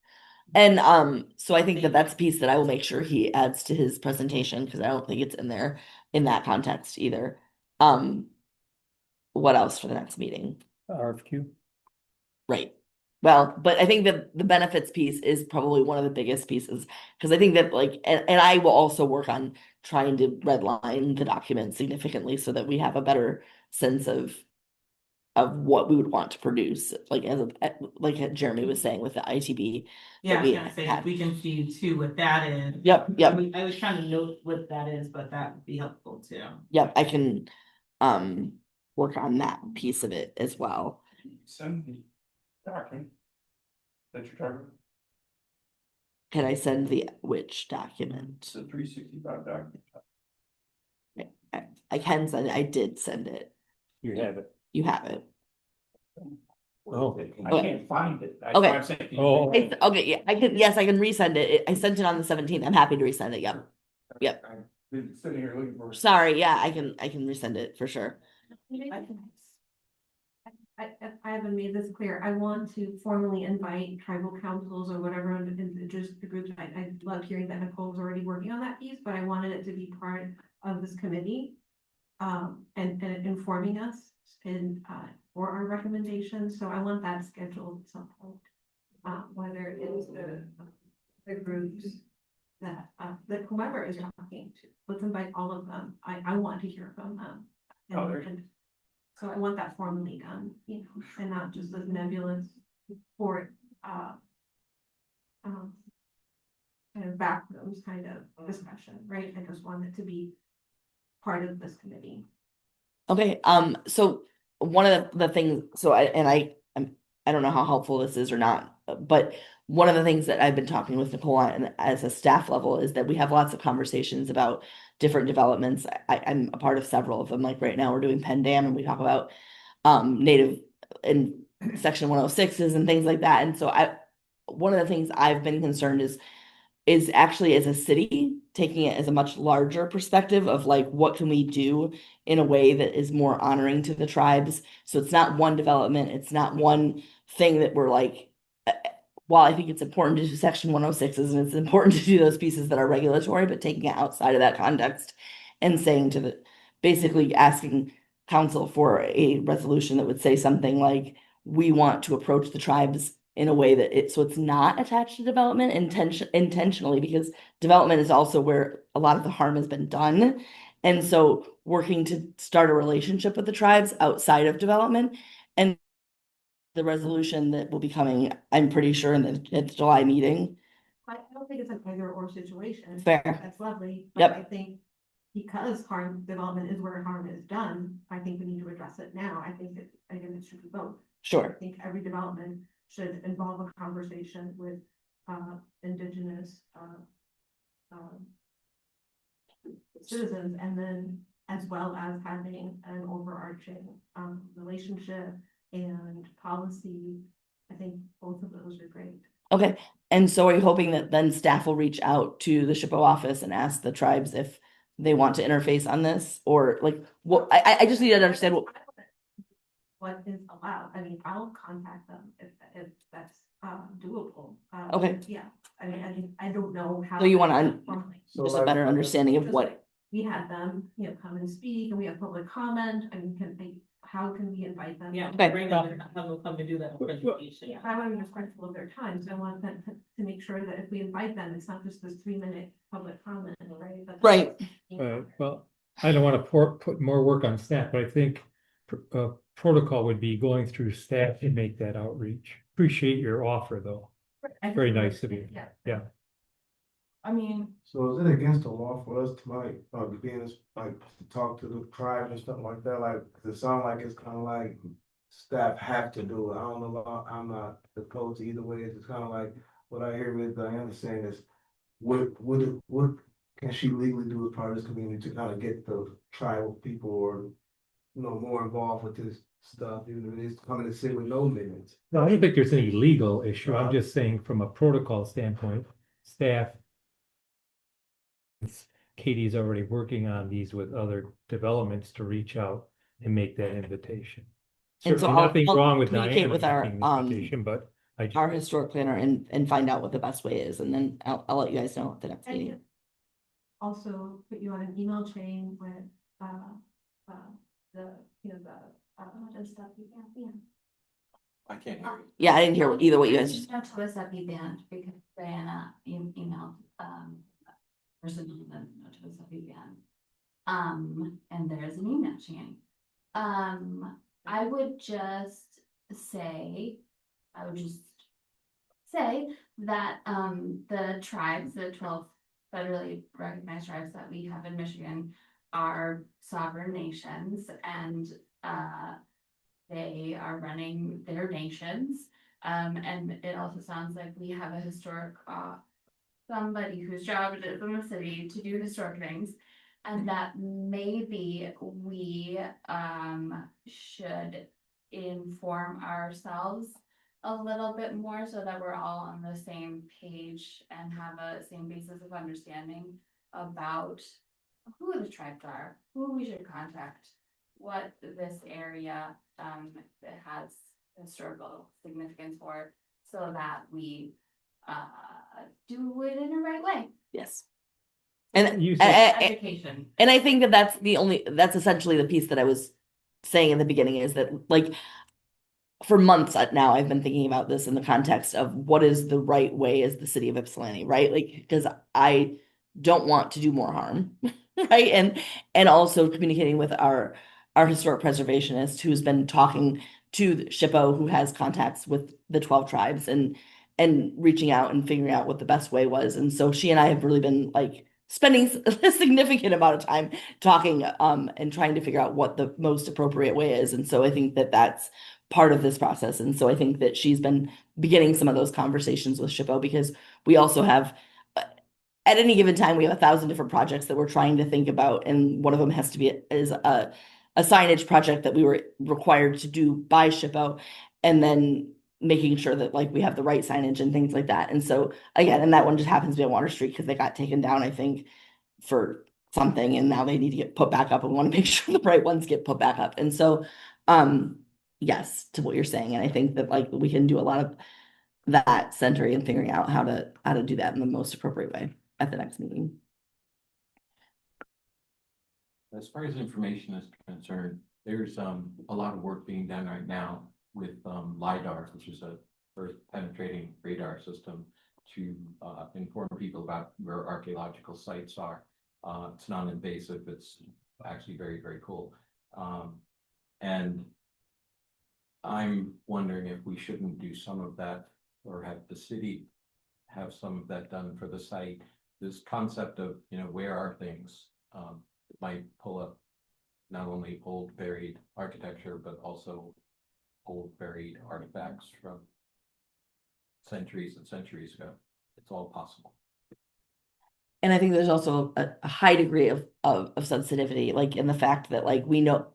And so I think that that's a piece that I will make sure he adds to his presentation because I don't think it's in there in that context either. What else for the next meeting? RFQ. Right. Well, but I think that the benefits piece is probably one of the biggest pieces because I think that like, and I will also work on trying to redline the document significantly so that we have a better sense of of what we would want to produce, like as a, like Jeremy was saying with the ITB. Yeah, I was we gonna say, had. if we can see too what that is. Yep, yep, I was trying to note what that is, but that would be helpful too. yep, I can work on that piece of it as well. Send the document that you're talking about, Can I send the which document? it's a 365 document. I can send it, I did send it, You have it. you have it. Oh. I can't find it. That's Okay. why I'm saying- Oh. Okay, yeah, I can, yes, I can resend it, I sent it on the 17th, I'm happy to resend it, yep. Yep. I've been sitting here looking for. Sorry, yeah, I can resend it for sure. I haven't made this clear. I want to formally invite tribal councils or whatever, and just the groups. I love hearing that Nicole's already working on that piece, but I wanted it to be part of this committee. And informing us and, for our recommendations. So I want that scheduled at some point. Whether it is the groups that whoever is talking to, let's invite all of them. I want to hear from them. Oh, there's- And so I want that formally done, you know, and not just as nebulous for, kind of backrooms kind of discussion, right? I just want it to be part of this committee. Okay, so one of the things, so I don't know how helpful this is or not, but one of the things that I've been talking with Nicole on as a staff level is that we have lots of conversations about different developments. I'm a part of several of them, like right now we're doing Penn Dam and we talk about native and section 106s and things like that. And so one of the things I've been concerned is actually as a city, taking it as a much larger perspective of like, what can we do in a way that is more honoring to the tribes? So it's not one development, it's not one thing that we're like, while I think it's important to do section 106s and it's important to do those pieces that are regulatory, but taking it outside of that context and saying basically asking council for a resolution that would say something like, we want to approach the tribes in a way that so it's not attached to development intentionally, because development is also where a lot of the harm has been done. And so working to start a relationship with the tribes outside of development, and the resolution that will be coming, I'm pretty sure at the July meeting. I don't think it's an either or situation. Fair. That's lovely. But Yep. I think because harm development is where harm is done, I think we need to address it now. I think it should be both. I Sure. think every development should involve a conversation with indigenous citizens, and then as well as having an overarching relationship and policy. I think both of those are great. Okay, and so are you hoping that then staff will reach out to the SHPO office and ask the tribes if they want to interface on this? Or like, what, I just need to understand what is allowed. I mean, I'll contact them if that's doable. Okay. Yeah, I mean, I don't know how. So you wanna formally. So just a like- better understanding of what, We had them, you know, come and speak, and we have public comment. I mean, how can we invite them? Yeah, Okay. bring them, have them come to do that presentation. Yeah, I want to be respectful of their time, so I want them to make sure that if we invite them, it's not just this 3-minute public comment, right? But- Right. Well, I don't want to put more work on staff, but I think protocol would be going through staff to make that outreach. Appreciate your offer, though. I think Very we're- nice of you. Yeah. Yeah. I mean, So is it against the law for us to to talk to the tribe and stuff like that? Like, does it sound like it's kind of like staff have to do it? I don't know, I'm not opposed to either way. It's kind of like what I hear Ms. Diana saying is, what can she legally do as part of this community to kind of get the tribal people or, more involved with this stuff, even if it's coming to sit with no minutes? No, I don't think there's any legal issue. I'm just saying from a protocol standpoint, staff. Katie's already working on these with other developments to reach out and make that invitation. And so Certainly I'll nothing wrong with communicate Diana with our, making the invitation, but I our historic planner and find out what the best way is, and then I'll let you guys know at the next And meeting. also put you on an email chain with, just stuff you can, yeah. I can't hear you. Yeah, I didn't hear either what you guys just. Reach out to us at the band because Diana emailed, person who doesn't know to us at the band. And there's an email chain. I would just say, I would just say that, the tribes, the 12 federally recognized tribes that we have in Michigan are sovereign nations, and, they are running their nations. And it also sounds like we have a historic, somebody whose job it is in the city to do historic things. And that maybe we, should inform ourselves a little bit more so that we're all on the same page and have a same basis of understanding about who the tribes are, who we should contact, what this area, has historical significance for, so that we, do it in the right way. Yes. And, You and, said- and, Education. and I think that that's essentially the piece that I was saying in the beginning, is that like for months now, I've been thinking about this in the context of what is the right way as the city of Ypsilanti, right? Like, because I don't want to do more harm, right? And also communicating with our historic preservationist who's been talking to SHPO, who has contacts with the 12 tribes, and reaching out and figuring out what the best way was. And so she and I have really been like spending a significant amount of time talking and trying to figure out what the most appropriate way is. And so I think that that's part of this process. And so I think that she's been beginning some of those conversations with SHPO, because we also have at any given time, we have 1,000 different projects that we're trying to think about. And one of them has to be is a signage project that we were required to do by SHPO, and then making sure that like we have the right signage and things like that. And so again, and that one just happens to be on Water Street because they got taken down, I think, for something, and now they need to get put back up, and want to make sure the right ones get put back up. And so yes, to what you're saying. And I think that like we can do a lot of that centering and figuring out how to do that in the most appropriate way at the next meeting. As far as information is concerned, there's a lot of work being done right now with LiDAR, which is a earth penetrating radar system, to inform people about where archaeological sites are. It's non-invasive, it's actually very, very cool. And I'm wondering if we shouldn't do some of that, or have the city have some of that done for the site. This concept of, where are things, might pull up not only old buried architecture, but also old buried artifacts from centuries and centuries ago. It's all possible. And I think there's also a high degree of sensitivity, like in the fact that like we know,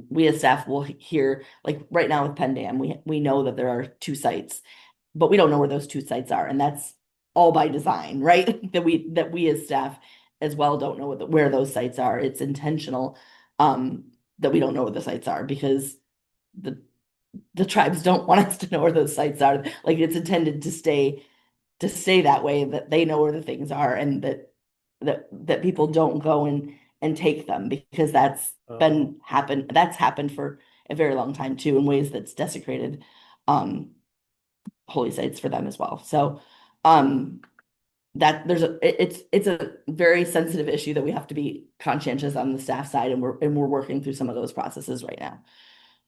we as staff will hear, like right now with Penn Dam, we know that there are 2 sites, but we don't know where those 2 sites are, and that's all by design, right? that we as staff as well don't know where those sites are. It's intentional that we don't know where the sites are, because the tribes don't want us to know where those sites are. Like it's intended to stay that way, that they know where the things are, and that people don't go and take them, because that's happened for a very long time too, in ways that's desecrated holy sites for them as well. So that it's a very sensitive issue that we have to be conscientious on the staff side, and we're working through some of those processes right now.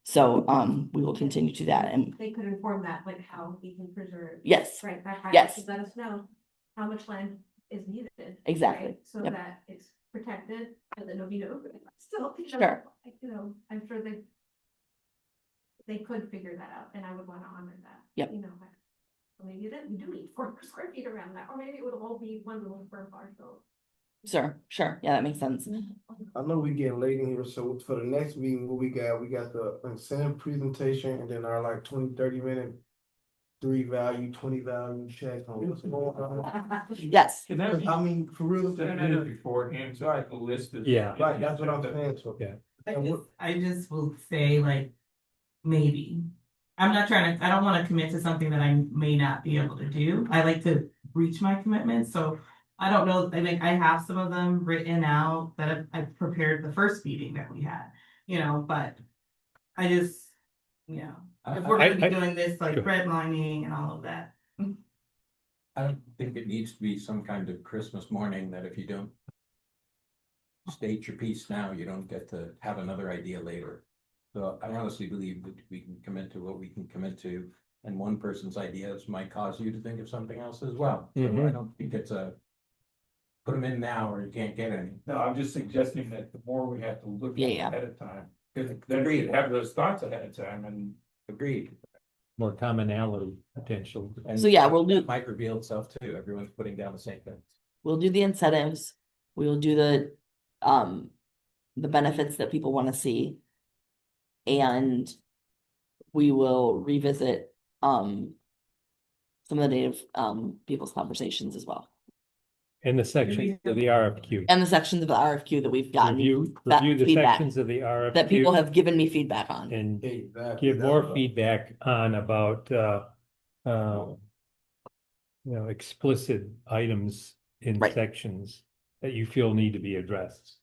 So we will continue to that. And They could inform that, like how we can preserve. yes, Right, that Yes. let us know how much land is needed. Exactly. right? So Yep. that it's protected, and then nobody knows. Still, Sure. I'm sure they could figure that out, and I would want to honor that. Yep. So maybe then we do need 4 square feet around that, or maybe it would all be one little square parcel. sure. Yeah, that makes sense. I know we getting late in here, so for the next meeting, what we got the incentive presentation, and then our like 20-30 minute 3 value, 20 value check on what's going on. Yes. Can that I mean, for real. Send that out beforehand, so I can list it. Yeah. Right, that's what I'm saying, so. Yeah. I just will say like, maybe. I don't want to commit to something that I may not be able to do. I like to reach my commitments, so I don't know, I have some of them written out that I've prepared the first meeting that we had, but I just, if we're gonna be doing this like Sure. redlining and all of that. I don't think it needs to be some kind of Christmas morning that if you don't state your piece now, you don't get to have another idea later. So I honestly believe that we can commit to what we can commit to, and one person's ideas might cause you to think of something else as well. So I Mhm. don't think it's a put them in now or you can't get any. No, I'm just suggesting that the more we have to look Yeah, at yeah. ahead of time, because then we have those thoughts ahead of time and. Agreed. More commonality potential. And So yeah, we'll do- that might reveal itself too. Everyone's putting down the same thing. We'll do the incentives, we will do the benefits that people wanna see. And we will revisit, some of the native, people's conversations as well. In the sections of the RFQ. And the sections of the RFQ that we've gotten, Review that the feedback sections of the RFQ. that people have given me feedback on. And Exactly. give more feedback on about, explicit items in Right. sections that you feel need to be addressed.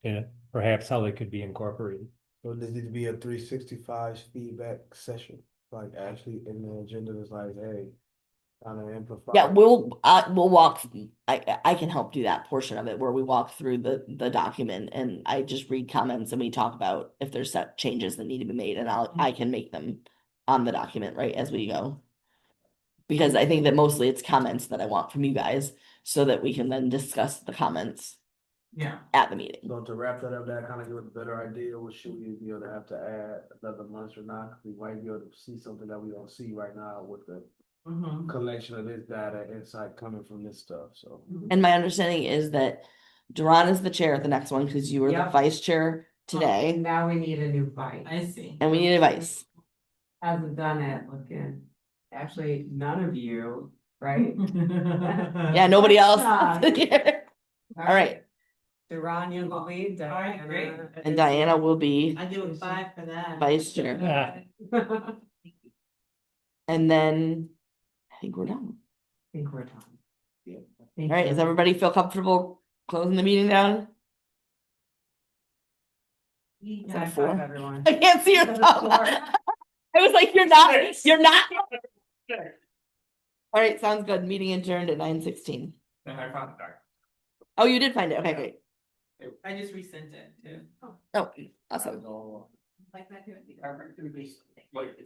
And perhaps how they could be incorporated. So there needs to be a 365 feedback session, like actually in the agenda is like, hey, kind of amplify. Yeah, we'll walk, I can help do that portion of it where we walk through the document and I just read comments and we talk about if there's set changes that need to be made and I can make them on the document, right, as we go. Because I think that mostly it's comments that I want from you guys so that we can then discuss the comments Yeah. at the meeting. So to wrap that up, that kind of give us a better idea, what should we be able to have to add another month or not? We might be able to see something that we don't see right now with the Mhm. collection of this data, insight coming from this stuff, so. And my understanding is that Duran is the chair at the next one because you were the Yep. vice chair today Now we need a new vice. I see. and we need a vice. Hasn't done it, looking, actually, none of you, right? Yeah, nobody else. All All right, Duran, you will lead, right, great. Diana. and Diana will be I do a 5 for that. vice chair. And then I think we're done. Think we're done. Yeah. All right, does everybody feel comfortable closing the meeting down? Is that a High four? five, everyone. I can't see your That's a thumb. four. I was like, you're not. All right, sounds good. Meeting adjourned at 9:16. And I found that. Oh, you did find it. Okay, great. I just resent it too. Oh, awesome. Like that. Like,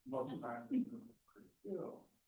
multiple times.